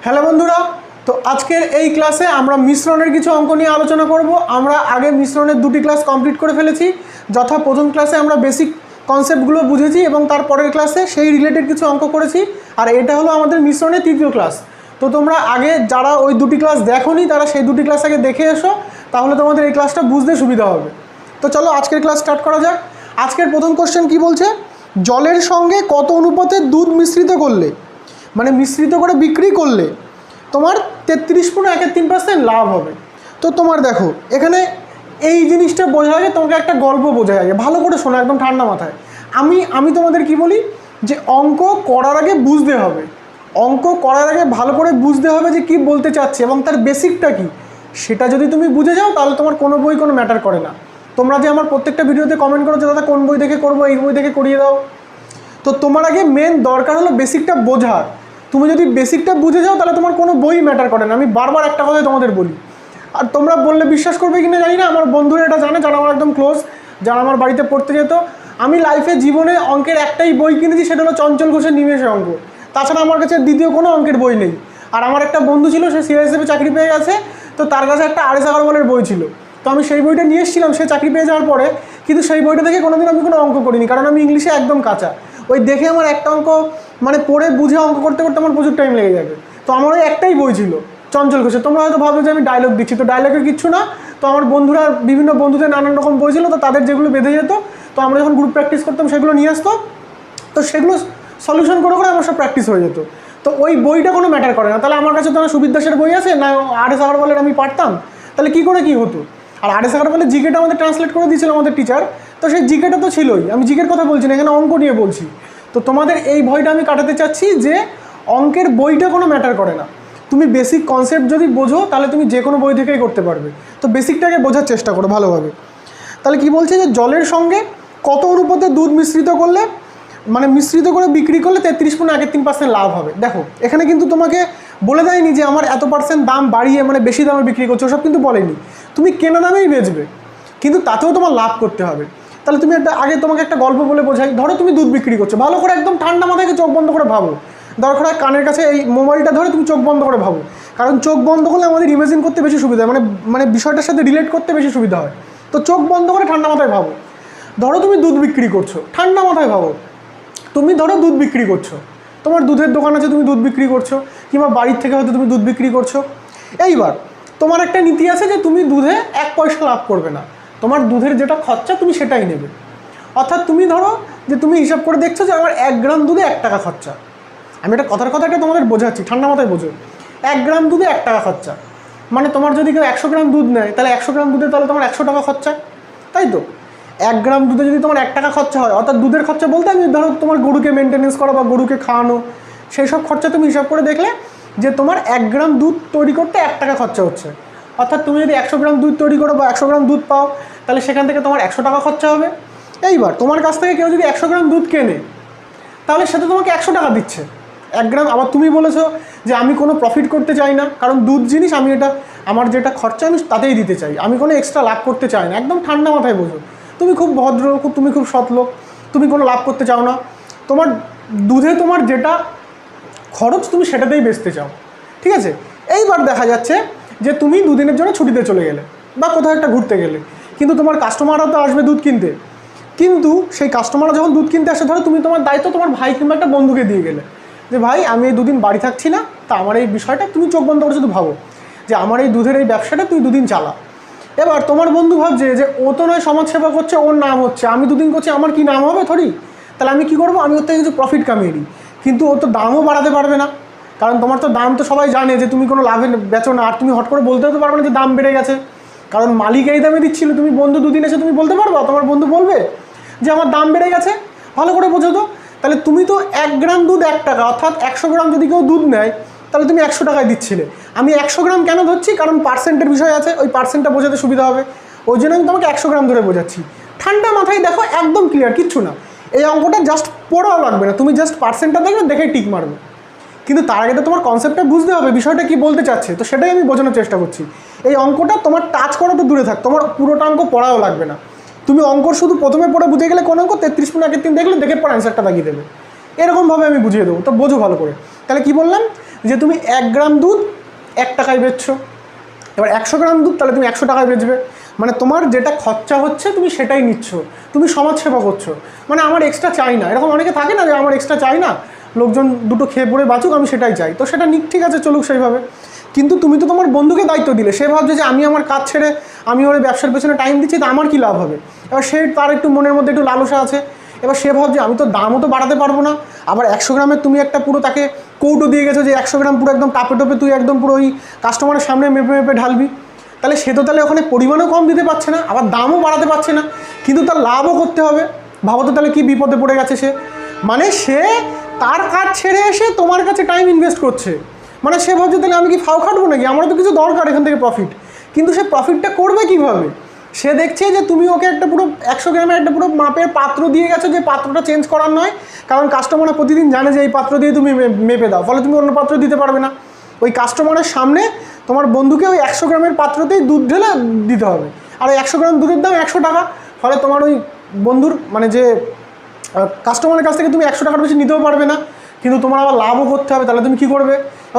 Hello বন্ধুরা, তো আজকের এই ক্লাসে আমরা মিশ্রণের কিছু অঙ্ক নিয়ে আলোচনা করব। আমরা আগে মিশ্রণের দুটি ক্লাস কমপ্লিট করে ফেলেছি। যথা প্রথম ক্লাসে আমরা বেসিক কনসেপ্টগুলো বুঝেছি এবং তার পরের ক্লাসে সেই রিলেটেড কিছু অঙ্ক করেছি। আর এটা হলো আমাদের মিশ্রণের তৃতীয় ক্লাস। তো তোমরা আগে যারা ওই দুটি ক্লাস দেখোনি তারা সেই দুটি ক্লাস আগে দেখে এসো, তাহলে তোমাদের এই ক্লাসটা বুঝতে সুবিধা হবে। তো চলো আজকের ক্লাস স্টার্ট করা যাক। আজকের প্রথম কোশ্চেন কি বলছে, জলের সঙ্গে কত অনুপাতে দুধ মিশ্রিত করলে, মানে মিশ্রিত করে বিক্রি করলে তোমার 33.13% লাভ হবে। তো তোমার দেখো এখানে এই জিনিসটা বোঝা আগে তোমাকে একটা গল্প বোঝা আগে, ভালো করে শোনো একদম ঠান্ডা মাথায়। আমি তোমাদের কি বলি যে অঙ্ক করার আগে বুঝতে হবে, অঙ্ক করার আগে ভালো করে বুঝতে হবে যে কি বলতে চাচ্ছে এবং তার বেসিকটা কি। সেটা যদি তুমি বুঝে যাও তাহলে তোমার কোনো বই কোনো ম্যাটার করে না। তোমরা যে আমার প্রত্যেকটা ভিডিওতে কমেন্ট করো যে দাদা কোন বই দেখে করবো, এই বই দেখে করিয়ে দাও, তো তোমার আগে মেন দরকার হলো বেসিকটা বোঝার। তুমি যদি বেসিকটা বুঝে যাও তাহলে তোমার কোনো বই ম্যাটার করে না। আমি বারবার একটা কথাই তোমাদের বলি, আর তোমরা বললে বিশ্বাস করবে কিনা জানি না, আমার বন্ধুরা এটা জানে যারা আমার একদম ক্লোজ, যারা আমার বাড়িতে পড়তে যেত। আমি লাইফে জীবনে অঙ্কের একটাই বই কিনেছি, সেটা হলো চঞ্চল ঘোষের নিমেষে অঙ্ক। তাছাড়া আমার কাছে দ্বিতীয় কোনো অঙ্কের বই নেই। আর আমার একটা বন্ধু ছিল, সে সিআইএসএফে চাকরি পেয়ে গেছে, তো তার কাছে একটা আর এস আগরওয়ালের বই ছিল, তো আমি সেই বইটা নিয়ে এসেছিলাম সে চাকরি পেয়ে যাওয়ার পরে। কিন্তু সেই বইটা দেখে কোনোদিন আমি কোনো অঙ্ক করিনি, কারণ আমি ইংলিশে একদম কাঁচা। ওই দেখে আমার একটা অঙ্ক মানে পড়ে বুঝে অঙ্ক করতে করতে আমার প্রচুর টাইম লেগে যাবে। তো আমার ওই একটাই বই ছিল চঞ্চল ঘোষের। তোমরা হয়তো ভাবো যে আমি ডায়লগ দিচ্ছি, তো ডায়লগের কিচ্ছু না। তো আমার বন্ধুরা বিভিন্ন বন্ধুদের নানান রকম বই ছিল, তো তাদের যেগুলো বেঁধে যেত, তো আমরা যখন গ্রুপ প্র্যাকটিস করতাম সেগুলো নিয়ে আসতো, তো সেগুলো সলিউশন করে করে আমার সব প্র্যাকটিস হয়ে যেত। তো ওই বইটা কোনো ম্যাটার করে না। তাহলে আমার কাছে তো না সুবিদ দাসের বই আছে না আর এস আগরওয়ালের আমি পারতাম, তাহলে কী করে কী হতো। আর আর এস আগরওয়ালের জিকেটা আমাদের ট্রান্সলেট করে দিয়েছিল আমাদের টিচার, তো সেই জিকেটা তো ছিলই। আমি জিকের কথা বলছি না, এখানে অঙ্ক নিয়ে বলছি। তো তোমাদের এই ভয়টা আমি কাটাতে চাচ্ছি যে অঙ্কের বইটা কোনো ম্যাটার করে না। তুমি বেসিক কনসেপ্ট যদি বোঝো তাহলে তুমি যে কোনো বই থেকেই করতে পারবে। তো বেসিকটাকে বোঝার চেষ্টা করো ভালোভাবে। তাহলে কি বলছে যে জলের সঙ্গে কত অনুপাতে দুধ মিশ্রিত করলে, মানে মিশ্রিত করে বিক্রি করলে 33.13% লাভ হবে। দেখো এখানে কিন্তু তোমাকে বলে দেয়নি যে আমার এত % দাম বাড়িয়ে মানে বেশি দামে বিক্রি করছো, ওসব কিন্তু বলেনি। তুমি কেনা দামেই বেচবে, কিন্তু তাতেও তোমার লাভ করতে হবে। তাহলে তুমি আগে তোমাকে একটা গল্প বলে বোঝাই। ধরো তুমি দুধ বিক্রি করছো, ভালো করে একদম ঠান্ডা মাথায় চোখ বন্ধ করে ভাবো। দরকার হয় কানের কাছে এই মোবাইলটা ধরে তুমি চোখ বন্ধ করে ভাবো, কারণ চোখ বন্ধ করলে আমাদের ইমাজিন করতে বেশি সুবিধা হয়, মানে বিষয়টার সাথে রিলেট করতে বেশি সুবিধা হয়। তো চোখ বন্ধ করে ঠান্ডা মাথায় ভাবো। ধরো তুমি দুধ বিক্রি করছো, ঠান্ডা মাথায় ভাবো। তুমি ধরো দুধ বিক্রি করছো, তোমার দুধের দোকান আছে, তুমি দুধ বিক্রি করছো, কিংবা বাড়ির থেকে হয়তো তুমি দুধ বিক্রি করছো। এইবার তোমার একটা নীতি আছে যে তুমি দুধে 1 পয়সা লাভ করবে না, তোমার দুধের যেটা খরচা তুমি সেটাই নেবে। অর্থাৎ তুমি ধরো যে তুমি হিসাব করে দেখছো যে আমার 1 গ্রাম দুধে 1 টাকা খরচা। আমি একটা কথাটা তোমাদের বোঝাচ্ছি, ঠান্ডা মাথায় বোঝো। 1 গ্রাম দুধে 1 টাকা খরচা, মানে তোমার যদি কেউ 100 গ্রাম দুধ নেয় তাহলে 100 গ্রাম দুধে তাহলে তোমার 100 টাকা খরচা, তাই তো। 1 গ্রাম দুধে যদি তোমার 1 টাকা খরচা হয়, অর্থাৎ দুধের খরচা বলতে আমি ধরো তোমার গরুকে মেনটেনেন্স করা বা গরুকে খাওয়ানো, সেই সব খরচা তুমি হিসাব করে দেখলে যে তোমার 1 গ্রাম দুধ তৈরি করতে 1 টাকা খরচা হচ্ছে। অর্থাৎ তুমি যদি 100 গ্রাম দুধ তৈরি করো বা 100 গ্রাম দুধ পাও, তাহলে সেখান থেকে তোমার 100 টাকা খরচা হবে। এইবার তোমার কাছ থেকে কেউ যদি 100 গ্রাম দুধ কেনে, তাহলে সেটা তোমাকে 100 টাকা দিচ্ছে 1 গ্রাম। আবার তুমি বলেছো যে আমি কোনো প্রফিট করতে চাই না, কারণ দুধ জিনিস আমি এটা আমার যেটা খরচা আমি তাতেই দিতে চাই, আমি কোনো এক্সট্রা লাভ করতে চাই না। একদম ঠান্ডা মাথায় বোঝো, তুমি খুব ভদ্র, তুমি খুব সৎ লোক, তুমি কোনো লাভ করতে চাও না। তোমার দুধে তোমার যেটা খরচ তুমি সেটাতেই বেচতে চাও, ঠিক আছে। এইবার দেখা যাচ্ছে যে তুমি দুদিনের জন্য ছুটিতে চলে গেলে বা কোথাও একটা ঘুরতে গেলে, কিন্তু তোমার কাস্টমাররা তো আসবে দুধ কিনতে। কিন্তু সেই কাস্টমাররা যখন দুধ কিনতে আসে, ধরো তুমি তোমার দায়িত্ব তোমার ভাই কিংবা একটা বন্ধুকে দিয়ে গেলে যে ভাই আমি এই দুদিন বাড়ি থাকছি না, তা আমার এই বিষয়টা তুমি চোখ বন্ধ করে শুধু ভাবো যে আমার এই দুধের এই ব্যবসাটা তুই দুদিন চালা। এবার তোমার বন্ধু ভাবছে যে ও তো নয় সমাজসেবা করছে, ওর নাম হচ্ছে, আমি দুদিন করছি, আমার কি নাম হবে থরি, তাহলে আমি কি করবো, আমি ওর থেকে কিছু প্রফিট কামিয়ে নিই। কিন্তু ও তো দামও বাড়াতে পারবে না, কারণ তোমার তো দাম তো সবাই জানে যে তুমি কোনো লাভে বেচো না। আর তুমি হট করে বলতেও তো পারবে না যে দাম বেড়ে গেছে, কারণ মালিক এই দামে দিচ্ছিল। তুমি বন্ধু দুদিন এসে তুমি বলতে পারবা, তোমার বন্ধু বলবে যে আমার দাম বেড়ে গেছে? ভালো করে বোঝো তো। তাহলে তুমি তো 1 গ্রাম দুধ 1 টাকা, অর্থাৎ 100 গ্রাম যদি কেউ দুধ নেয় তাহলে তুমি 100 টাকায় দিচ্ছিলে। আমি 100 গ্রাম কেন ধরছি, কারণ পার্সেন্টের বিষয় আছে, ওই পার্সেন্টটা বোঝাতে সুবিধা হবে, ওই জন্য আমি তোমাকে 100 গ্রাম ধরে বোঝাচ্ছি। ঠান্ডা মাথায় দেখো, একদম ক্লিয়ার, কিচ্ছু না। এই অঙ্কটা জাস্ট পড়াও লাগবে না, তুমি জাস্ট পার্সেন্টটা দেখবে, দেখে টিক মারবে। কিন্তু তার আগে তো তোমার কনসেপ্টটা বুঝতে হবে, বিষয়টা কি বলতে চাচ্ছে, তো সেটাই আমি বোঝানোর চেষ্টা করছি। এই অঙ্কটা তোমার টাচ করা তো দূরে থাক, তোমার পুরোটা অঙ্ক পড়াও লাগবে না। তুমি অঙ্ক শুধু প্রথমে পড়ে বুঝে গেলে কোন অঙ্ক 33.13 দেখলে দেখে পর অ্যান্সারটা দাগিয়ে দেবে, এরকমভাবে আমি বুঝিয়ে দেবো। তো বোঝো ভালো করে। তাহলে কি বললাম যে তুমি 1 গ্রাম দুধ 1 টাকায় বেচছো, এবার 100 গ্রাম দুধ তাহলে তুমি 100 টাকায় বেচবে, মানে তোমার যেটা খরচা হচ্ছে তুমি সেটাই নিচ্ছ, তুমি সমাজসেবা করছো। মানে আমার এক্সট্রা চাই না, এরকম অনেকে থাকে না যে আমার এক্সট্রা চাই না, লোকজন দুটো খেয়ে পড়ে বাঁচুক, আমি সেটাই চাই, তো সেটা নিক, ঠিক আছে, চলুক সেইভাবে। কিন্তু তুমি তো তোমার বন্ধুকে দায়িত্ব দিলে, সে ভাবছে যে আমি আমার কাজ ছেড়ে আমি ওর ব্যবসার পেছনে টাইম দিচ্ছি, তো আমার কী লাভ হবে। এবার সে তার একটু মনের মধ্যে একটু লালসা আছে, এবার সে ভাবছে আমি তো দামও তো বাড়াতে পারবো না, আবার 100 গ্রামের তুমি একটা পুরো তাকে কৌটো দিয়ে গেছো যে 100 গ্রাম পুরো একদম টাপে টপে তুই একদম পুরো ওই কাস্টমারের সামনে মেপে মেপে ঢালবি, তাহলে সে তো তাহলে ওখানে পরিমাণও কম দিতে পারছে না, আবার দামও বাড়াতে পারছে না, কিন্তু তার লাভও করতে হবে। ভাবো তো তাহলে কী বিপদে পড়ে গেছে সে, মানে সে তার কাজ ছেড়ে এসে তোমার কাছে টাইম ইনভেস্ট করছে, মানে সে ভাবছে তাহলে আমি কি ফাও খাটবো নাকি, আমারও তো কিছু দরকার এখান থেকে প্রফিট, কিন্তু সে প্রফিটটা করবে কীভাবে। সে দেখছে যে তুমি ওকে একটা পুরো 100 গ্রামের একটা পুরো মাপের পাত্র দিয়ে গেছো, যে পাত্রটা চেঞ্জ করার নয়, কারণ কাস্টমাররা প্রতিদিন জানে যে এই পাত্র দিয়ে তুমি মেপে দাও, ফলে তুমি অন্য পাত্র দিতে পারবে না, ওই কাস্টমারের সামনে তোমার বন্ধুকে ওই 100 গ্রামের পাত্রতেই দুধ ঢেলে দিতে হবে, আর ওই 100 গ্রাম দুধের দাম 100 টাকা, ফলে তোমার ওই বন্ধুর মানে যে কাস্টমারের কাছ থেকে তুমি 100 টাকার বেশি নিতেও পারবে না, কিন্তু তোমার আবার লাভও করতে হবে, তাহলে তুমি কী করবে,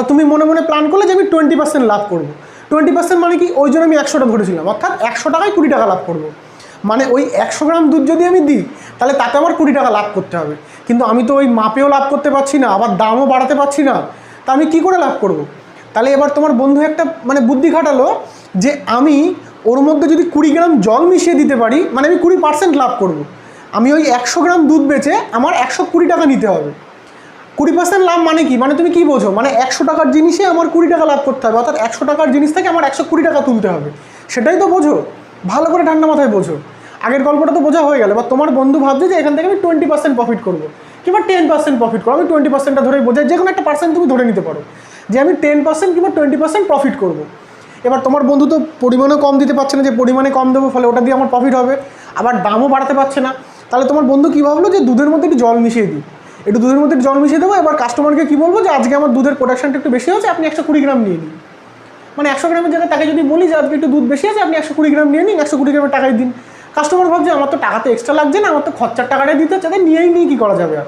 তুমি মনে মনে প্ল্যান করলে যে আমি 20% লাভ করবো, 20% মানে কি, ওই জন্য আমি 100টা ধরেছিলাম, অর্থাৎ 100 টাকায় 20 টাকা লাভ করবো, মানে ওই 100 গ্রাম দুধ যদি আমি দিই তাহলে তাতে আমার 20 টাকা লাভ করতে হবে, কিন্তু আমি তো ওই মাপেও লাভ করতে পারছি না, আবার দামও বাড়াতে পারছি না, তা আমি কী করে লাভ করব। তাহলে এবার তোমার বন্ধু একটা মানে বুদ্ধি খাটালো যে আমি ওর মধ্যে যদি 20 গ্রাম জল মিশিয়ে দিতে পারি, মানে আমি 20% লাভ করব, আমি ওই 100 গ্রাম দুধ বেচে আমার 120 টাকা নিতে হবে। 20% লাভ মানে কি, মানে তুমি কি বোঝো, মানে 100 টাকার জিনিসে আমার 20 টাকা লাভ করতে হবে, অর্থাৎ 100 টাকার জিনিস থেকে আমার 120 টাকা তুলতে হবে, সেটাই তো বোঝো, ভালো করে ঠান্ডা মাথায় বোঝো। আগের গল্পটা তো বোঝা হয়ে গেল, বা তোমার বন্ধু ভাবছে যে এখান থেকে আমি 20% প্রফিট করবো কিংবা 10% প্রফিট করবো, আমি 20%টা ধরে বোঝাই, যে কোনো একটা পার্সেন্ট তুমি ধরে নিতে পারো যে আমি 10% কিংবা 20% প্রফিট করবো। এবার তোমার বন্ধু তো পরিমাণও কম দিতে পারছে না, যে পরিমাণে কম দেবো ফলে ওটা দিয়ে আমার প্রফিট হবে, আবার দামও বাড়াতে পারছে না, তাহলে তোমার বন্ধু কী ভাবলো যে দুধের মধ্যে একটু জল মিশিয়ে দিই, একটু দুধের মধ্যে জল মিশিয়ে দেবো, এবার কাস্টমারকে কী বলবো যে আজকে আমার দুধের প্রোডাকশনটা একটু বেশি হচ্ছে, আপনি 120 গ্রাম নিয়ে নিন, মানে 100 গ্রামের জায়গায় তাকে যদি বলি যে আজকে একটু দুধ বেশি আছে, আপনি 120 গ্রাম নিয়ে নিন, 120 গ্রামের টাকায় দিন, কাস্টমার ভাবছে আমার তো টাকা তো এক্সট্রা লাগছে না, আমার তো খরচার টাকাটাই দিতে হচ্ছে, তাই নিয়েই নিয়ে কী করা যাবে আর।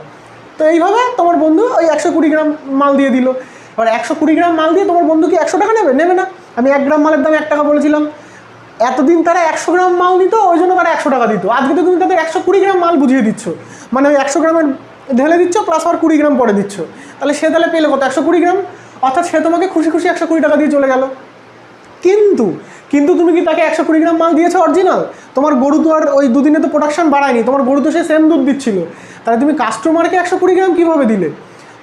তো এইভাবে তোমার বন্ধু ওই 120 গ্রাম মাল দিয়ে দিল, এবার 120 গ্রাম মাল দিয়ে তোমার বন্ধু কি 100 টাকা নেবে, নেবে না, আমি 1 গ্রাম মালের দাম 1 টাকা বলেছিলাম, এতদিন তারা 100 গ্রাম মাল দিত, ওই জন্য তারা 100 টাকা দিত, আজকে তো তুমি তাদের 120 গ্রাম মাল বুঝিয়ে দিচ্ছ, মানে ওই 100 গ্রামের ঢেলে দিচ্ছ প্লাস আর 20 গ্রাম পরে দিচ্ছ, তাহলে সে তাহলে পেলে কত, 120 গ্রাম, অর্থাৎ সে তোমাকে খুশি খুশি 120 টাকা দিয়ে চলে গেল। কিন্তু কিন্তু তুমি কি তাকে 120 গ্রাম মাল দিয়েছো অরিজিনাল, তোমার গরু তো আর ওই দুদিনে তো প্রোডাকশন বাড়ায়নি, তোমার গরু তো সে সেম দুধ দিচ্ছিল, তাহলে তুমি কাস্টমারকে 120 গ্রাম কীভাবে দিলে,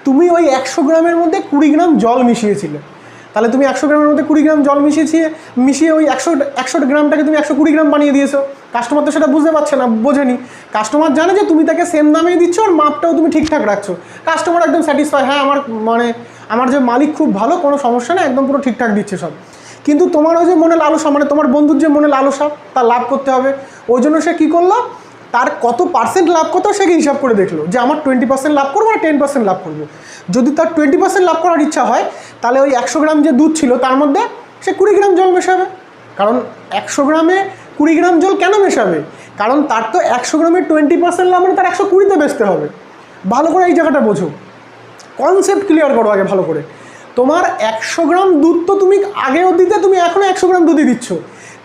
তুমি ওই 100 গ্রামের মধ্যে 20 গ্রাম জল মিশিয়েছিলে, তাহলে তুমি 100 গ্রামের মধ্যে 20 গ্রাম জল মিশিয়ে ওই 100 গ্রামটাকে তুমি 120 গ্রাম বানিয়ে দিয়েছো, কাস্টমার তো সেটা বুঝতে পারছে না, বোঝেনি, কাস্টমার জানে যে তুমি তাকে সেম দামেই দিচ্ছ আর মাপটাও তুমি ঠিকঠাক রাখছো, কাস্টমার একদম স্যাটিসফাই, হ্যাঁ আমার যে মালিক খুব ভালো, কোনো সমস্যা নেই, একদম পুরো ঠিকঠাক দিচ্ছে সব। কিন্তু তোমার ওই যে মনে লালসা, মানে তোমার বন্ধুর যে মনে লালসা তার লাভ করতে হবে, ওই জন্য সে কী করলো, তার কত পার্সেন্ট লাভ করতে সে হিসাব করে দেখলো যে আমার 20% লাভ করবো না 10% লাভ করবো, যদি তার 20% লাভ করার ইচ্ছা হয় তাহলে ওই 100 গ্রাম যে দুধ ছিল তার মধ্যে সে 20 গ্রাম জল মেশাবে, কারণ 100 গ্রামে 20 গ্রাম জল কেন মেশাবে, কারণ তার তো 100 গ্রামের 20% লাভ মানে তার 120তে বেচতে হবে। ভালো করে এই জায়গাটা বোঝো, কনসেপ্ট ক্লিয়ার করো আগে ভালো করে। তোমার 100 গ্রাম দুধ তো তুমি আগেও দিতে, তুমি এখনও 100 গ্রাম দুধই দিচ্ছ,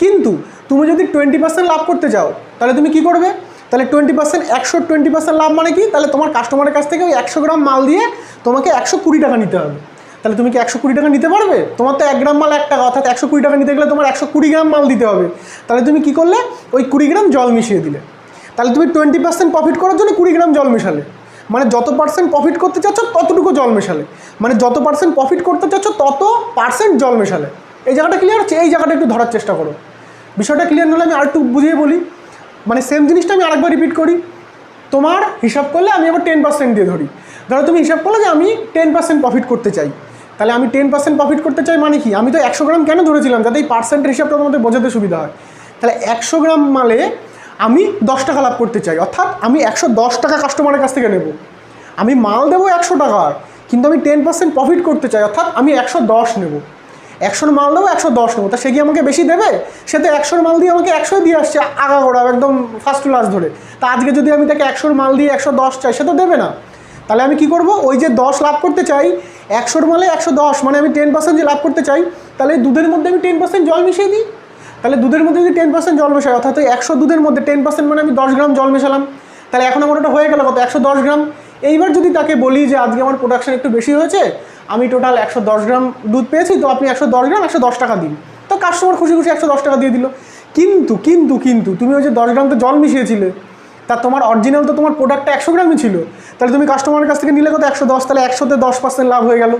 কিন্তু তুমি যদি 20% লাভ করতে চাও তাহলে তুমি কি করবে, তাহলে 20% 120% লাভ মানে কি, তাহলে তোমার কাস্টমারের কাছ থেকে ওই 100 গ্রাম মাল দিয়ে তোমাকে 120 টাকা নিতে হবে, তাহলে তুমি কি 120 টাকা নিতে পারবে, তোমার তো 1 গ্রাম মাল 1 টাকা, অর্থাৎ 120 টাকা নিতে গেলে তোমার 120 গ্রাম মাল দিতে হবে, তাহলে তুমি কি করলে ওই 20 গ্রাম জল মিশিয়ে দিলে, তাহলে তুমি 20% প্রফিট করার জন্য 20 গ্রাম জল মেশালে, মানে যত পার্সেন্ট প্রফিট করতে চাচ্ছ ততটুকু জল মেশালে, মানে যত পার্সেন্ট প্রফিট করতে চাচ্ছ তত পার্সেন্ট জল মেশালে। এই জায়গাটা ক্লিয়ার হচ্ছে, এই জায়গাটা একটু ধরার চেষ্টা করো, বিষয়টা ক্লিয়ার হলে আমি আরেকটু বুঝিয়ে বলি, মানে সেম জিনিসটা আমি আরেকবার রিপিট করি। তোমার হিসাব করলে আমি আবার 10% দিয়ে ধরি, ধরো তুমি হিসাব করলে যে আমি 10% প্রফিট করতে চাই, তাহলে আমি 10% প্রফিট করতে চাই মানে কি, আমি তো 100 গ্রাম কেন ধরেছিলাম, যাতে এই পার্সেন্টের হিসাবটা তোমাদের বোঝাতে সুবিধা হয়, তাহলে 100 গ্রাম মালে আমি 10 টাকা লাভ করতে চাই, অর্থাৎ আমি 110 টাকা কাস্টমারের কাছ থেকে নেব, আমি মাল দেবো 100 টাকার, কিন্তু আমি 10% প্রফিট করতে চাই, অর্থাৎ আমি 110 নেব, 100 মাল দেবো 110 নেবো, তা সে কি আমাকে বেশি দেবে, সে তো 100 মাল দিয়ে আমাকে 100 দিয়ে আসছে আগাগোড়া একদম ফার্স্ট টু লাস্ট ধরে, তা আজকে যদি আমি তাকে 100 মাল দিয়ে 110 চাই সে তো দেবে না, তাহলে আমি কি করব, ওই যে 10 লাভ করতে চাই 100 মালে 110, মানে আমি 10% যে লাভ করতে চাই, তাহলে দুধের মধ্যে আমি 10% জল মিশিয়ে দিই। তাহলে দুধের মধ্যে যদি 10% জল মেশাই, অর্থাৎ 100 দুধের মধ্যে 10% মানে আমি 10 গ্রাম জল মেশালাম। তাহলে এখন আমার ওটা হয়ে গেল কত, 110 গ্রাম। এইবার যদি তাকে বলি যে আজকে আমার প্রোডাকশন একটু বেশি হয়েছে, আমি টোটাল 110 গ্রাম দুধ পেয়েছি, তো আপনি 110 গ্রাম 110 টাকা দিন, তো কাস্টমার খুশি খুশি 110 টাকা দিয়ে দিল। কিন্তু কিন্তু কিন্তু তুমি ওই যে 10 গ্রাম তো জল মিশিয়েছিলে, তা তোমার অরিজিনাল তো তোমার প্রোডাক্টটা 100 গ্রামই ছিল, তাহলে তুমি কাস্টমারের কাছ থেকে নিলে কত, 110, তাহলে 100-তে 10% লাভ হয়ে গেল।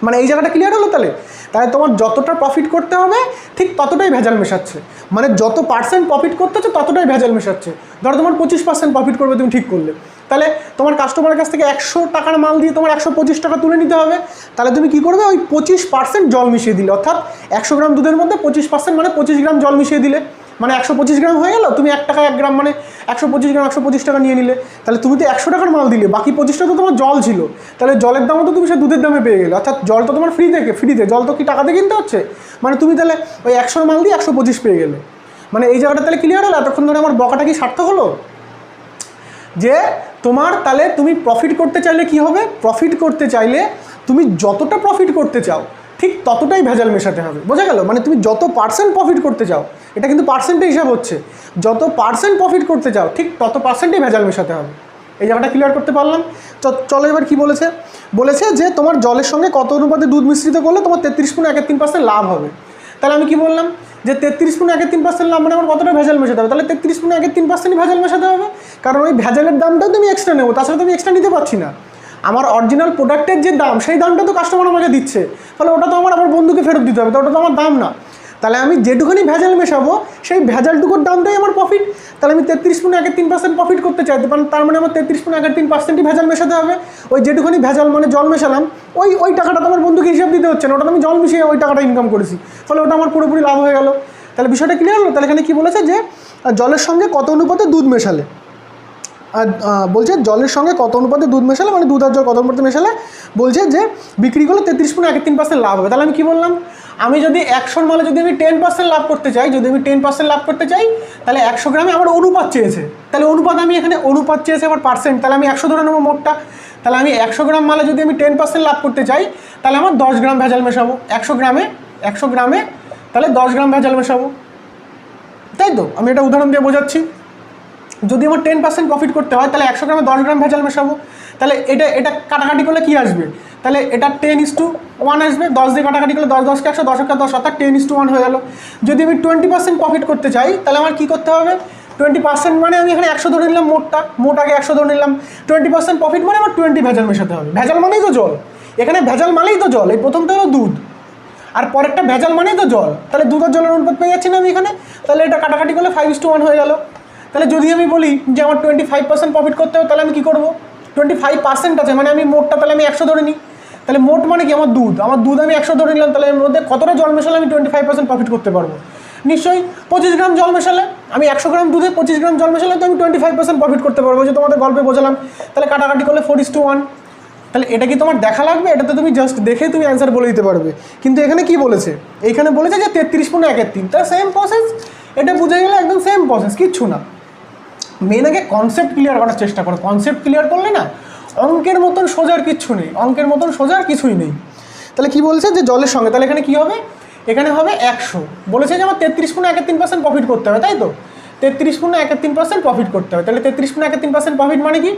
মানে এই জায়গাটা ক্লিয়ার হলো। তাহলে তোমার যতটা প্রফিট করতে হবে ঠিক ততটাই ভেজাল মেশাচ্ছে, মানে যত পার্সেন্ট প্রফিট করতে হচ্ছে ততটাই ভেজাল মেশাচ্ছে। ধরো তোমার 25% প্রফিট করবে তুমি ঠিক করলে, তাহলে তোমার কাস্টমারের কাছ থেকে 100 টাকার মাল দিয়ে তোমার 125 টাকা তুলে নিতে হবে। তাহলে তুমি কী করবে, ওই 25% জল মিশিয়ে দিলে, অর্থাৎ 100 গ্রাম দুধের মধ্যে 25% মানে 25 গ্রাম জল মিশিয়ে দিলে, মানে 125 গ্রাম হয়ে গেল। তুমি 1 টাকা 1 গ্রাম মানে 125 গ্রাম 125 টাকা নিয়ে নিলে। তাহলে তুমি তো 100 টাকার মাল দিলে, বাকি 25টা তো তোমার জল ছিল, তাহলে জলের দামও তো তুমি সে দুধের দামে পেয়ে গেলে, অর্থাৎ জল তো তোমার ফ্রিতে, জল তো কি টাকাতে কিনতে হচ্ছে, মানে তুমি তাহলে ওই 100 মাল দিয়ে 125 পেয়ে গেলে। মানে এই জায়গাটা তাহলে ক্লিয়ার হলো। এতক্ষণ ধরে আমার বকাটা কি সার্থক হলো? যে তোমার তাহলে তুমি প্রফিট করতে চাইলে কি হবে, প্রফিট করতে চাইলে তুমি যতটা প্রফিট করতে চাও ঠিক ততটাই ভেজাল মেশাতে হবে। বোঝা গেল? মানে তুমি যত পার্সেন্ট প্রফিট করতে চাও, এটা কিন্তু পার্সেন্টে হিসাব হচ্ছে, যত পার্সেন্ট প্রফিট করতে চাও ঠিক তত পার্সেন্টেই ভেজাল মেশাতে হবে। এই জায়গাটা ক্লিয়ার করতে পারলাম। চলো এবার কি বলেছে, বলেছে যে তোমার জলের সঙ্গে কত অনুপাতে দুধ মিশ্রিত করলে তোমার 33.13% লাভ হবে। তাহলে আমি কি বললাম যে 33.13% লাভ মানে আমার কতটা ভেজাল মেশাতে হবে, তাহলে 33.13% ভেজাল মেশাতে হবে, কারণ ওই ভেজালের দামটাও তুমি এক্সট্রা নেবো, তাছাড়া তুমি এক্সট্রা নিতে পারছি না। আমার অরিজিনাল প্রোডাক্টের যে দাম সেই দামটা তো কাস্টমার আমাকে দিচ্ছে, তাহলে ওটা তো আমার বন্ধুকে ফেরত দিতে হবে, তো ওটা তো আমার দাম না। তাহলে আমি যেটুখানি ভেজাল মেশাবো সেই ভেজালটুকুর দামটাই আমার প্রফিট। তাহলে আমি 33.13% প্রফিট করতে চাই, তার মানে আমার 33.13%ই ভেজাল মেশাতে হবে। ওই যেটুখানি ভেজাল মানে জল মেশালাম, ওই টাকাটা তো আমার বন্ধুকে হিসাব দিতে হচ্ছে না, ওটা আমি জল মিশিয়ে ওই টাকাটা ইনকাম করেছি, ফলে ওটা আমার পুরোপুরি লাভ হয়ে গেল। তাহলে বিষয়টা ক্লিয়ার হলো। তাহলে এখানে কী বলেছে যে জলের সঙ্গে কত অনুপাতে দুধ মেশালে, আর বলছে জলের সঙ্গে কত অনুপাতে দুধ মেশালে, মানে দুধ আর জল কত অনুপাতে মেশালে, বলছে যে বিক্রি করলে 33.13% লাভ হবে। তাহলে আমি কী বললাম, আমি যদি 100 মালে যদি আমি 10% লাভ করতে চাই, যদি আমি 10% লাভ করতে চাই, তাহলে 100 গ্রামে আমার অনুপাত চেয়েছে, তাহলে অনুপাত আমি এখানে অনুপাত চেয়েছে আমার পার্সেন্ট, তাহলে আমি 100 ধরে নেবো মোটটা। তাহলে আমি 100 গ্রাম মালে যদি আমি 10% লাভ করতে চাই, তাহলে আমার 10 গ্রাম ভেজাল মেশাবো 100 গ্রামে, তাহলে 10 গ্রাম ভেজাল মেশাবো, তাই তো? আমি এটা উদাহরণ দিয়ে বোঝাচ্ছি। যদি আমার 10% প্রফিট করতে হয়, তাহলে 100 গ্রামে 10 গ্রাম ভেজাল মেশাবো। তাহলে এটা কাটাকাটি করলে কি আসবে, তাহলে এটা 10:1 আসবে, 10 দিয়ে কাটাকাটি করলে 10 10 কে 100, 10 10, অর্থাৎ 10:1 হয়ে গেল। যদি আমি 20% প্রফিট করতে চাই, তাহলে আমার কী করতে হবে, 20% মানে আমি এখানে 100 ধরে নিলাম, মোট আগে 100 ধরে নিলাম, 20% প্রফিট মানে আমার 20 ভেজাল মেশাতে হবে। ভেজাল মানেই তো জল, এখানে ভেজাল মানেই তো জল, এই প্রথমটা হলো দুধ আর পরেরটা ভেজাল মানেই তো জল, তাহলে দুধ আর জলের অনুপাত পেয়ে যাচ্ছি না আমি এখানে। তাহলে এটা কাটাকাটি করলে 5:1 হয়ে গেল। তাহলে যদি আমি বলি যে আমার 25% প্রফিট করতে হবে, তাহলে আমি কী করবো, 25% আছে মানে আমি মোটটা তাহলে আমি 100 ধরে নিই। তাহলে মোট মানে কি, আমার দুধ আমি 100 ধরে নিলাম, তাহলে এর মধ্যে কতটা জল মেশালে আমি 25% প্রফিট করতে পারবো, নিশ্চয়ই 25 গ্রাম জল মেশালে। আমি 100 গ্রাম দুধে 25 গ্রাম জল মেশালে তো আমি 25% প্রফিট করতে পারবো, যে তোমাদের গল্পে বোঝালাম। তাহলে কাটাকাটি করলে 4:1। তাহলে এটা কি তোমার দেখা লাগবে, এটা তো তুমি জাস্ট দেখে তুমি অ্যান্সার বলে দিতে পারবে। কিন্তু এখানে কি বলেছে, এইখানে বলেছে যে 33.13, তাহলে সেম প্রসেস, এটা বুঝে গেলে একদম সেম প্রসেস, কিচ্ছু না। মেন আগে কনসেপ্ট ক্লিয়ার করার চেষ্টা করো, কনসেপ্ট ক্লিয়ার করলে না অঙ্কের মতন সোজার কিচ্ছু নেই, অঙ্কের মতন সোজার কিছুই নেই। তাহলে কি বলছে যে জলের সঙ্গে, তাহলে এখানে কি হবে, এখানে হবে 100, বলেছে যে আমার 33.13% প্রফিট করতে হবে, তাই তো? 33.13% প্রফিট করতে হবে। তাহলে 33.13% প্রফিট মানে কি,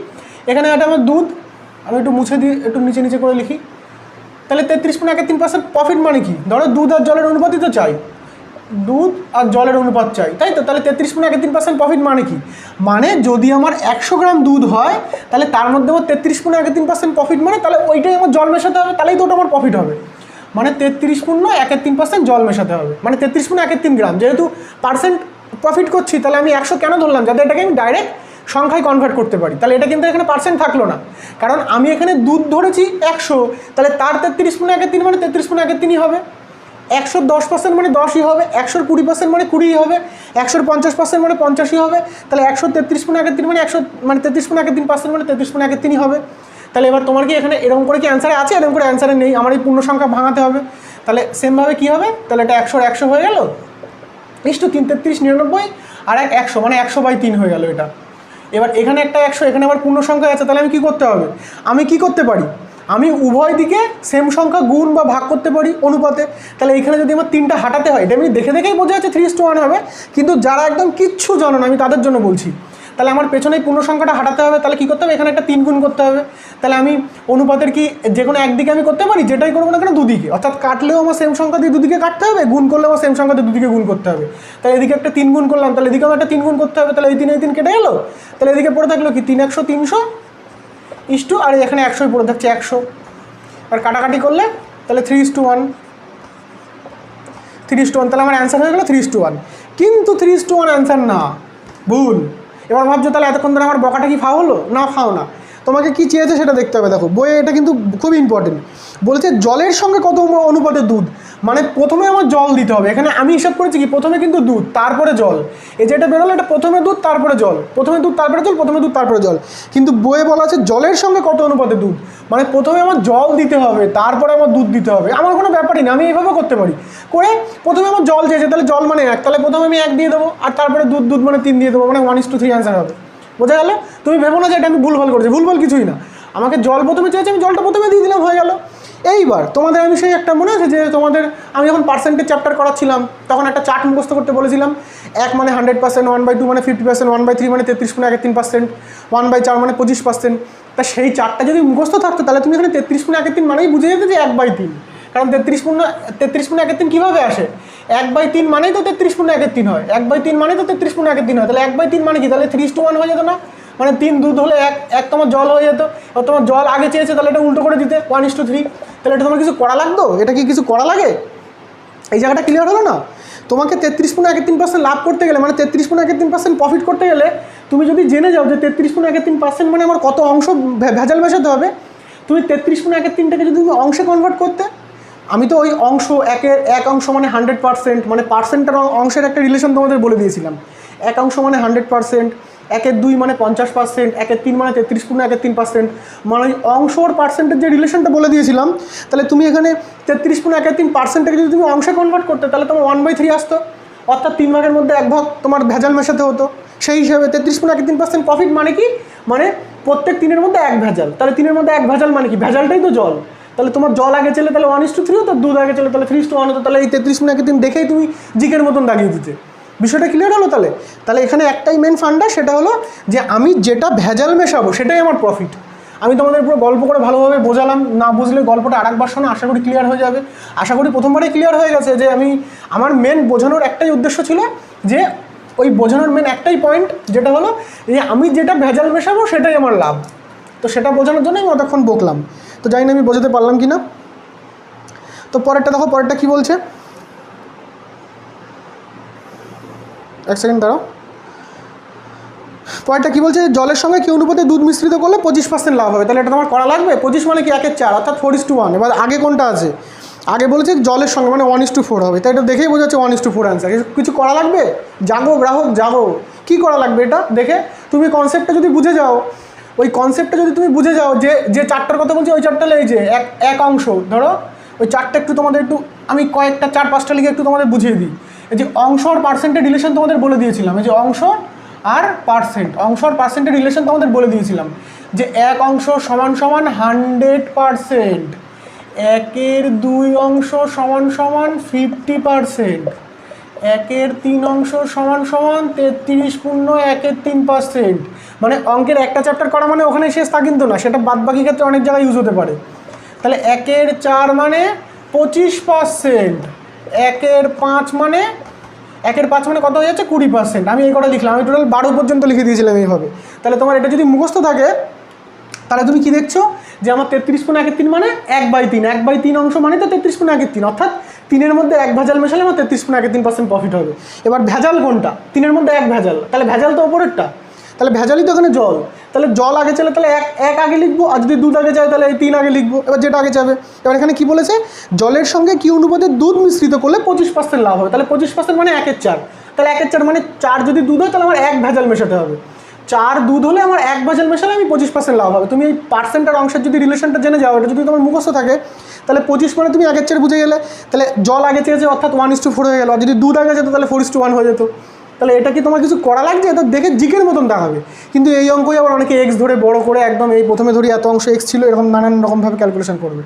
এখানে এটা আমার দুধ, আমি একটু মুছে দিই, একটু নিচে করে লিখি। তাহলে 33.13% প্রফিট মানে কি, ধরো দুধ আর জলের অনুপাতই তো চাই, দুধ আর জলের অনুপাত চাই, তাই তো? তাহলে 33.13% প্রফিট মানে কি, মানে যদি আমার 100 গ্রাম দুধ হয়, তাহলে তার মধ্যে আমার 33.13% প্রফিট, মানে তাহলে ওইটাই আমার জল মেশাতে হবে, তাহলেই তো ওটা আমার প্রফিট হবে। মানে 33.13% জল মেশাতে হবে, মানে 33.13 গ্রাম। যেহেতু পার্সেন্ট প্রফিট করছি, তাহলে আমি 100 কেন ধরলাম, যাতে এটাকে আমি ডাইরেক্ট সংখ্যায় কনভার্ট করতে পারি। তাহলে এটা কিন্তু এখানে পার্সেন্ট থাকলো না, কারণ আমি এখানে দুধ ধরেছি 100, তাহলে তার 33.13 মানে 33.13ই হবে। 110% মানে 10ই হবে, 120% মানে 20ই হবে, 150% মানে 50ই হবে। তাহলে 133.13 মানে 100 মানে 33.13% মানে 33.13ই হবে। তাহলে এবার তোমার কি এখানে এরকম করে কি অ্যান্সারে আছে, এরকম করে অ্যান্সারে নেই, আমার এই পূর্ণ সংখ্যা ভাঙাতে হবে। তাহলে সেমভাবে কী হবে, তাহলে এটা 100 হয়ে গেল, ইস টু 3 33 99 আর 100 মানে 100/3 হয়ে গেল এটা। এবার এখানে একটা 100, এখানে আবার পূর্ণ সংখ্যা আছে, তাহলে আমি কী করতে হবে, আমি কি করতে পারি, আমি উভয় দিকে সেম সংখ্যা গুণ বা ভাগ করতে পারি অনুপাতে। তাহলে এইখানে যদি আমার 3টা হাঁটাতে হয়, এটা আমি দেখে দেখেই বোঝা যাচ্ছে 3:1 হবে, কিন্তু যারা একদম কিচ্ছু জানো না আমি তাদের জন্য বলছি। তাহলে আমার পেছনেই পূর্ণ সংখ্যাটা হাঁটাতে হবে, তাহলে কী করতে হবে, এখানে একটা 3 গুণ করতে হবে। তাহলে আমি অনুপাতের কি যে কোনো একদিকে আমি করতে পারি, যেটাই করবো না কেন দুদিকে, অর্থাৎ কাটলেও আমার সেম সংখ্যা দিয়ে দুদিকে কাটতে হবে, গুণ করলেও আমার সেম সংখ্যা দিয়ে দুদিকে গুণ করতে হবে। তাহলে এদিকে একটা 3 গুণ করলাম, তাহলে এদিকে আমার একটা 3 গুণ করতে হবে, তাহলে এই 3 কেটে গেলো। তাহলে এদিকে পড়ে থাকলো কি 3 100 300 ইস্টু, আর এখানে 100 পড়ে থাকছে 100, আর কাটাকাটি করলে তাহলে 3:1 3:1, তাহলে আমার অ্যান্সার হয়ে গেলো 3:1। কিন্তু 3:1 অ্যান্সার না, ভুল। এবার ভাবছো তাহলে এতক্ষণ ধরে আমার বকাটা কি ফাও হলো? না, ফাও না। তোমাকে কি চেয়েছে সেটা দেখতে হবে। দেখো বইয়ে এটা কিন্তু খুব ইম্পর্টেন্ট, বলেছে জলের সঙ্গে কত অনুপাতে দুধ, মানে প্রথমে আমার জল দিতে হবে। এখানে আমি হিসাব করেছি কি প্রথমে কিন্তু দুধ তারপরে জল, এই যেটা বেরোলো এটা প্রথমে দুধ তারপরে জল, প্রথমে দুধ তারপরে জল, প্রথমে দুধ তারপরে জল। কিন্তু বইয়ে বলা আছে জলের সঙ্গে কত অনুপাতে দুধ, মানে প্রথমে আমার জল দিতে হবে তারপরে আমার দুধ দিতে হবে। আমার কোনো ব্যাপারই না, আমি এইভাবে করতে পারি। করে প্রথমে আমার জল চেয়েছে, তাহলে জল মানে 1, তাহলে প্রথমে আমি 1 দিয়ে দেবো, আর তারপরে দুধ দুধ মানে 3 দিয়ে দেবো, মানে 1:3 অ্যান্সার হবে। বোঝা গেল? তুমি ভেবো না যে এটা আমি ভুলভাল করেছি, ভুলভাল কিছুই না। আমাকে জল প্রথমে চেয়েছে, আমি জলটা প্রথমে দিয়ে দিলাম, হয়ে গেল। এইবার তোমাদের আমি সেই একটা মনে আছে যে তোমাদের আমি যখন পার্সেন্টেজ চ্যাপ্টার করাচ্ছিলাম তখন একটা চার্ট মুখস্থ করতে বলেছিলাম। 1 মানে 100%, 1/2 মানে 50%, 1/3 মানে 33.13%, 1/4 মানে 25%। তা সেই চার্টটা যদি মুখস্থ থাকতো তাহলে তুমি এখানে 33.13 মানেই বুঝে যেতে যে 1/3, কারণ 33.13 কীভাবে আসে, 1/3 মানেই তো 33.13 হয়, 1/3 মানে তো 33.13 হয়। তাহলে 1/3 মানে কি, তাহলে 3:1 হয়ে যেত না, মানে 3 দুধ হলে 1 তোমার জল হয়ে যেত। আর তোমার জল আগে চেয়েছে, তাহলে এটা উল্টো করে দিতে 1:3। তাহলে এটা তোমার কিছু করা লাগতো? এটা কি কিছু করা লাগে? এই জায়গাটা ক্লিয়ার হলো না? তোমাকে 33.13% লাভ করতে গেলে, মানে 33.13% প্রফিট করতে গেলে তুমি যদি জেনে যাও যে 33.13% মানে আমার কত অংশ ভেজাল মেশাতে হবে, তুমি 33.13টাকে যদি তুমি অংশে কনভার্ট করতে, আমি তো ওই অংশ এক অংশ মানে 100%, মানে পার্সেন্টের অংশের একটা রিলেশন তোমাদের বলে দিয়েছিলাম। 1 অংশ মানে 100%, 1/2 মানে 50%, 1/3 মানে 33.13%, মানে অংশ আর পার্সেন্টের যে রিলেশনটা বলে দিয়েছিলাম। তাহলে তুমি এখানে 33.13%টাকে যদি তুমি অংশে কনভার্ট করতে তাহলে তোমার 1/3 আসতো, অর্থাৎ 3 ভাগের মধ্যে 1 ভাগ তোমার ভেজাল মেশাতে হতো। সেই হিসাবে 33.13% প্রফিট মানে কি, মানে প্রত্যেক 3-এর মধ্যে 1 ভেজাল। তাহলে 3-এর মধ্যে 1 ভেজাল মানে কি, ভেজালটাই তো জল। তাহলে তোমার জল আগে চলে তাহলে 1:3 হতো, দুধ আগে চলে তাহলে 3:1 হতো। তাহলে এই 33.13 দেখেই তুমি জিকের মতন দাগিয়ে দিতে। বিষয়টা ক্লিয়ার হলো? তাহলে এখানে একটাই মেন ফান্ডা, সেটা হলো যে আমি যেটা ভেজাল মেশাবো সেটাই আমার প্রফিট। আমি তোমাদের পুরো গল্প করে ভালোভাবে বোঝালাম, না বুঝলে গল্পটা আরেকবার শোনো, আশা করি ক্লিয়ার হয়ে যাবে। আশা করি প্রথমবারেই ক্লিয়ার হয়ে গেছে যে আমার মেন বোঝানোর একটাই উদ্দেশ্য ছিল, যে ওই বোঝানোর মেন একটাই পয়েন্ট, যেটা হলো যে আমি যেটা ভেজাল মেশাবো সেটাই আমার লাভ। তো সেটা বোঝানোর জন্যই আমি অতক্ষণ বকলাম। তো জানি না আমি বোঝাতে পারলাম কি না। তো পরেরটা দেখো, পরেরটা কী বলছে, 1 সেকেন্ড দাঁড়াও। পরেরটা কী বলছে, জলের সঙ্গে কি অনুপাতে দুধ মিশ্রিত করলে 25% লাভ হবে। তাহলে এটা তোমার করা লাগবে। 25 মানে কি 1/4, অর্থাৎ 4:1। এবার আগে কোনটা আছে, আগে বলেছে জলের সঙ্গে মানে 1:4 হবে। তাই এটা দেখেই বোঝা যাচ্ছে 1:4 অ্যান্সার। কিছু করা লাগবে? জাগো গ্রাহক জাগো, কী করা লাগবে এটা দেখে তুমি কনসেপ্টটা যদি বুঝে যাও, ওই কনসেপ্টটা যদি তুমি বুঝে যাও, যে চারটার কথা বলছি ওই চারটা এই যে এক অংশ, ধরো ওই চারটা একটু তোমাদের একটু আমি কয়েকটা 4-5টা লিখে একটু তোমাদের বুঝিয়ে দিই। এই যে অংশ আর পার্সেন্টের রিলেশন তোমাদের বলে দিয়েছিলাম, এই যে অংশ আর পার্সেন্টের রিলেশন তোমাদের বলে দিয়েছিলাম, যে 1 অংশ সমান সমান 100%, 1/2 অংশ সমান সমান 50%, 1/3 অংশ সমান সমান 33.13%। মানে অঙ্কের একটা চ্যাপ্টার করা মানে ওখানে শেষ তা কিন্তু না, সেটা বাদবাকি ক্ষেত্রে অনেক জায়গায় ইউজ হতে পারে। তাহলে 1/4 মানে 25%, 1/5 মানে কত হয়ে যাচ্ছে 20%। আমি এই কটা লিখলাম, আমি টোটাল 12 পর্যন্ত লিখে দিয়েছিলাম এইভাবে। তাহলে তোমার এটা যদি মুখস্থ থাকে তাহলে তুমি কি দেখছো যে আমার 33.13 মানে 1/3, 1/3 অংশ মানে তো 33.13, অর্থাৎ 3-এর মধ্যে 1 ভেজাল মেশালে আমার 33.13% প্রফিট হবে। এবার ভেজাল কোনটা, 3-এর মধ্যে 1 ভেজাল, তাহলে ভেজাল তো ওপরেরটা, তাহলে ভেজালই তো এখানে জল। তাহলে জল আগে চলে তাহলে 1 আগে লিখবো, আর যদি দুধ আগে যায় তাহলে এই 3 আগে লিখবো। এবার যেটা আগে যাবে। এবার এখানে কি বলেছে, জলের সঙ্গে কি অনুপাতে দুধ মিশ্রিত করলে 25% লাভ হবে। তাহলে 25% মানে 1/4, তাহলে 1/4 মানে 4 যদি দুধ হয় তাহলে আমার 1 ভেজাল মেশাতে হবে। 4 দুধ হলে আমার 1 ভেজাল মেশালে আমি 25% লাভ হবে। তুমি এই পার্সেন্টের অংশের যদি রিলেশনটা জেনে যাও, এটা যদি তোমার মুখস্থ থাকে, তাহলে 25 মানে তুমি 1/4 বুঝে গেলে। তাহলে জল আগে চেয়েছে অর্থাৎ 1:4 হয়ে গেল, আর যদি দুধ আগে যেত তাহলে 4:1 হয়ে যেত। তাহলে এটা কি তোমার কিছু করা লাগছে? এটা দেখে জিকের মতন দেখাবে, কিন্তু এই অঙ্কই আবার অনেকে এক্স ধরে বড় করে একদম এই প্রথমে ধরি এত অংশ এক্স ছিল, এরকম নানান রকমভাবে ক্যালকুলেশন করবে।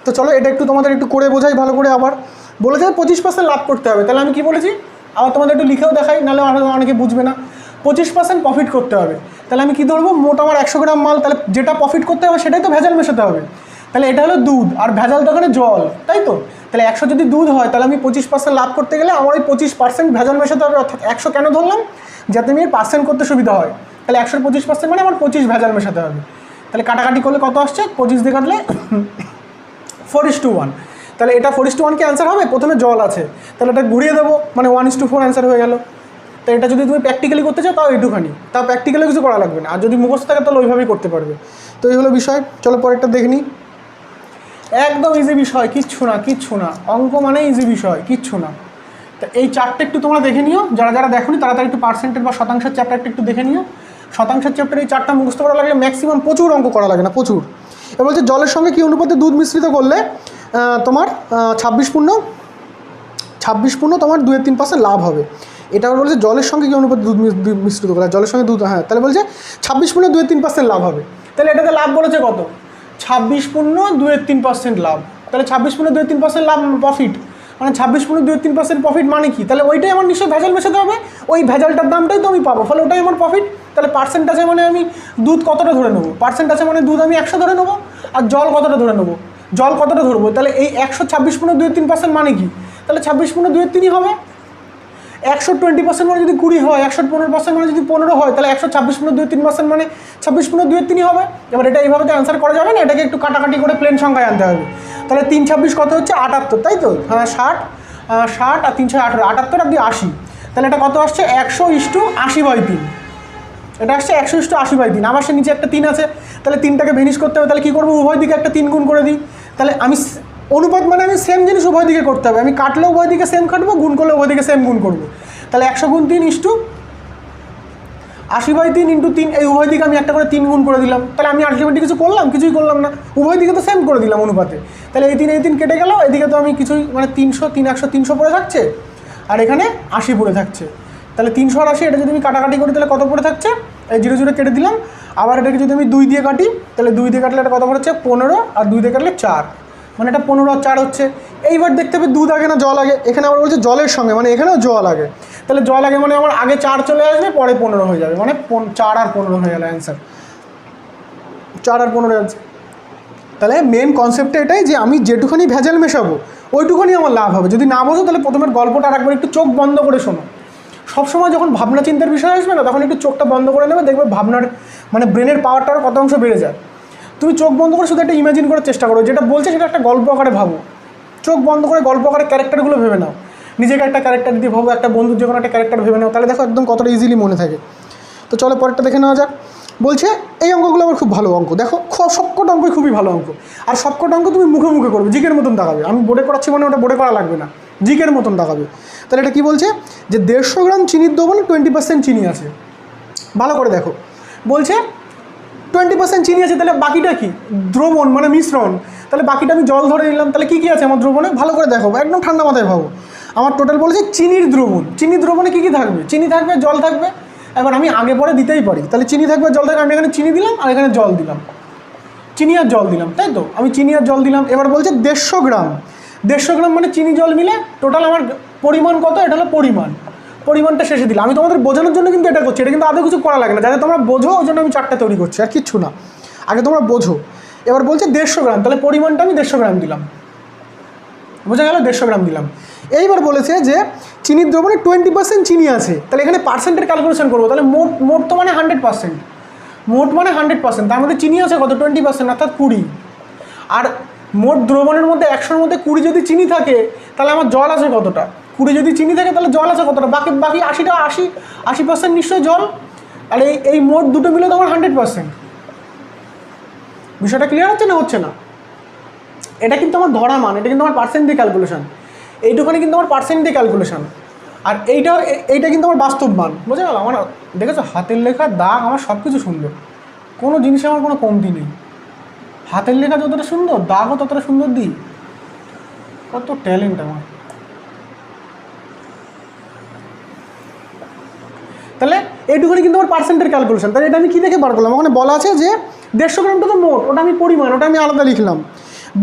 তো চলো এটা একটু তোমাদের একটু করে বোঝাই ভালো করে। আবার বলেছে 25% লাভ করতে হবে, তাহলে আমি কি বলেছি আবার তোমাদের একটু লিখেও দেখাই, নাহলে অনেকে বুঝবে না। 25% প্রফিট করতে হবে, তাহলে আমি কি ধরবো, মোট আমার 100 গ্রাম মাল, তাহলে যেটা প্রফিট করতে হবে সেটাই তো ভেজাল মেশাতে হবে। তাহলে এটা হলো দুধ, আর ভেজাল তো ওখানে জল, তাই তো? তাহলে 100 যদি দুধ হয়, তাহলে আমি 25% লাভ করতে গেলে আমার ওই 25% ভেজাল মেশাতে হবে। অর্থাৎ 100 কেন ধরলাম, যাতে আমি পার্সেন্ট করতে সুবিধা হয়। তাহলে 100 25% মানে আমার 25 ভেজাল মেশাতে হবে। তাহলে কাটাকাটি করলে কত আসছে, 25 দিয়ে কাটলে 4:1। তাহলে এটা 4:1 কি অ্যান্সার হবে? প্রথমে জল আছে, তাহলে এটা ঘুরিয়ে দেবো, মানে 1:4 অ্যান্সার হয়ে গেল। তো এটা যদি তুমি প্র্যাকটিক্যালি করতে চাও তাও এইটুখানি, তাও প্র্যাকটিক্যালি কিছু করা লাগবে না, আর যদি মুখস্থ থাকে তাহলে ওইভাবেই করতে পারবে। তো এই হলো বিষয়। চলো পরেরটা দেখে নিই। একদম ইজি বিষয়, কিচ্ছু না কিচ্ছু না, অঙ্ক মানে ইজি বিষয়, কিচ্ছু না। তো এই চারটে একটু তোমরা দেখে নিও, যারা যারা দেখোনি তাড়াতাড়ি একটু পার্সেন্টেজ বা শতাংশের চ্যাপ্টারটা একটু দেখে নিও। শতাংশের চ্যাপ্টারে এই চারটা মুখস্থ করা লাগলে ম্যাক্সিমাম প্রচুর অঙ্ক করা লাগে না, প্রচুর। এবার বলছে জলের সঙ্গে কী অনুপাতে দুধ মিশ্রিত করলে তোমার 26 তোমার 2-3% লাভ হবে। এটা বলছে জলের সঙ্গে কী অনুপাতে দুধ মিশ্রিত করা, জলের সঙ্গে দুধ, হ্যাঁ, তাহলে বলছে 26 লাভ হবে। তাহলে এটাতে লাভ বলেছে কত, 26 লাভ। তাহলে 26 লাভ প্রফিট, মানে 26 প্রফিট মানে কি? তাহলে ওইটাই আমার নিশ্চয়ই ভেজাল মেশাতে হবে, ওই ভেজালটার দামটাই তো আমি পাবো, ফলে ওটাই আমার প্রফিট। তাহলে পার্সেন্টেজে মানে আমি দুধ কতটা ধরে নেবো, পার্সেন্টেজে মানে দুধ আমি 100 ধরে নেবো, আর জল কতটা ধরে নেবো, জল কতটা ধরবো। তাহলে এই 126.23% মানে কি? তাহলে 26.23 হবে। 120% মানে যদি 20 হয়, 115% মানে যদি 15 হয়, তাহলে 126.23% মানে 26.23 হবে। এবার এটা এইভাবে তো অ্যান্সার করা যাবে না, এটাকে একটু কাটাকাটি করে প্লেন সংখ্যায় আনতে হবে। তাহলে 3×26 কত হচ্ছে, 78, তাই তো? হ্যাঁ, 60 আর 3×6 18, 78 আর 2 80। তাহলে এটা কত আসছে, 100:80/3। এটা আসছে 100:80/3। আমার সে নিচে একটা 3 আছে, তাহলে 3টাকে ভেনিশ করতে হবে। তাহলে কী করবো, উভয় দিকে একটা 3 গুণ করে দিই। তাহলে আমি অনুপাত মানে আমি সেম জিনিস উভয় দিকে করতে হবে, আমি কাটলে উভয় দিকে সেম কাটবো, গুণ করলে উভয় দিকে সেম গুণ করবো। তাহলে 100×3:80/3 × 3, এই উভয় দিকে আমি একটা করে 3 গুণ করে দিলাম। তাহলে আমি আলটিমেটলি কিছু করলাম, কিছুই করলাম না, উভয় দিকে তো সেম করে দিলাম অনুপাতে। তাহলে এই 3 কেটে গেল, এদিকে তো আমি কিছুই, মানে 300 300 পড়ে থাকছে, আর এখানে 80 পড়ে থাকছে। তাহলে 300 আর 80, এটা যদি আমি কাটাকাটি করি তাহলে কত পড়ে থাকছে, এই 0 0 কেটে দিলাম। আবার এটাকে যদি আমি 2 দিয়ে কাটি, তাহলে 2 দিয়ে কাটলে এটা কত পড়েছে, 15, আর 2 দিয়ে কাটলে 4, মানে এটা 15 আর 4 হচ্ছে। এইবার দেখতে হবে দুধ আগে না জল আগে, এখানে আবার বলছে জলের সঙ্গে, মানে এখানেও জল আগে। তাহলে জল আগে মানে আমার আগে 4 চলে আসবে, পরে 15 হয়ে যাবে, মানে 4 আর 15 হয়ে গেল অ্যান্সার, 4 আর 15 আছে। তাহলে মেন কনসেপ্টটা এটাই যে আমি যেটুখানি ভেজাল মেশাবো ওইটুখানি আমার লাভ হবে। যদি না বোঝো তাহলে প্রথমের গল্পটা আরেকবার একটু চোখ বন্ধ করে শোনো। সবসময় যখন ভাবনা চিন্তার বিষয় আসবে না, তখন একটু চোখটা বন্ধ করে নেবে, দেখবে ভাবনার মানে ব্রেনের পাওয়ারটার কত অংশ বেড়ে যায়। তুমি চোখ বন্ধ করে শুধু একটা ইমাজিন করার চেষ্টা করো, যেটা বলছে সেটা একটা গল্প আকারে ভাবো। চোখ বন্ধ করে গল্প আকারে ক্যারেক্টারগুলো ভেবে নাও, নিজেকে একটা ক্যারেক্টার দিয়ে ভাবো, একটা বন্ধুর যে কোনো একটা ক্যারেক্টার ভেবে নাও, তাহলে দেখো একদম কতটা ইজিলি মনে থাকে। তো চলো পরেরটা দেখে নেওয়া যাক। বলছে এই অঙ্কগুলো আমার খুব ভালো অঙ্ক, দেখো সবকটা অঙ্কই খুবই ভালো অঙ্ক, আর সবকটা অঙ্ক তুমি মুখে মুখে করবে, জিকের মতন দেখাবে। আমি বোর্ডে করাচ্ছি মানে ওটা বোর্ডে করা লাগবে না, জিকের মতন দেখাবে। তাহলে এটা কী বলছে, যে 150 গ্রাম চিনির দ্রবণে 20% চিনি আছে। ভালো করে দেখো, বলছে 20% চিনি আছে, তাহলে বাকিটা কি, দ্রবণ মানে মিশ্রণ। তাহলে বাকিটা আমি জল ধরে নিলাম, তাহলে কী কী আছে আমার দ্রবণে, ভালো করে দেখো, একদম ঠান্ডা মাথায় ভাবো। আমার টোটাল বলেছে চিনির দ্রবণ, চিনির দ্রবণে কী কী থাকবে, চিনি থাকবে, জল থাকবে। এবার আমি আগে পরে দিতেই পারি, তাহলে চিনি থাকবে, জল থাকবে, আমি এখানে চিনি দিলাম আর এখানে জল দিলাম, চিনি আর জল দিলাম, তাই তো? আমি চিনি আর জল দিলাম। এবার বলছে 150 গ্রাম, 150 গ্রাম মানে চিনি জল মিলে টোটাল আমার পরিমাণ কত, এটা হলো পরিমাণটা শেষে দিলাম। আমি তোমাদের বোঝানোর জন্য কিন্তু এটা করছি, এটা কিন্তু আদৌ কিছু করা লাগে না, যাতে তোমরা বোঝো ওই জন্য আমি চারটে তৈরি করছি, আর কিচ্ছু না, আগে তোমরা বোঝো। এবার বলছে 150 গ্রাম, তাহলে পরিমাণটা আমি 150 গ্রাম দিলাম, বোঝা গেল, 150 গ্রাম দিলাম। এইবার বলেছে যে চিনির দ্রবণে 20% চিনি আছে, তাহলে এখানে পার্সেন্টের ক্যালকুলেশন করবো। তাহলে মোট তো মানে 100%, মোট মানে 100%, তার মধ্যে চিনি আছে কত, 20%, অর্থাৎ 20। আর মোট দ্রবণের মধ্যে 100-র মধ্যে 20 যদি চিনি থাকে, তাহলে আমার জল আছে কতটা, 20 যদি চিনি থাকে তাহলে জল আছে কতটা, বাকি 80% নিশ্চয়ই জল। আর এই মোট দুটো মিলে তোমার 100%। বিষয়টা ক্লিয়ার হচ্ছে না, হচ্ছে না? এটা কিন্তু আমার ধরা মান, এটা কিন্তু আমার পার্সেন্ট দিয়ে ক্যালকুলেশন, এইটুখানি কিন্তু আমার পার্সেন্ট দিয়ে ক্যালকুলেশন। আর এইটা কিন্তু আমার বাস্তব মান, বোঝা গেল? আমার দেখেছো হাতের লেখা দাগ আমার সব কিছু সুন্দর, কোনো জিনিসে আমার কোনো কমতি নেই। হাতের লেখা যতটা সুন্দর, দাগও ততটা সুন্দর দিই, কত ট্যালেন্ট আমার। এইটুখানি কিন্তু আমার পার্সেন্টের ক্যালকুলেশন। তাহলে এটা আমি কী দেখে বার করলাম, ওখানে বলা আছে যে 150 গ্রামটা তো মোট, ওটা আমি পরিমাণ, ওটা আমি আলাদা লিখলাম।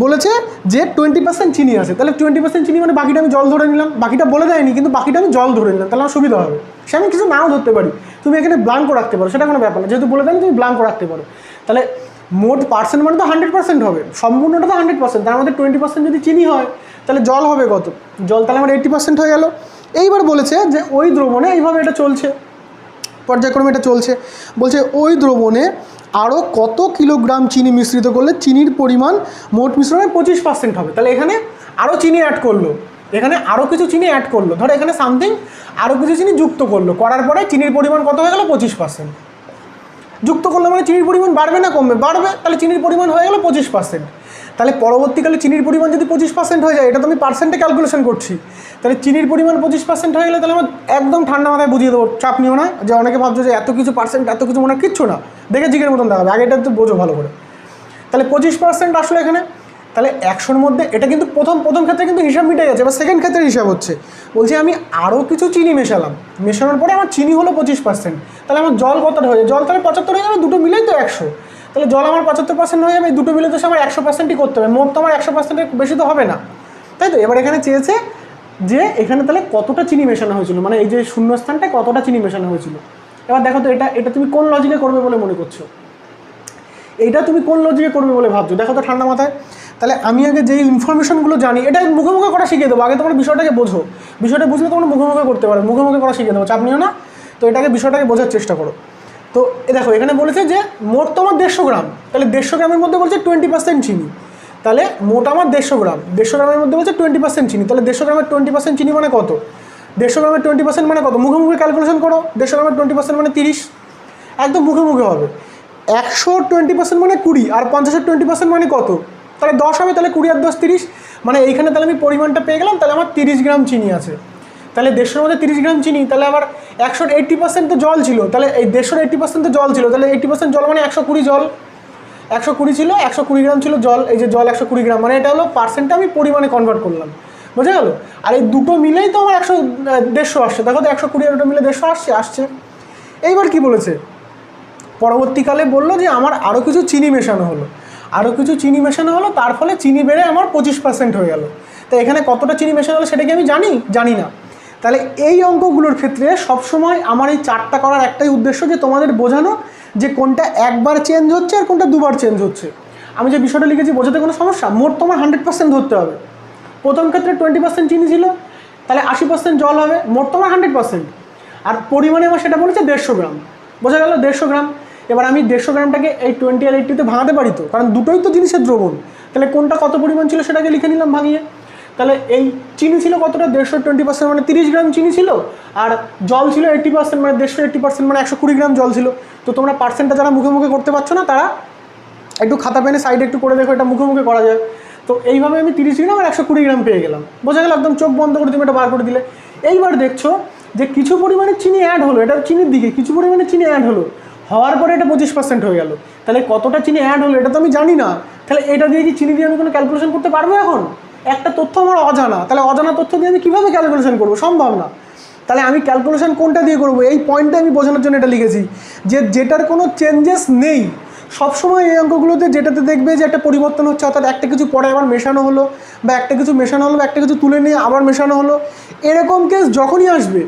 বলেছে যে 20% চিনি আছে, তাহলে 20% চিনি মানে বাকিটা আমি জল ধরে নিলাম। বাকিটা বলে দেয়নি, কিন্তু বাকিটা আমি জল ধরে নিলাম, তাহলে আমার সুবিধা হবে। সে আমি কিছু নাও ধরতে পারি, তুমি এখানে ব্লাঙ্কও রাখতে পারো, সেটা কোনো ব্যাপার না, যেহেতু বলে দেয়নি তুমি ব্লাঙ্কও রাখতে পারো। তাহলে মোট পার্সেন্ট মানে তো 100% হবে, সম্পূর্ণটা তো 100%, তার মধ্যে 20% যদি চিনি হয় তাহলে জল হবে কত, জল তাহলে আমার 80% হয়ে গেল। এইবার বলেছে যে ওই দ্রবণে এইভাবে এটা চলছে, পর্যায়ক্রমে এটা চলছে। বলছে ওই দ্রবণে আরও কত কিলোগ্রাম চিনি মিশ্রিত করলে চিনির পরিমাণ মোট মিশ্রণে 25% হবে। তাহলে এখানে আরও চিনি অ্যাড করলো, এখানে আরও কিছু চিনি অ্যাড করলো, ধরো এখানে সামথিং আরও কিছু চিনি যুক্ত করলো, করার পরে চিনির পরিমাণ কত হয়ে গেল 25%। যুক্ত করলে মানে চিনির পরিমাণ বাড়বে না কমবে, বাড়বে, তাহলে চিনির পরিমাণ হয়ে গেল 25%। তাহলে পরবর্তীকালে চিনির পরিমাণ যদি 25% হয়ে যায়, এটা তো আমি পার্সেন্টে ক্যালকুলেশন করছি, তাহলে চিনির পরিমাণ 25% হয়ে গেলে তাহলে আমার একদম ঠান্ডা মাথায় বুঝিয়ে দেবো, চাপ নিও না। যে অনেকে ভাবছো যে এত কিছু পার্সেন্ট, এত কিছু মনে কিচ্ছু না, দেখে জিগের মতন দেখাবে, আগে এটা তো বোঝো ভালো করে। তাহলে 25% আসলে এখানে, তাহলে 100-র মধ্যে এটা কিন্তু প্রথম ক্ষেত্রে কিন্তু হিসাব মিটে গেছে, এবার সেকেন্ড ক্ষেত্রে হিসাব হচ্ছে। বলছি আমি আরও কিছু চিনি মেশালাম, মেশানোর পরে আমার চিনি হলো 25%, তাহলে আমার জল কতটা হয়ে যায়, জল তাহলে 75 হয়ে যাবে, দুটো মিলেই তো 100, তাহলে জল আমার 75% হয়ে যাবে, এই দুটো মিলে তো আমার 100%ই করতে হবে, মোট তো আমার 100%-এর বেশি তো হবে না, তাই তো। এবার এখানে চেয়েছে যে এখানে তাহলে কতটা চিনি মেশানো হয়েছিল, মানে এই যে শূন্যস্থানটায় কতটা চিনি মেশানো হয়েছিল। এবার দেখো তো এটা তুমি কোন লজিকে করবে বলে মনে করছো, এইটা তুমি কোন লজিকে করবে বলে ভাবছো, দেখো তো ঠান্ডা মাথায়। তাহলে আমি আগে যেই ইনফরমেশনগুলো জানি এটা মুখে মুখে করা শিখিয়ে দেবো, আগে তোমার বিষয়টাকে বোঝো, বিষয়টা বুঝলে তোমরা মুখে মুখে করতে পারো, মুখে মুখে করা শিখিয়ে দেবো, চাপ নিও না। তো এটাকে বিষয়টাকে বোঝার চেষ্টা করো। তো দেখো এখানে বলেছে যে মোট তোমার 150 গ্রাম, তাহলে 150 গ্রামের মধ্যে বলছে 20% চিনি, তাহলে মোট আমার 150 গ্রাম, 150 গ্রামের মধ্যে বলছে 20% চিনি, তাহলে 150 গ্রামের 20% চিনি মানে কত, 150 গ্রামের 20% মানে কত, মুখে মুখে ক্যালকুলেশন করো। 150 গ্রামের 20% মানে 30, একদম মুখে মুখে হবে। 100-র 20% মানে 20, আর 50-এর 20% মানে কত, তাহলে 10 হবে, তাহলে 20 আর 10 30, মানে এইখানে তাহলে আমি পরিমাণটা পেয়ে গেলাম, তাহলে আমার 30 গ্রাম চিনি আছে। তাহলে 150-র মধ্যে 30 গ্রাম চিনি, তাহলে আবার 100-র 80% তো জল ছিল, তাহলে এই 150-র 80% তো জল ছিল, তাহলে 80% জল মানে 120 জল, 120 ছিল, 120 গ্রাম ছিল জল, এই যে জল 120 গ্রাম, মানে এটা হলো পার্সেন্টটা আমি পরিমাণে কনভার্ট করলাম, বোঝা গেল। আর এই দুটো মিলেই তো আমার 150 আসছে, দেখো তো 120 আর দুটো মিলে 150 আসছে। এইবার কি বলেছে, পরবর্তীকালে বললো যে আমার আরও কিছু চিনি মেশানো হলো, আরও কিছু চিনি মেশানো হলো, তার ফলে চিনি বেড়ে আমার 25% হয়ে গেল। তো এখানে কতটা চিনি মেশানো হলো সেটা কি আমি জানি না। তাহলে এই অঙ্কগুলোর ক্ষেত্রে সবসময় আমার এই চারটা করার একটাই উদ্দেশ্য, যে তোমাদের বোঝানো যে কোনটা একবার চেঞ্জ হচ্ছে আর কোনটা দুবার চেঞ্জ হচ্ছে। আমি যে বিষয়টা লিখেছি বোঝাতে কোনো সমস্যা, মোট তোমার 100% ধরতে হবে। প্রথম ক্ষেত্রে 20% চিনি ছিল, তাহলে 80% জল হবে, মোট তোমার 100%। আর পরিমাণে আমার সেটা বলেছে 150 গ্রাম, বোঝা গেল 150 গ্রাম। এবার আমি 150 গ্রামটাকে এই 20 আর 80-তে ভাঙাতে পারি তো, কারণ দুটোই তো জিনিসের দ্রবণ। তাহলে কোনটা কত পরিমাণ ছিল সেটাকে লিখে নিলাম ভাঙিয়ে। তাহলে এই চিনি ছিল কতটা, 150-র 20% মানে 30 গ্রাম চিনি ছিল, আর জল ছিল 80%, মানে 150-র 80% মানে 120 গ্রাম জল ছিল। তো তোমরা পার্সেন্টটা যারা মুখে মুখে করতে পারছো না তারা একটু খাতা পেনে সাইডে একটু করে দেখো, এটা মুখে মুখে করা যায়। তো এইভাবে আমি 30 গ্রাম আর 120 গ্রাম পেয়ে গেলাম, বোঝা গেল, একদম চোখ বন্ধ করে তুমি এটা বার করে দিলে। এইবার দেখছো যে কিছু পরিমাণে চিনি অ্যাড হলো, এটা চিনির দিকে কিছু পরিমাণে চিনি অ্যাড হলো, হওয়ার পরে এটা 25% হয়ে গেল। তাহলে কতটা চিনি অ্যাড হলো এটা তো আমি জানি না, তাহলে এটা দিয়ে কি চিনি দিয়ে আমি কোনো ক্যালকুলেশন করতে পারবো এখন? একটা তথ্য আমার অজানা, তাহলে অজানা তথ্য দিয়ে আমি কীভাবে ক্যালকুলেশন করবো, সম্ভব না। তাহলে আমি ক্যালকুলেশন কোনটা দিয়ে করবো, এই পয়েন্টটা আমি বোঝানোর জন্য এটা লিখেছি, যে যেটার কোনো চেঞ্জেস নেই। সবসময় এই অঙ্কগুলোতে যেটাতে দেখবে যে একটা পরিবর্তন হচ্ছে, অর্থাৎ একটা কিছু পরে আবার মেশানো হলো, বা একটা কিছু মেশানো হলো, বা একটা কিছু তুলে নিয়ে আবার মেশানো হলো, এরকম কেস যখনই আসবে,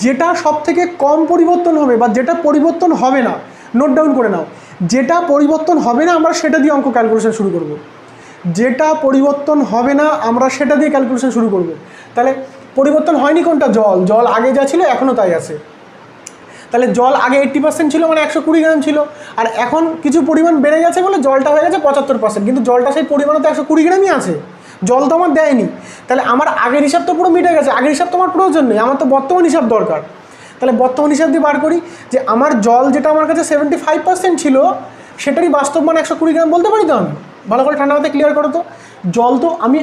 যেটা সব থেকে কম পরিবর্তন হবে বা যেটা পরিবর্তন হবে না, নোট ডাউন করে নাও, যেটা পরিবর্তন হবে না আমরা সেটা দিয়ে অঙ্ক ক্যালকুলেশন শুরু করব। যেটা পরিবর্তন হবে না আমরা সেটা দিয়ে ক্যালকুলেশন শুরু করব। তাহলে পরিবর্তন হয়নি কোনটা, জল আগে যা ছিল এখনও তাই আছে। তাহলে জল আগে 80% ছিল, মানে 120 গ্রাম ছিল, আর এখন কিছু পরিমাণ বেড়ে গেছে বলে জলটা হয়ে গেছে 75%, কিন্তু জলটা সেই পরিমাণে তো 120 গ্রামই আছে, জল তো আমার দেয়নি। তাহলে আমার আগের হিসাব তো পুরো মিটে গেছে, আগের হিসাব তো আমার প্রয়োজন নেই, আমার তো বর্তমান হিসাব দরকার। তাহলে বর্তমান হিসাব দিয়ে বার করি যে আমার জল যেটা আমার কাছে 75% ছিল সেটারই বাস্তব মান 120 গ্রাম বলতে পারি তো আমি। ভালো করে ঠান্ডা মাথায় ক্লিয়ার করো তো, জল তো আমি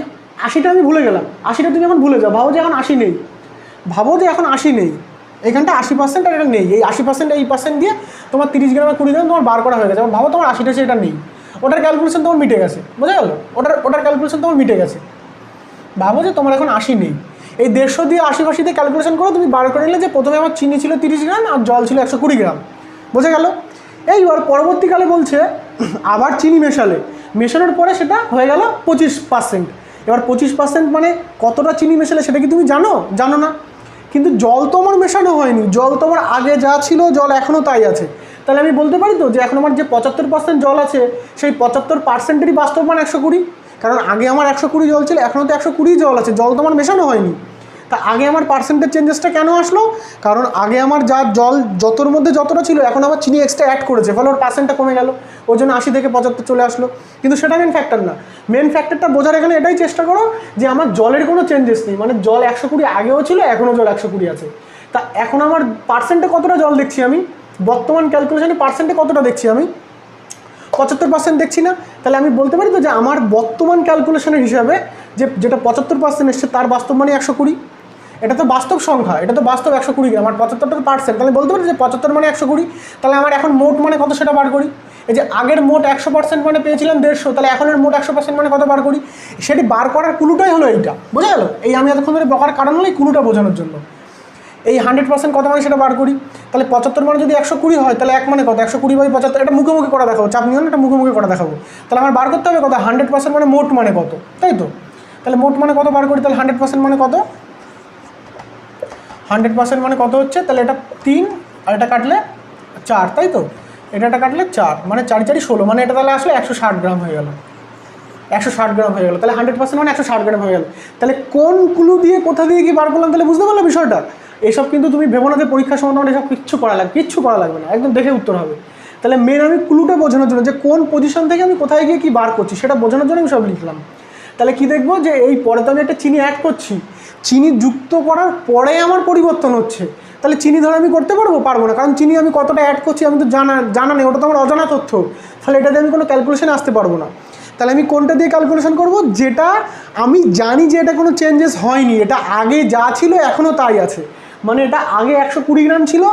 80টা আমি ভুলে গেলাম, 80টা তুমি এখন ভুলে যাও, ভাবো যে এখন 80 নেই, ভাবো যে এখন 80 নেই, এখানটা 80% আর এটা নেই, এই 80% এই পার্সেন্ট দিয়ে তোমার 30 গ্রাম আর 20 গ্রাম তোমার বার করা হয়ে গেছে। ভাবো তোমার 80টা এটা নেই, ওটার ক্যালকুলেশন তোমার মিটে গেছে, বোঝা গেল, ওটার ক্যালকুলেশন তোমার মিটে গেছে, ভাবো যে তোমার এখন 80 নেই, এই 150 দিয়ে 80 ক্যালকুলেশন করো, তুমি বার করে নিলে যে প্রথমে আমার চিনি ছিল 30 গ্রাম আর জল ছিল 120 গ্রাম, বোঝা গেল? এইবার পরবর্তীকালে বলছে আবার চিনি মেশানোর পরে সেটা হয়ে গেল 25%। এবার 25% মানে কতটা চিনি মেশালে সেটা কি তুমি জানো না? কিন্তু জল তো আমার মেশানো হয়নি, জল তো আমার আগে যা ছিল জল এখনও তাই আছে। তাহলে আমি বলতে পারি তো যে এখন আমার যে 75% জল আছে সেই 75%-এরই বাস্তব মান 120, কারণ আগে আমার 120 জল ছিল, এখনও তো 120 জল আছে, জল তো আমার মেশানো হয়নি। তা আগে আমার পার্সেন্টেজ চেঞ্জেসটা কেন আসলো? কারণ আগে আমার যা জল যতর মধ্যে যতটা ছিল এখন আবার চিনি এক্সট্রা অ্যাড করেছে, ফলে ওর পার্সেন্টটা কমে গেল, ওই জন্য 80 থেকে 75 চলে আসলো। কিন্তু সেটা মেন ফ্যাক্টর না, মেন ফ্যাক্টরটা বোঝার এখানে এটাই চেষ্টা করো যে আমার জলের কোনো চেঞ্জেস নেই, মানে জল 120 আগেও ছিল, এখনও জল 120 আছে। তা এখন আমার পার্সেন্টে কতটা জল দেখছি আমি, বর্তমান ক্যালকুলেশনে পার্সেন্টে কতটা দেখছি আমি? 75% দেখছি না? তাহলে আমি বলতে পারি তো যে আমার বর্তমান ক্যালকুলেশনের হিসাবে যেটা 75% এসছে তার বাস্তব মানে 120। এটা তো বাস্তব সংখ্যা, এটা তো বাস্তব 120 গ্রাম, আর 75%, তাহলে বলতে পারি যে 75 মানে 120। তাহলে আমার এখন মোট মানে কত সেটা বার করি। এই যে আগের মোট 100% মানে পেয়েছিলাম 150, তাহলে এখনের মোট 100% মানে কত বার করি। সেটি বার করার কুলুটাই হলো এইটা, বোঝা গেল? এই আমি এতক্ষণ ধরে বকার কারণ হলো এই কুলুটা বোঝানোর জন্য। এই 100% কত মানে সেটা বার করি। তাহলে 75 মানে যদি 120 হয় তাহলে 1 মানে কত, 120/75। এটা মুখোমুখি করে দেখাবো, চাপ নিও না, এটা মুখোমুখি করে দেখাবো। তাহলে আমার বার করতে হবে কত, 100% মানে মোট মানে কত, তাই তো? তাহলে মোট মানে কত বার করি, তাহলে 100% মানে কত, 100% মানে কত হচ্ছে, তাহলে এটা 3 আর এটা কাটলে 4, তাই তো? এটা কাটলে 4 মানে 4 4 16, মানে এটা তাহলে আসলে 160 গ্রাম হয়ে গেল, 160 গ্রাম হয়ে গেল। তাহলে 100% মানে 160 গ্রাম হয়ে গেল। তাহলে কোন ক্লু দিয়ে কোথা দিয়ে কি বার করলাম, তাহলে বুঝতে পারলো বিষয়টা? এইসব কিন্তু তুমি ভেবো না যে পরীক্ষার সময় তোমার এসব কিচ্ছু করা লাগবে না, একদম দেখে উত্তর হবে। তাহলে মেন আমি ক্লুটা বোঝানোর জন্য যে কোন পজিশন থেকে আমি কোথায় গিয়ে কি বার করছি সেটা বোঝানোর জন্য আমি সব লিখলাম। তাহলে কি দেখবো যে এই পরে তো আমি একটা চিনি অ্যাড করছি, চিনি যুক্ত করার পরে আমার পরিবর্তন হচ্ছে। তাহলে চিনি ধরে আমি করতে পারবো না, কারণ চিনি আমি কতটা অ্যাড করছি আমি তো জানা নেই, ওটা তো আমার অজানা তথ্য। তাহলে এটা দিয়ে আমি কোনো ক্যালকুলেশনে আসতে পারবো না। তাহলে আমি কোনটা দিয়ে ক্যালকুলেশন করব, যেটা আমি জানি যে এটা কোনো চেঞ্জেস হয়নি, এটা আগে যা ছিল এখনও তাই আছে। মানে এটা আগে 120 গ্রাম ছিল,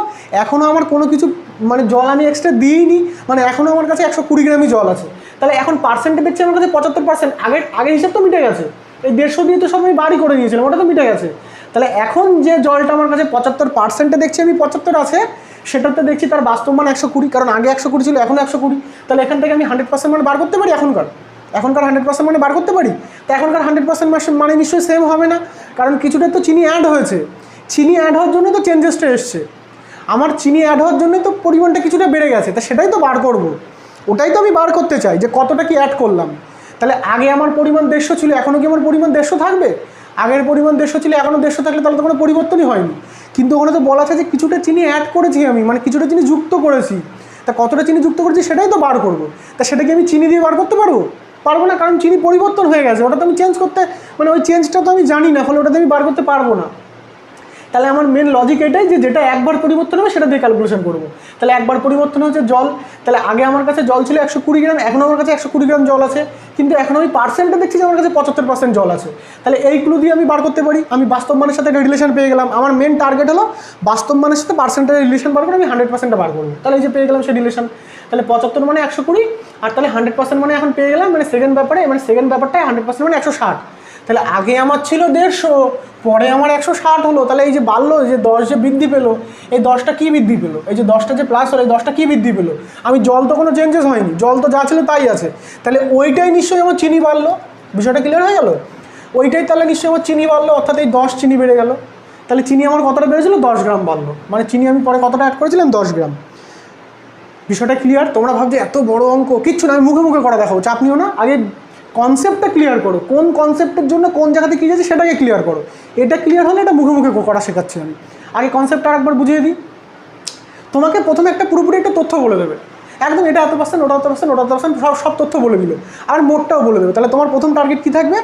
এখনও আমার কোনো কিছু মানে জল আমি এক্সট্রা দিইনি, মানে এখনও আমার কাছে 120 গ্রামই জল আছে। তাহলে এখন পার্সেন্টে দেখছি আমার কাছে 75%, আগের হিসাব তো মিটে গেছে। এই 150 দিয়ে তো সব আমি বাড়ি করে নিয়েছিলাম, ওটা তো মিটে গেছে। তাহলে এখন যে জলটা আমার কাছে 75%-এ দেখছি আমি 75 আছে, সেটাতে দেখছি তার বাস্তব মান 120, কারণ আগে 120 ছিল, এখন 120। তাহলে এখান থেকে আমি 100% মানে বার করতে পারি, এখনকার 100% মানে বার করতে পারি। তো এখনকার 100% মানে নিশ্চয়ই সেম হবে না, কারণ কিছুটা তো চিনি অ্যাড হয়েছে, চিনি অ্যাড হওয়ার জন্য তো চেঞ্জেসটা এসছে। আমার চিনি অ্যাড হওয়ার জন্য তো পরিমাণটা কিছুটা বেড়ে গেছে, তা সেটাই তো বার করব, ওটাই তো আমি বার করতে চাই যে কতটা কি অ্যাড করলাম। তাহলে আগে আমার পরিমাণ 150 ছিল, এখনও কি আমার পরিমাণ 150 থাকবে? আগের পরিমাণ 150 ছিল, এখনও 150 থাকলে তাহলে তো কোনো পরিবর্তনই হয়নি। কিন্তু ওখানে তো বলা আছে যে কিছুটা চিনি অ্যাড করেছি আমি, মানে কিছুটা চিনি যুক্ত করেছি। তা কতটা চিনি যুক্ত করেছি সেটাই তো বার করব। তা সেটা কি আমি চিনি দিয়ে বার করতে পারবো না, কারণ চিনি পরিবর্তন হয়ে গেছে, ওটা তো আমি চেঞ্জ করতে মানে ওই চেঞ্জটা তো আমি জানি না, ফলে ওটাতে আমি বার করতে পারবো না। তাহলে আমার মেন লজিক এটাই যে যেটা একবার পরিবর্তন হবে সেটা দিয়ে ক্যালকুলেশন করবো। তাহলে একবার পরিবর্তন হচ্ছে জল, তাহলে আগে আমার কাছে জল ছিল 120 গ্রাম, এখন আমার কাছে 120 গ্রাম জল আছে, কিন্তু এখন আমি পার্সেন্টে দেখছি যে আমার কাছে 75% জল আছে। তাহলে এই ক্লু দিয়ে আমি বার করতে পারি, আমি বাস্তব মানের সাথে একটা রিলেশন পেয়ে গেলাম। আমার মেন টার্গেট হলো বাস্তব মানের সাথে পার্সেন্টের রিলেশন বার করে আমি 100% বার করবো। তাহলে এই যে পেয়ে গেলাম সেই রিলেশন। তাহলে 75 মানে 120, আর তাহলে 100% মানে এখন পেয়ে গেলাম, মানে সেকেন্ড ব্যাপারটাই 100% মানে 160। তাহলে আগে আমার ছিল 150, পরে আমার 160 হলো। তাহলে এই যে বাড়লো, যে 10 যে বৃদ্ধি পেলো, এই 10টা কী বৃদ্ধি পেলো, এই যে 10টা যে প্লাস হলো, এই 10টা কী বৃদ্ধি পেলো? আমি জল তো কোনো চেঞ্জেস হয়নি, জল তো যা ছিল তাই আছে। তাহলে ওইটাই নিশ্চয়ই আমার চিনি বাড়লো, বিষয়টা ক্লিয়ার হয়ে গেল? ওইটাই তাহলে নিশ্চয়ই আমার চিনি বাড়লো, অর্থাৎ এই 10 চিনি বেড়ে গেল। তাহলে চিনি আমার কতটা বেড়েছিল, 10 গ্রাম বাড়লো, মানে চিনি আমি পরে কতটা অ্যাড করেছিলাম, 10 গ্রাম। বিষয়টা ক্লিয়ার? তোমরা ভাবছো এত বড় অঙ্ক, কিচ্ছু না, আমি মুখে মুখে করে দেখাবো, চাপ নিও না। আগে কনসেপ্টটা ক্লিয়ার করো, কোন কনসেপ্টের জন্য কোন জায়গাতে কী যাচ্ছে সেটাকে ক্লিয়ার করো। এটা ক্লিয়ার হলে এটা মুখে মুখে করা শেখাচ্ছি আমি। আগে কনসেপ্টটা আরেকবার বুঝিয়ে দিই। তোমাকে প্রথমে একটা পুরোপুরি একটা তথ্য বলে দেবে, একদম এটা এত পার্সেন্ট, ওটা এত পার্সেন্ট, ওটা এত পার্সেন্ট, সব তথ্য বলে দিল, আর মোটটাও বলে দেবে। তাহলে তোমার প্রথম টার্গেট কী থাকবে,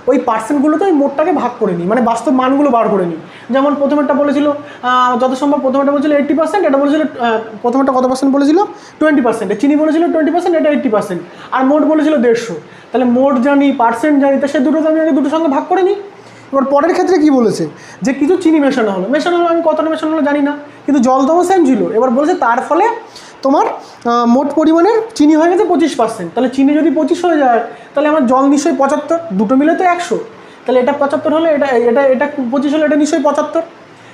ওই পার্সেন্টগুলোতে ওই মোটটাকে ভাগ করে নিই, মানে বাস্তব মানগুলো বার করে নিই। যেমন প্রথমেরটা বলেছিল যত সম্ভব, প্রথমেরটা বলেছিল 80%, এটা বলেছিল প্রথমেরটা কত পার্সেন্ট বলেছিল, 20%, চিনি বলেছিল 20%, এটা 80%, আর মোট বলেছিল 150। তাহলে মোট জানি, পার্সেন্ট জানি, তো সে দুটো আমি আগে দুটোর সঙ্গে ভাগ করে নিই। এবার পরের ক্ষেত্রে কি বলেছে, যে কিছু চিনি মেশানো হলো, আমি কতটা মেশানো হলো জানি না, কিন্তু জল তো সেম ছিল। এবার বলেছে তার ফলে তোমার মোট পরিমাণের চিনি হয়ে গেছে 25%। তাহলে চিনি যদি 25 হয়ে যায়, তাহলে আমার জল নিশ্চয়ই 75, দুটো মিলে তো 100। তাহলে এটা 75 হলে এটা এটা এটা 25 হলে এটা নিশ্চয়ই 75।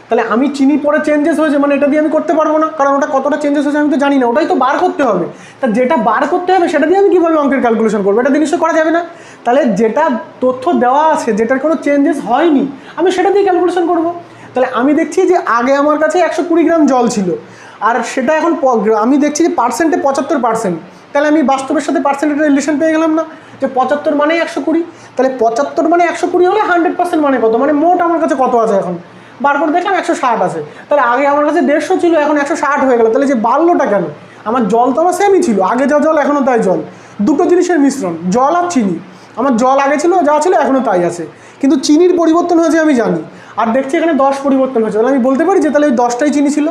তাহলে আমি চিনি পরে চেঞ্জেস হয়েছে মানে এটা দিয়ে আমি করতে পারবো না, কারণ ওটা কতটা চেঞ্জেস হয়েছে আমি তো জানি না, ওটাই তো বার করতে হবে। তা যেটা বার করতে হবে সেটা দিয়ে আমি কীভাবে অঙ্কের ক্যালকুলেশন করবো? এটা দিয়ে নিশ্চয়ই করা যাবে না। তাহলে যেটা তথ্য দেওয়া আছে, যেটার কোনো চেঞ্জেস হয়নি, আমি সেটা দিয়ে ক্যালকুলেশন করব। তাহলে আমি দেখছি যে আগে আমার কাছে 120 গ্রাম জল ছিল, আর সেটা এখন আমি দেখছি যে পার্সেন্টে 75%। তাহলে আমি বাস্তবের সাথে পার্সেন্টের রিলেশন পেয়ে গেলাম না, যে 75 মানে 120। তাহলে 75 মানে 120 হলে 100% মানে কত, মানে মোট আমার কাছে কত আছে এখন বার করে দেখলাম 160 আছে। তাহলে আগে আমার কাছে 150 ছিল, এখন 160 হয়ে গেল। তাহলে যে বাড়লোটা কেন? আমার জল তো আমার সেমই ছিল, আগে যা জল এখনও তাই জল, দুটো জিনিসের মিশ্রণ, জল আর চিনি। আমার জল আগে ছিল যা ছিল এখনও তাই আছে, কিন্তু চিনির পরিবর্তন হয়েছে আমি জানি, আর দেখছি এখানে 10 পরিবর্তন হয়েছে। তাহলে আমি বলতে পারি যে তাহলে ওই 10টাই চিনি ছিল,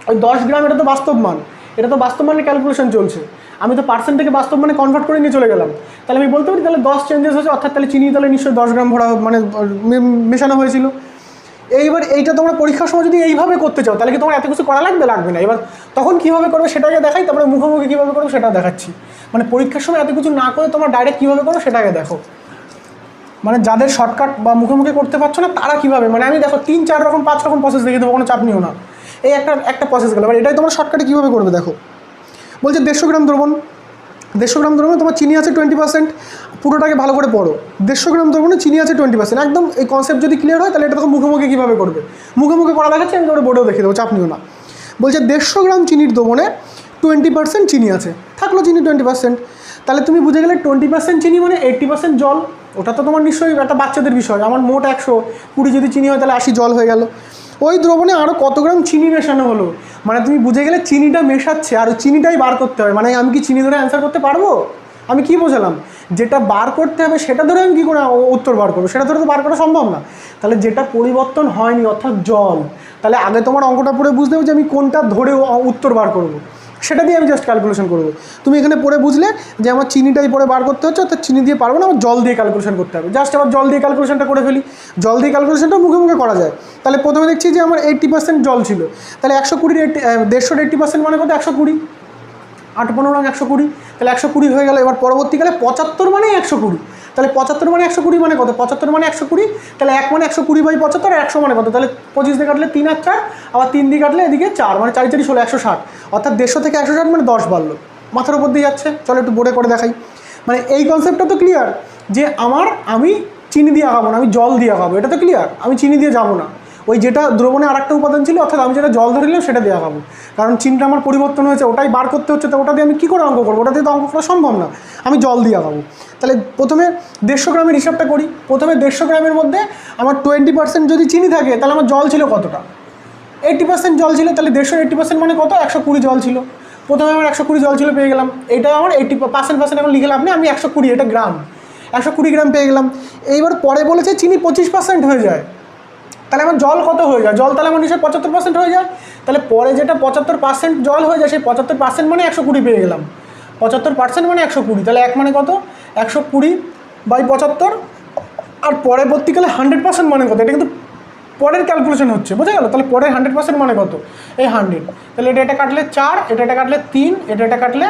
ওই 10 গ্রাম এটা তো বাস্তব মান, এটা তো বাস্তব মানে ক্যালকুলেশন চলছে, আমি তো পার্সেন্ট থেকে বাস্তব মানে কনভার্ট করে নিয়ে চলে গেলাম। তাহলে আমি বলতে পারি তাহলে 10 চেঞ্জেস হয়েছে, অর্থাৎ তাহলে চিনি তাহলে নিশ্চয়ই 10 গ্রাম ভরা মানে মেশানো হয়েছিল। এইবার এইটা তোমরা পরীক্ষার সময় যদি এইভাবে করতে চাও তাহলে কি তোমার এত কিছু করা লাগবে না। এবার তখন কীভাবে করবে সেটাকে দেখাই, তারপরে মুখোমুখি কীভাবে করবে সেটা দেখাচ্ছি। মানে পরীক্ষার সময় এত কিছু না করে তোমরা ডাইরেক্ট কীভাবে করো সেটাকে দেখো। মানে যাদের শর্টকাট বা মুখোমুখি করতে পারছো না তারা কীভাবে, মানে আমি দেখো 3, 4 রকম 5 রকম প্রসেস দেখে দেবো, কোনো চাপ নিও না। এই একটা প্রসেস গেলো, এবার এটাই তোমরা শর্টকাটে কীভাবে করবে দেখো। বলছে 150 গ্রাম দ্রবণ, 150 গ্রাম দ্রবণে তোমার চিনি আছে 20%, পুরোটাকে ভালো করে পড়ো। 150 গ্রাম দ্রবণে চিনি আছে 20%, একদম এই কনসেপ্ট যদি ক্লিয়ার হয় তাহলে এটা তো মুখোমুখি কীভাবে করবে, মুখোমুখি করা দেখাচ্ছে, আমি তোমার বোর্ডেও দেখে দেবো, চাপ নিও না। বলছে 150 গ্রাম চিনির দ্রবণে 20% চিনি আছে, থাকলো চিনি 20%। তাহলে তুমি বুঝে গেলে 20% চিনি মানে 80% জল। ওটা তো তোমার নিশ্চয়ই একটা বাচ্চাদের বিষয়, আমার মোট 120 যদি চিনি হয় তাহলে 80 জল হয়ে গেল। ওই দ্রবণে আরও কত গ্রাম চিনি মেশানো হলো, মানে তুমি বুঝে গেলে চিনিটা মেশাচ্ছে আর চিনিটাই বার করতে হবে। মানে আমি কি চিনি ধরে অ্যান্সার করতে পারবো? আমি কি বোঝালাম? যেটা বার করতে হবে সেটা ধরে আমি কী করে উত্তর বার করবো, সেটা ধরে তো বার করা সম্ভব না। তাহলে যেটা পরিবর্তন হয়নি অর্থাৎ জল, তাহলে আগে তোমার অঙ্কটা পড়ে বুঝতে হবে যে আমি কোনটা ধরে উত্তর বার করবো, সেটা দিয়ে আমি জাস্ট ক্যালকুলেশন করবো। তুমি এখানে পড়ে বুঝলে যে আমার চিনিটাই পরে বার করতে হচ্ছে, অর্থাৎ চিনি দিয়ে পারবো না, আমার জল দিয়ে ক্যালকুলেশন করতে হবে। জাস্ট আবার জল দিয়ে ক্যালকুলেশনটা করে ফেলি, জল দিয়ে ক্যালকুলেশনটা মুখে মুখে করা যায়। তাহলে প্রথমে দেখছি যে আমার 80% জল ছিল, তাহলে 120 150 80% মানে কত 120, 8 15 120, তাহলে 120 হয়ে গেল। এবার পরবর্তীকালে 75 মানে 120, তাহলে 75 মানে 120 মানে কত, 75 মানে 120, তাহলে 1 মানে 120/75, 100 মানে কত, তাহলে 25 দিয়ে কাটলে 3 আর 4, আবার 3 দিয়ে কাটলে এদিকে 4, মানে 4 4 16 160, অর্থাৎ 150 থেকে 160 মানে 10 বাড়লো, মাথার উপর দিয়ে যাচ্ছে। চলো একটু বোর্ডে করে দেখাই। মানে এই কনসেপ্টটা তো ক্লিয়ার যে আমি চিনি দিয়ে আঁকাবো না, আমি জল দিয়ে আঁকাবো, এটা তো ক্লিয়ার। আমি চিনি দিয়ে যাবো না, ওই যেটা দ্রবণে আরেকটা উপাদান ছিল, অর্থাৎ আমি যেটা জল ধরে নিলাম সেটা দিয়ে আঁকাবো, কারণ চিনিটা আমার পরিবর্তন হয়েছে, ওটাই বার করতে হচ্ছে। তো ওটা দিয়ে আমি কী করে অঙ্ক করবো, ওটা দিয়ে তো অঙ্ক করা সম্ভব না, আমি জল দিয়ে আঁকাবো। তাহলে প্রথমে 150 গ্রামের হিসাবটা করি। প্রথমে 150 গ্রামের মধ্যে আমার 20% যদি চিনি থাকে তাহলে আমার জল ছিল কতটা, 80% জল ছিল। তাহলে 150 80% মানে কত, 120 জল ছিল। প্রথমে আমার 120 জল ছিল পেয়ে গেলাম, এটা আমার 80% এখন লিখে লাভ নেই, আমি 120, এটা গ্রাম, 120 গ্রাম পেয়ে গেলাম। এইবার পরে বলেছে চিনি 25% হয়ে যায়, তাহলে আমার জল কত হয়ে যায়, জল তাহলে আমার নিশ্চয়ই 75% হয়ে যায়। তাহলে পরে যেটা 75% জল হয়ে যায় সেই 75% মানে 120 পেয়ে গেলাম, 75% মানে 120, তাহলে 1 মানে কত 120/75, আর পরবর্তীকালে 100% মানে কত, এটা কিন্তু পরের ক্যালকুলেশন হচ্ছে, বোঝা গেল। তাহলে পরের 100% মানে কত, এই 100, তাহলে এটা কাটলে 4, এটা কাটলে 3, এটা কাটলে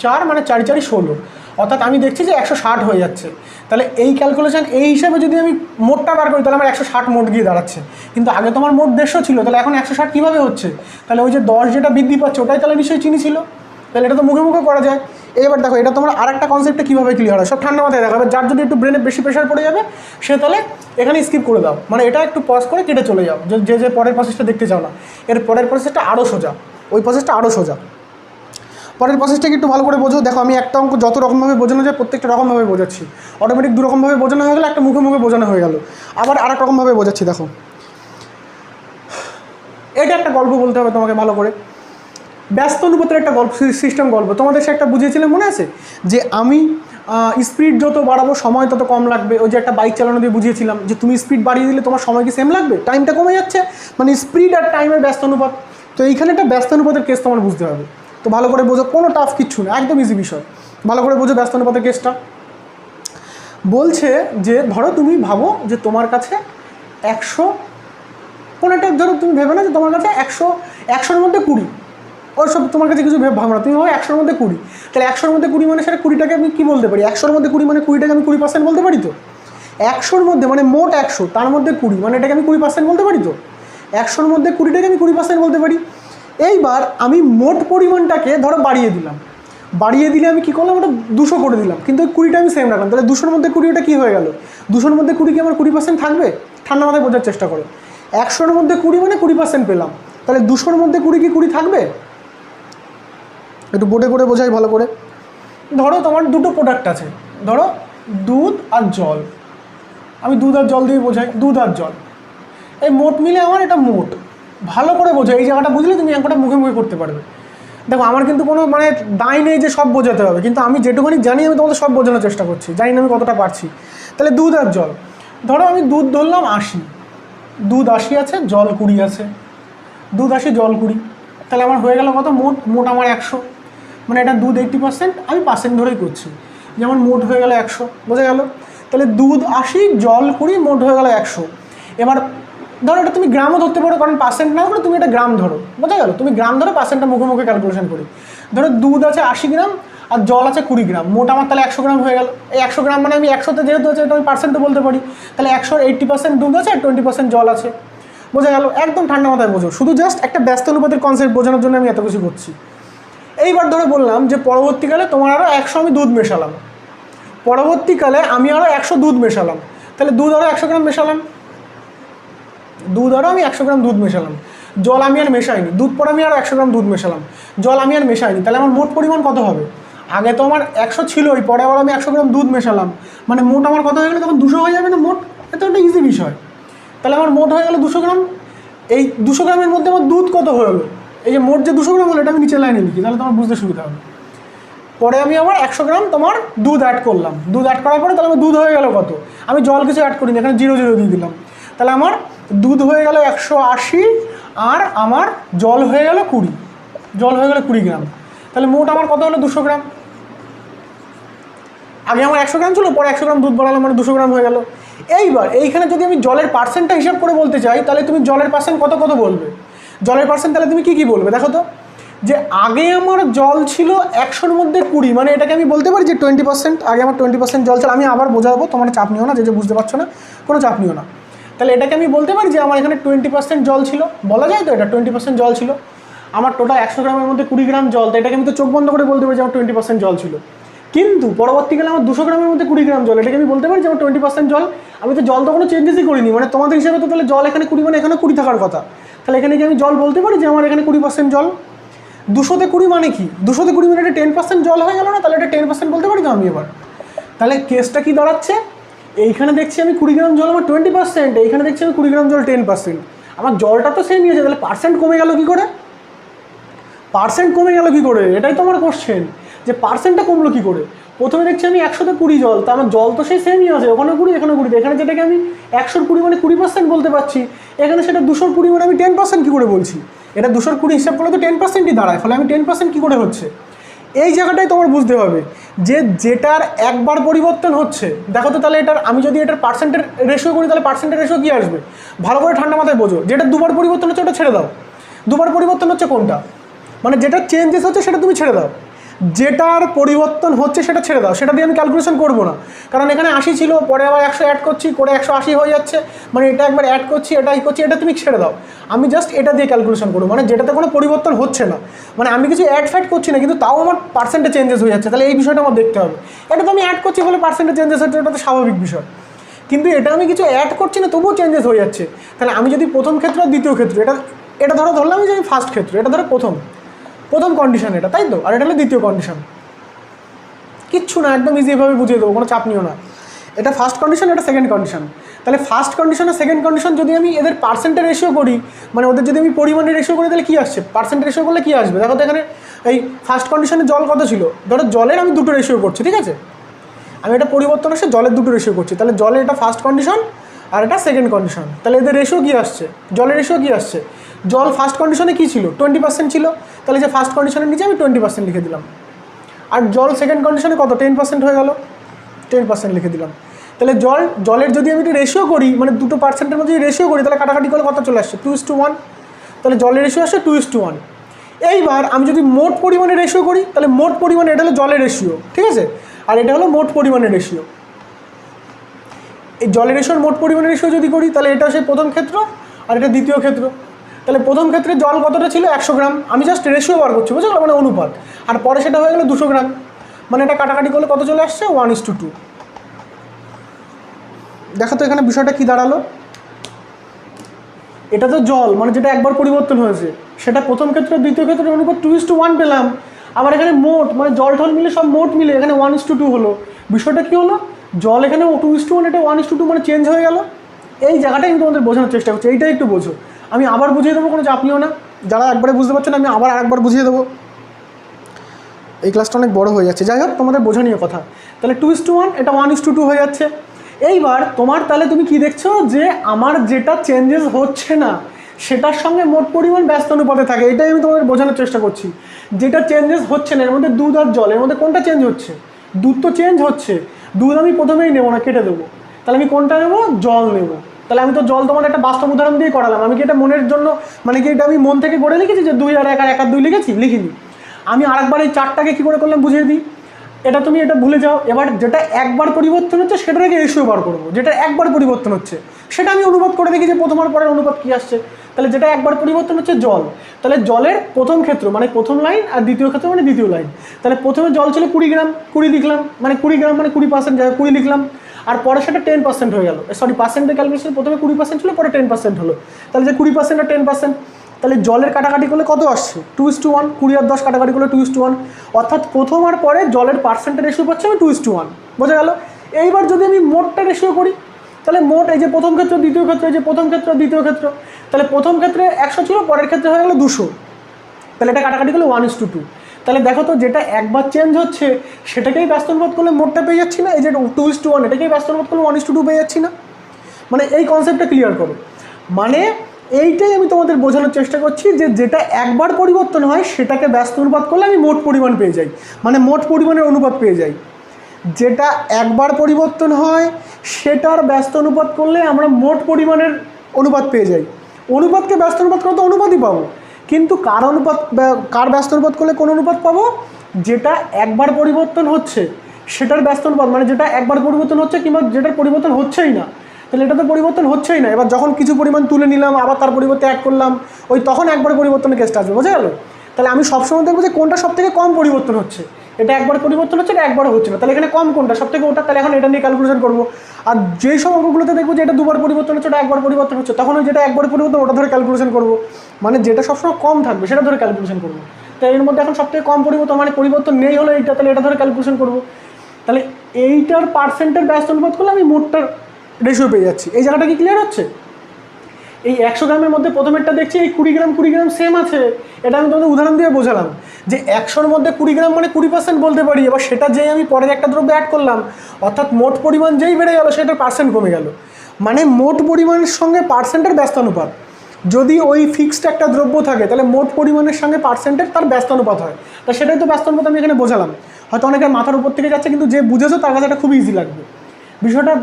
4, মানে 4 4 16, অর্থাৎ আমি দেখছি যে 160 হয়ে যাচ্ছে। তাহলে এই ক্যালকুলেশন এই হিসাবে যদি আমি মোটটা বার করি তাহলে আমার 160 মোট গিয়ে দাঁড়াচ্ছে, কিন্তু আগে তোমার মোট 150 ছিল, তাহলে এখন 160 কীভাবে হচ্ছে, তাহলে ওই যে 10 যেটা বৃদ্ধি পাচ্ছে ওটাই তাহলে নিশ্চয়ই চিনি ছিল, তাহলে এটা তো মুখে মুখে করা যায়। এবার দেখো এটা তোমার আরেকটা কনসেপ্টে কীভাবে ক্লিয়ার হয়, সব ঠান্ডা মাথায় দেখাবে। যার যদি একটু ব্রেনে বেশি প্রেশার পড়ে যাবে সে তাহলে এখানে স্কিপ করে দাও, মানে এটা একটু পজ করে কেটে চলে যাও, যে পরের প্রসেসটা দেখতে চাও না। এর পরের প্রসেসটা আরও সোজা, ওই প্রসেসটা আরও সোজা। পরের প্রসেসটাকে একটু ভালো করে বোঝো। দেখো আমি একটা অঙ্ক যত রকমভাবে বোঝানো যায় প্রত্যেকটা রকমভাবে বোঝাচ্ছি, অটোমেটিক দু রকমভাবে বোঝানো হয়ে গেলো, একটা মুখে মুখে বোঝানো হয়ে গেল, আবার আরেক রকমভাবে বোঝাচ্ছি। দেখো এটা একটা গল্প বলতে হবে তোমাকে ভালো করে, ব্যস্ত অনুপাতের একটা গল্প, সিস্টেম গল্প। তোমাদের সে একটা বুঝিয়েছিলাম মনে আছে, যে আমি স্পিড যত বাড়াবো সময় তত কম লাগবে। ওই যে একটা বাইক চালানো দিয়ে বুঝিয়েছিলাম যে তুমি স্পিড বাড়িয়ে দিলে তোমার সময় কি সেম লাগবে, টাইমটা কমে যাচ্ছে, মানে স্পিড আর টাইমের ব্যস্ত অনুপাত। তো এইখানে একটা ব্যস্ত অনুপাতের কেস তোমার বুঝতে হবে, তো ভালো করে বোঝো, কোনো টাফ কিচ্ছু না, একদম ইজি বিষয়, ভালো করে বোঝো ব্যস্ত অনুপাতের কেসটা। বলছে যে ধরো তুমি ভাবো যে তোমার কাছে 100, কোনো একটা ধরো তুমি ভেবে না যে তোমার কাছে 100-100-র মধ্যে 20, ওই সব তোমার কাছে কিছু ভাবো না, তুমি ভাবো 100-র মধ্যে 20, তাহলে 100-র মধ্যে 20 মানে সেটা 20টাকে আমি কী বলতে পারি, 100-র মধ্যে 20 মানে 20টাকে আমি 20% বলতে পারি। তো 100-র মধ্যে মানে মোট 100, তার মধ্যে 20, মানে এটাকে আমি 20% বলতে পারি। তো 100-র মধ্যে 20টাকে আমি 20% বলতে পারি। এইবার আমি মোট পরিমাণটাকে ধরো বাড়িয়ে দিলাম, বাড়িয়ে দিলে আমি কী করলাম, ওটা 200 করে দিলাম, কিন্তু ওই 20টা আমি সেম রাখলাম। তাহলে 200-র মধ্যে 20 ওটা কী হয়ে গেল? 200-র মধ্যে 20 কি আমার 20% থাকবে? ঠান্ডা মাথায় বোঝার চেষ্টা করো। 100-র মধ্যে 20 মানে 20% পেলাম, তাহলে 200-র মধ্যে 20 কি 20 থাকবে? একটু বোর্ডে করে বোঝাই ভালো করে। ধরো তোমার দুটো প্রোডাক্ট আছে, ধরো দুধ আর জল, আমি দুধ আর জল দিয়ে বোঝাই, দুধ আর জল, এই মোট মিলে আমার এটা মোট। ভালো করে বোঝাই, এই জায়গাটা বুঝলে তুমি অঙ্কটা মুখে মুখে করতে পারবে। দেখো আমার কিন্তু কোনো মানে দায় নেই যে সব বোঝাতে হবে, কিন্তু আমি যেটুকুনি জানি আমি তোমাদের সব বোঝানোর চেষ্টা করছি, জানি না আমি কতটা পারছি। তাহলে দুধ আর জল, ধরো আমি দুধ ধরলাম 80, দুধ 80 আছে, জল 20 আছে, দুধ 80 জল 20, তাহলে আমার হয়ে গেল কত? মোট আমার 100, মানে এটা দুধ 80%, আমি পার্সেন্ট ধরেই করছি, যেমন মোট হয়ে গেল 100, বোঝা গেল? তাহলে দুধ 80 জল 20 মোট হয়ে গেল 100। এবার ধরো এটা তুমি গ্রামও ধরতে পারো, কারণ পার্সেন্ট না ধরো তুমি এটা গ্রাম ধরো, বোঝা গেল? তুমি গ্রাম ধরো, পার্সেন্টটা মুখে মুখে ক্যালকুলেশন করি। ধরো দুধ আছে 80 গ্রাম আর জল আছে 20 গ্রাম, মোট আমার তাহলে 100 গ্রাম হয়ে গেল। এই 100 গ্রাম মানে আমি 100তে যেহেতু আছে এটা আমি পার্সেন্টও বলতে পারি, তাহলে 100-র 80% দুধ আছে আর 20% জল আছে, বোঝা গেল? একদম ঠান্ডা মাথায় বোঝো, শুধু জাস্ট একটা ব্যস্ত অনুপাতের কনসেপ্ট বোঝানোর জন্য আমি এত কিছু করছি। এইবার ধরে বললাম যে পরবর্তীকালে তোমার আরও 100 আমি দুধ মেশালাম, পরবর্তীকালে আমি আরও 100 দুধ মেশালাম, তাহলে দুধ আরও 100 গ্রাম মেশালাম, দুধ আরও আমি 100 গ্রাম দুধ মেশালাম, জল আমি আর মেশাইনি, দুধ পর আমি আরও 100 গ্রাম দুধ মেশালাম, জল আমি আর মেশাইনি, তাহলে আমার মোট পরিমাণ কত হবে? আগে তো আমার 100 ছিলই, পরে আবার আমি 100 গ্রাম দুধ মেশালাম, মানে মোট আমার কত হয়ে গেলো? তখন 200 হয়ে যাবে না মোট? এটা একটা ইজি বিষয়। তাহলে আমার মোট হয়ে গেলো 200 গ্রাম। এই 200 গ্রামের মধ্যে আমার দুধ কত হলো? এই যে মোট যে 200 গ্রাম হলো এটা আমি নিচের লাইনে লিখি, তাহলে তোমার বুঝতে সুবিধা হবে। পরে আমি আবার 100 গ্রাম তোমার দুধ অ্যাড করলাম, দুধ অ্যাড করার পরে তাহলে আমার দুধ হয়ে গেল কত? আমি জল কিছু অ্যাড করিনি, এখানে 0 0 দিয়ে দিলাম, তাহলে আমার দুধ হয়ে গেল 180 আর আমার জল হয়ে গেল 20, জল হয়ে গেল 20 গ্রাম, তাহলে মোট আমার কত হলো? 200 গ্রাম। আগে আমার 100 গ্রাম ছিল, পরে 100 গ্রাম দুধ বাড়ালাম, মানে 200 গ্রাম হয়ে গেল। এইবার এইখানে যদি আমি জলের পার্সেন্টটা হিসাব করে বলতে চাই, তাহলে তুমি জলের পার্সেন্ট কত কত বলবে? জলের পার্সেন্ট তাহলে তুমি কী বলবে দেখো তো? যে আগে আমার জল ছিল 100-র মধ্যে 20, মানে এটাকে আমি বলতে পারি যে 20%। আগে আমার 20% জল ছিল, আমি আবার বোঝাবো, তোমার চাপ নিও না, যে বুঝতে পারছো না কোনো চাপ নিও না। তাহলে এটাকে আমি বলতে পারি যে আমার এখানে 20% জল ছিল, বলা যায় তো এটা 20% জল ছিল। আমার টোটাল 100 গ্রামের মধ্যে 20 গ্রাম জল, তো এটাকে আমি তো চোখ বন্ধ করে বলতে পারি যে আমার 20% জল ছিল। কিন্তু পরবর্তীকালে আমার 200 গ্রামের মধ্যে 20 গ্রাম জল, এটাকে আমি বলতে পারি যে আমার 20% জল। আমি তো জল তো কোনো চেঞ্জেসই করিনি, মানে তোমাদের হিসাবে তো তাহলে জল এখানে 20 মানে এখানে 20 থাকার কথা, তাহলে এখানে কি আমি জল বলতে পারি যে আমার এখানে 20% জল? 200-তে 20 মানে কি? 200-তে 20 মানে এটা 10% জল হয়ে গেল না? তাহলে এটা 10% বলতে পারি তো আমি এবার। তাহলে কেসটা কি দাঁড়াচ্ছে? এইখানে দেখছি আমি 20 গ্রাম জল আমার 20%, এইখানে দেখছি আমি 20 গ্রাম জল 10%, আমার জলটা তো সেমই আছে, তাহলে পার্সেন্ট কমে গেল কী করে? পার্সেন্ট কমে গেল কী করে? এটাই তো আমার কোশ্চেন, যে পার্সেন্টটা কমলো কী করে? প্রথমে দেখছি আমি 100-তে 20 জল, তা আমার জল তো সেই সেমই আছে, ওখানে 20 এখানে 20, এখানে যেটাকে আমি 100-র 20 মানে 20% বলতে পারছি, এখানে সেটা 200-র 20 মানে আমি 10% কী করে বলছি? এটা 200-র 20 হিসাব করলে তো 10%ই দাঁড়ায়, ফলে আমি 10% কী করে হচ্ছে? এই জায়গাটাই তোমার বুঝতে হবে যে যেটার একবার পরিবর্তন হচ্ছে, দেখো তো তাহলে এটার আমি যদি এটার পার্সেন্টের রেশিও করি তাহলে পার্সেন্টের রেশিও কী আসবে? ভালো করে ঠান্ডা মাথায় বোঝো, যেটা দুবার পরিবর্তন হচ্ছে ওটা ছেড়ে দাও। দুবার পরিবর্তন হচ্ছে কোনটা? মানে যেটা চেঞ্জেস হচ্ছে সেটা তুমি ছেড়ে দাও, যেটার পরিবর্তন হচ্ছে সেটা ছেড়ে দাও, সেটা দিয়ে আমি ক্যালকুলেশন করবো না, কারণ এখানে 80 ছিল, পরে আবার 100 অ্যাড করছি, করে 180 হয়ে যাচ্ছে, মানে এটা একবার অ্যাড করছি, এটাই করছি, এটা তুমি ছেড়ে দাও। আমি জাস্ট এটা দিয়ে ক্যালকুলেশন করবো, মানে যেটাতে কোনো পরিবর্তন হচ্ছে না, মানে আমি কিছু অ্যাড ফ্যাড করছি না, কিন্তু তাও আমার পার্সেন্টে চেঞ্জেস হয়ে যাচ্ছে, তাহলে এই বিষয়টা আমার দেখতে হবে। এটা তো আমি অ্যাড করছি বলে পার্সেন্টে চেঞ্জেস হচ্ছে, এটা তো স্বাভাবিক বিষয়, কিন্তু এটা আমি কিছু অ্যাড করছি না তবুও চেঞ্জেস হয়ে যাচ্ছে। তাহলে আমি যদি প্রথম ক্ষেত্র আর দ্বিতীয় ক্ষেত্র, এটা ধরলাম যে আমি ফার্স্ট ক্ষেত্র, এটা ধরো প্রথম কন্ডিশন এটা, তাই তো, আর এটা হলো দ্বিতীয় কন্ডিশন। কিচ্ছু না, একদম ইজিভাবে বুঝিয়ে দেবো, কোনো চাপ নিও না। এটা ফার্স্ট কন্ডিশন, এটা সেকেন্ড কন্ডিশন। তাহলে ফার্স্ট কন্ডিশন আর সেকেন্ড কন্ডিশন যদি আমি এদের পার্সেন্টের রেশিও করি, মানে ওদের যদি আমি পরিমাণের রেশিও করি, তাহলে কী আসছে? পার্সেন্টের রেশিও করলে কী আসবে? দেখো তো এখানে এই ফার্স্ট কন্ডিশনে জল কত ছিল? ধরো জলের আমি দুটো রেশিও করছি, ঠিক আছে, আমি এটা পরিবর্তন আসছে জলের দুটো রেশিও করছি, তাহলে জলের এটা ফার্স্ট কন্ডিশন আর এটা সেকেন্ড কন্ডিশন, তাহলে এদের রেশিও কী আসছে? জলের রেশিও কী আসছে? জল ফার্স্ট কন্ডিশনে কী ছিল? 20% ছিল, তাহলে যে ফার্স্ট কন্ডিশনের নিচে আমি 20% লিখে দিলাম, আর জল সেকেন্ড কন্ডিশনে কত? 10% হয়ে গেল, 10% লিখে দিলাম। তাহলে জলের যদি আমি রেশিও করি, মানে দুটো পার্সেন্টের মধ্যে যদি রেশিও করি, তাহলে কাটাকাটি করলে কত চলে আসছে? 2:1, তাহলে জলের রেশিও আসছে 2:1। এইবার আমি যদি মোট পরিমাণে রেশিও করি, তাহলে মোট পরিমাণে এটা হলো জলের রেশিও, ঠিক আছে, আর এটা হলো মোট পরিমাণের রেশিও। এই জলের রেশিও মোট পরিমাণের রেশিও যদি করি তাহলে এটা সেই প্রথম ক্ষেত্র আর এটা দ্বিতীয় ক্ষেত্র। তাহলে প্রথম ক্ষেত্রে জল কতটা ছিল 100 গ্রাম, আমি জাস্ট রেশিও বার করছি, বুঝলো, মানে অনুপাত। আর পরে সেটা হয়ে গেল 200 গ্রাম, মানে এটা কাটাকাটি করলে কত চলে আসছে 1:2। দেখো তো এখানে বিষয়টা কি দাঁড়ালো, এটা তো জল মানে যেটা একবার পরিবর্তন হয়েছে সেটা প্রথম ক্ষেত্রে দ্বিতীয় ক্ষেত্রে অনুপাত 2:1 পেলাম। আবার এখানে মোট মানে জল ঢল মিলে সব মোট মিলে এখানে 1:2 হলো। বিষয়টা কী হলো, জল এখানে 2:1, এটা 1:2 মানে চেঞ্জ হয়ে গেল। এই জায়গাটা কিন্তু তোমাদের বোঝানোর চেষ্টা করছি, এইটাই একটু বোঝো। আমি আবার বুঝিয়ে দেবো, কোনো চাপ নিও না, যারা একবারে বুঝতে পারছো না আমি আবার আরেকবার বুঝিয়ে দেবো। এই ক্লাসটা অনেক বড় হয়ে যাচ্ছে, যাই হোক তোমাদের বোঝানীয় কথা। তাহলে 2:1 এটা 1:2 হয়ে যাচ্ছে। এইবার তোমার তাহলে তুমি কি দেখছো যে আমার যেটা চেঞ্জেস হচ্ছে না সেটার সঙ্গে মোট পরিমাণ ব্যস্ত অনুপাতে থাকে, এটাই আমি তোমাদের বোঝানোর চেষ্টা করছি। যেটা চেঞ্জেস হচ্ছে না এর মধ্যে দুধ আর জল, এর মধ্যে কোনটা চেঞ্জ হচ্ছে? দুধ তো চেঞ্জ হচ্ছে, দুধ আমি প্রথমেই নেবো না, কেটে দেবো। তাহলে আমি কোনটা নেবো? জল নেব। তাহলে আমি তো জল তোমার একটা বাস্তব উদাহরণ দিয়ে করালাম। আমি কি এটা মনের জন্য মানে কি এটা আমি মন থেকে গড়ে লিখেছি যে 2 আর 1 আর 1 আর 2 লিখেছি? লিখিনি। আমি আরেকবার এই 4টাকে কী করে করলাম বুঝিয়ে দিই, এটা তুমি এটা ভুলে যাও। এবার যেটা একবার পরিবর্তন হচ্ছে সেটাকে রেশিও বার করবো, যেটা একবার পরিবর্তন হচ্ছে সেটা আমি অনুপাত করে দেখি যে প্রথম আর পরের অনুপাত কী আসছে। তাহলে যেটা একবার পরিবর্তন হচ্ছে জল, তাহলে জলের প্রথম ক্ষেত্র মানে প্রথম লাইন আর দ্বিতীয় ক্ষেত্র মানে দ্বিতীয় লাইন। তাহলে প্রথমে জল ছিল 20 গ্রাম, 20 লিখলাম, মানে 20 গ্রাম মানে 20%, 20 লিখলাম। আর পরে সেটা 10% হয়ে গেল, সরি পার্সেন্টের ক্যালকুলেশন প্রথমে 20% ছিল, পরে 10% হলো। তাহলে যে 20% আর 10%, তাহলে জলের কাটাকাটি করলে কত আসছে? 2:1, 20 আর 10 কাটাকাটি করলে 2:1, অর্থাৎ প্রথম আর পরে জলের পার্সেন্টের রেশিও পাচ্ছি আমি 2:1, বোঝা গেল। এইবার যদি আমি মোটটা রেশিও করি তাহলে মোট এই যে প্রথম ক্ষেত্র দ্বিতীয় ক্ষেত্র, এই যে প্রথম ক্ষেত্র দ্বিতীয় ক্ষেত্র, তাহলে প্রথম ক্ষেত্রে 100 ছিল, পরের ক্ষেত্রে হয়ে গেল 200, তাহলে এটা কাটাকাটি করলে 1:2। তাহলে দেখো তো যেটা একবার চেঞ্জ হচ্ছে সেটাকেই ব্যস্ত অনুপাত করলে মোটটা পেয়ে যাচ্ছি না, এই যে 2:1 এটাকেই ব্যস্ত অনুপাত করলে 1:2 পেয়ে যাচ্ছি না। মানে এই কনসেপ্টটা ক্লিয়ার করো, মানে এইটাই আমি তোমাদের বোঝানোর চেষ্টা করছি যে যেটা একবার পরিবর্তন হয় সেটাকে ব্যস্ত অনুপাত করলে আমি মোট পরিমাণ পেয়ে যাই, মানে মোট পরিমাণের অনুপাত পেয়ে যাই। যেটা একবার পরিবর্তন হয় সেটার ব্যস্ত অনুপাত করলে আমরা মোট পরিমাণের অনুপাত পেয়ে যাই। অনুপাতকে ব্যস্ত অনুপাত করলে তো অনুপাতই পাবো, কিন্তু কার ব্যস্ত অনুপাত করলে কোন অনুপাত পাবো? যেটা একবার পরিবর্তন হচ্ছে সেটার ব্যস্ত অনুপাত, মানে যেটা একবার পরিবর্তন হচ্ছে কিংবা যেটার পরিবর্তন হচ্ছেই না। তাহলে এটা তো পরিবর্তন হচ্ছেই না, এবার যখন কিছু পরিমাণ তুলে নিলাম আবার তার পরিবর্তে অ্যাড করলাম, ওই তখন একবার পরিবর্তনের কেসটা আসবে, বোঝা গেল। তাহলে আমি সবসময় দেখবো যে কোনটা সব থেকে কম পরিবর্তন হচ্ছে, এটা একবার পরিবর্তন হচ্ছে, এটা একবার হচ্ছে না, তাহলে এখানে কম কোনটা সব থেকে ওটা, তাহলে এখন এটা নিয়ে ক্যালকুলেশন করবো। আর যেই সব অঙ্কগুলোতে দেখবো যে এটা দুবার পরিবর্তন হচ্ছে, ওটা একবার পরিবর্তন হচ্ছে, তখন ওই যেটা একবার পরিবর্তন ওটা ধরে ক্যালকুলেশন করবো, মানে যেটা সবসময় কম থাকবে সেটা ধরে ক্যালকুলেশন করবো। তাই এর মধ্যে এখন সব থেকে কম পরিবর্তন মানে পরিবর্তন নেই হলো এইটা, তাহলে এটা ধরে ক্যালকুলেশন করবো। তাহলে এইটার পার্সেন্টের ব্যস্ত অনুপাত করলে আমি মোটটার রেশিও পেয়ে যাচ্ছি। এই জায়গাটা কি ক্লিয়ার হচ্ছে? এই 100 গ্রামের মধ্যে প্রথমেরটা দেখছি এই 20 গ্রাম 20 গ্রাম সেম আছে, এটা আমি তোমাদের উদাহরণ দিয়ে বোঝালাম যে 100-র মধ্যে 20 গ্রাম মানে 20% বলতে পারি। এবার সেটা যেই আমি পরের একটা দ্রব্য অ্যাড করলাম, অর্থাৎ মোট পরিমাণ যেই বেড়ে গেল সেটার পার্সেন্ট কমে গেল, মানে মোট পরিমাণের সঙ্গে পার্সেন্টের ব্যস্ত অনুপাত। যদি ওই ফিক্সড একটা দ্রব্য থাকে তাহলে মোট পরিমাণের সঙ্গে পার্সেন্টের তার ব্যস্ত অনুপাত হয়, তা সেটাই তো ব্যস্ত অনুপাত আমি এখানে বোঝালাম। হয়তো অনেকের মাথার উপর থেকে যাচ্ছে, কিন্তু যে বুঝেছো তার কাছে এটা খুব ইজি লাগবে। বিষয়টা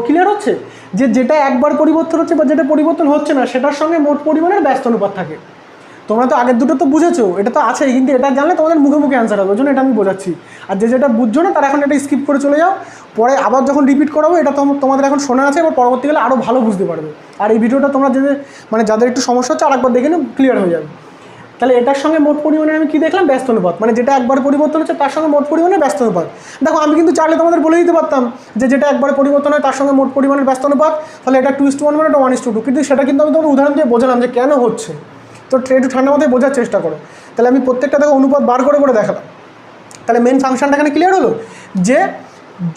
ক্লিয়ার হচ্ছে যে যেটা একবার পরিবর্তন হচ্ছে বা যেটা পরিবর্তন হচ্ছে না সেটার সঙ্গে মোট পরিমাণের ব্যস্ত অনুপাত থাকে। তোমরা তো আগের দুটো তো বুঝেছো, এটা তো আছেই, কিন্তু এটা জানলে তোমাদের মুখে মুখে অ্যান্সার হবে, ওই জন্য এটা আমি বোঝাচ্ছি। আর যেটা বুঝছো না তারা এখন এটা স্কিপ করে চলে যাও, পরে আবার যখন রিপিট করাবো এটা তোমাদের এখন শোনা আছে, এবার পরবর্তীকালে আরও ভালো বুঝতে পারবে। আর এই ভিডিওটা তোমরা যাদের একটু সমস্যা হচ্ছে আরেকবার দেখে নিও, ক্লিয়ার হয়ে যাবে। তাহলে এটার সঙ্গে মোট পরিমাণে আমি কী দেখলাম? ব্যস্ত অনুপাত, মানে যেটা একবার পরিবর্তন হচ্ছে তার সঙ্গে মোট পরিমাণের ব্যস্ত অনুপাত। দেখো আমি কিন্তু চাইলে তোমাদের বলে দিতে পারতাম যে যেটা একবার পরিবর্তন হয় তার সঙ্গে মোট পরিমাণের ব্যস্ত অনুপাত, তাহলে এটা 2:1 মানে এটা 1:2, কিন্তু সেটা কিন্তু আমি তোমাদের উদাহরণ দিয়ে বোঝালাম যে কেন হচ্ছে। তো একটু ঠান্ডা মাথায় বোঝার চেষ্টা করো। তাহলে আমি প্রত্যেকটা দেখো অনুপাত বার করে করে দেখালাম। তাহলে মেন ফাংশনটা এখানে ক্লিয়ার হলো যে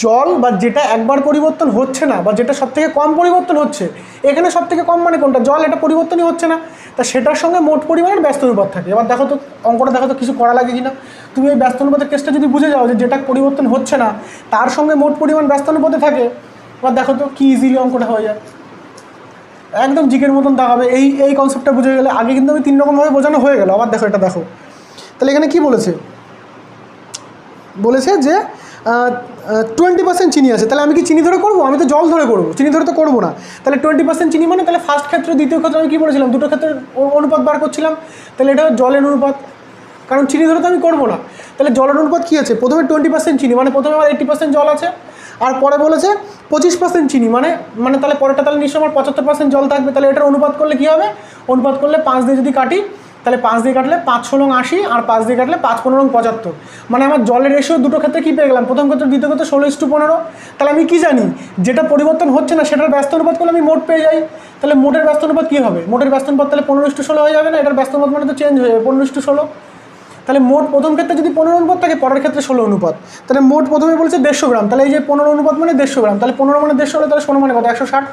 জল বা যেটা একবার পরিবর্তন হচ্ছে না বা যেটা সবথেকে কম পরিবর্তন হচ্ছে, এখানে সবথেকে কম মানে কোনটা? জল, এটা পরিবর্তনই হচ্ছে না, তা সেটার সঙ্গে মোট পরিমাণের ব্যস্ত অনুপাত থাকে। এবার দেখো তো অঙ্কটা দেখো তো কিছু করা লাগে কিনা। তুমি এই ব্যস্ত অনুপাতের কেসটা যদি বুঝে যাও যে যেটা পরিবর্তন হচ্ছে না তার সঙ্গে মোট পরিমাণ ব্যস্ত অনুপাতে থাকে, এবার দেখো তো কি ইজিলি অঙ্কটা হয়ে যায়, একদম জিকের মতন দেখাবে। এই কনসেপ্টটা বুঝে গেলে, আগে কিন্তু আমি 3 রকমভাবে বোঝানো হয়ে গেল। আবার দেখো এটা দেখো, তাহলে এখানে কি বলেছে যে 20% চিনি আছে, তাহলে আমি কি চিনি ধরে করবো? আমি তো জল ধরে করবো, চিনি ধরে তো করবো না। তাহলে 20% চিনি মানে তাহলে ফার্স্ট ক্ষেত্র দ্বিতীয় ক্ষেত্রে আমি কী বলেছিলাম? দুটো ক্ষেত্রের অনুপাত বার করছিলাম, তাহলে এটা জলের অনুপাত, কারণ চিনি ধরে তো আমি করবো না। তাহলে জলের অনুপাত কী আছে? প্রথমে 20% চিনি, মানে প্রথমে আমার 80% জল আছে, আর পরে বলেছে 25% চিনি, মানে মানে তাহলে পরেরটা তাহলে নিশ্চয় আমার 75% জল থাকবে। তাহলে এটার অনুপাত করলে কী হবে, অনুপাত করলে 5 দিয়ে যদি কাটি, তাহলে 5 দিয়ে কাটলে 5 ষোলং 80 আর 5 দিয়ে কাটলে 5 15 75, মানে আমার জলের রেশিও দুটো ক্ষেত্রে কী পেয়ে গেলাম, প্রথম ক্ষেত্রে দ্বিতীয় ক্ষেত্রে 16:15। তাহলে আমি কি জানি, যেটা পরিবর্তন হচ্ছে না সেটার ব্যস্ত অনুপাত করলে আমি মোট পেয়ে যাই। তাহলে মোটের ব্যস্ত অনুপাত কী হবে, মোটের ব্যস্ত অনুপাত তাহলে 15:16 হয়ে যাবে না, এটার ব্যস্ত অনুপাত মানে তো চেঞ্জ হয়ে যাবে 15:16। তাহলে মোট প্রথম ক্ষেত্রে যদি 15 অনুপাত থাকে, পরের ক্ষেত্রে 16 অনুপাত। তাহলে মোট প্রথমে বলছে 150 গ্রাম, তাহলে এই যে 15 অনুপাত মানে 150 গ্রাম, তাহলে 15 মানে 150 হলে তাহলে 16 মানে কত, 160।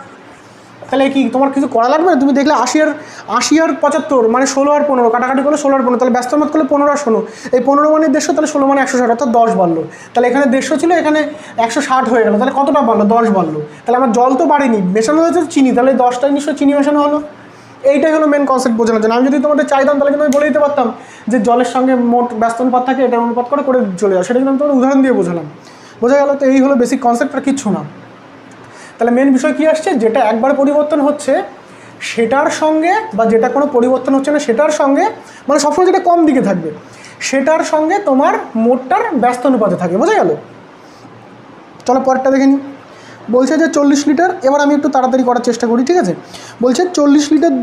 তাহলে কি তোমার কিছু করা লাগবে না, তুমি দেখলে 80 আর 75 মানে 16 আর 15 কাটাকাটি করলে 16 আর 15, তাহলে ব্যস্ত অনুপাত করলে 15 আর 16, এই 15 মানে 150, তাহলে 16 মানে 160, অর্থাৎ 10 বাড়লো। তাহলে এখানে 150 ছিল, এখানে 160 হয়ে গেল, তাহলে কতটা বাড়লো, 10 বাড়লো। তাহলে আমার জল তো বাড়েনি, মেশানো হয়েছে চিনি, তাহলে 10টাই নিশ্চয়ই চিনি মেশানো হলো। এইটাই হলো মেন কনসেপ্ট বোঝানোর জন্য। আমি যদি তোমাদের চাইতাম তাহলে কিন্তু আমি বলে দিতে পারতাম যে জলের সঙ্গে মোট ব্যস্ত অনুপাত থাকে, এটা অনুপাত করে করে চলে যাও, সেটা কিন্তু আমি তোমাদের উদাহরণ দিয়ে বোঝালাম, বোঝা গেল। তো এই হলো বেসিক কনসেপ্ট, আর কিচ্ছু না। তাহলে মেন বিষয় কী আসছে, যেটা একবার পরিবর্তন হচ্ছে সেটার সঙ্গে, বা যেটা কোনো পরিবর্তন হচ্ছে না সেটার সঙ্গে, মানে সবসময় যেটা কম দিকে থাকবে সেটার সঙ্গে তোমার মোটটার ব্যস্ত অনুপাতে থাকে, বোঝা গেল। চলো পরেরটা দেখে নিই। বলছে যে 40 লিটার, এবার আমি একটু তাড়াতাড়ি করার চেষ্টা করি, ঠিক আছে। বলছে 40 লিটার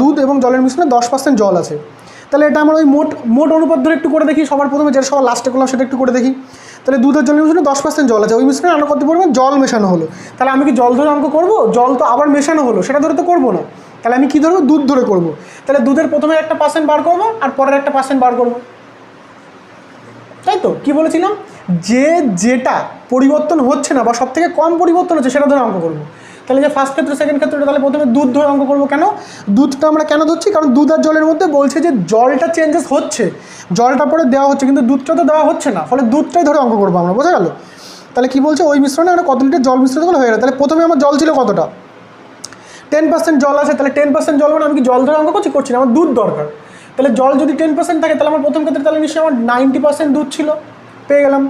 দুধ এবং জলের মিশ্রণে 10% জল আছে। তাহলে এটা আমরা ওই মোট অনুপাত ধরে একটু করে দেখি, সবার প্রথমে যেটা সবার লাস্টে করলাম সেটা একটু করে দেখি। তাহলে দুধের জলের মিশ্রণে 10% জল আছে, ওই মিশ্রণে আরও কত পরিমাণ জল মেশানো হলো। তাহলে আমি কি জল ধরে অঙ্ক করবো, জল তো আবার মেশানো হলো সেটা ধরে তো করবো না, তাহলে আমি কী ধরবো, দুধ ধরে করবো। তাহলে দুধের প্রথমে একটা % বার করবো আর পরের একটা % বার করবো, তাই তো। কি বলেছিলাম, যেটা পরিবর্তন হচ্ছে না বা সব থেকে কম পরিবর্তন হচ্ছে সেটা ধরে অঙ্ক করবো। তাহলে যে ফার্স্ট ক্ষেত্রে সেকেন্ড ক্ষেত্রে, তাহলে প্রথমে দুধ ধরে অঙ্ক করবো। কেন দুধটা আমরা কেন ধরছি, কারণ দুধ আর জলের মধ্যে বলছে যে জলটা চেঞ্জেস হচ্ছে, জলটা পরে দেওয়া হচ্ছে কিন্তু দুধটা তো দেওয়া হচ্ছে না, ফলে দুধটাই ধরে অঙ্ক করবো আমরা, বোঝা গেল। তাহলে কি বলছে, ওই মিশ্রণে আমরা কত লিটার জল মিশ্রিত করে হয়ে গেল। তাহলে প্রথমে আমার জল ছিল কতটা, 10% জল আছে। তাহলে 10% জল মানে আমি কি জল ধরে অঙ্ক করছি না, আমার দুধ দরকার। তাহলে জল যদি 10% থাকে, তাহলে আমার প্রথম ক্ষেত্রে তাহলে নিশ্চয়ই আমার 90% দুধ ছিল, পেয়ে গেলাম।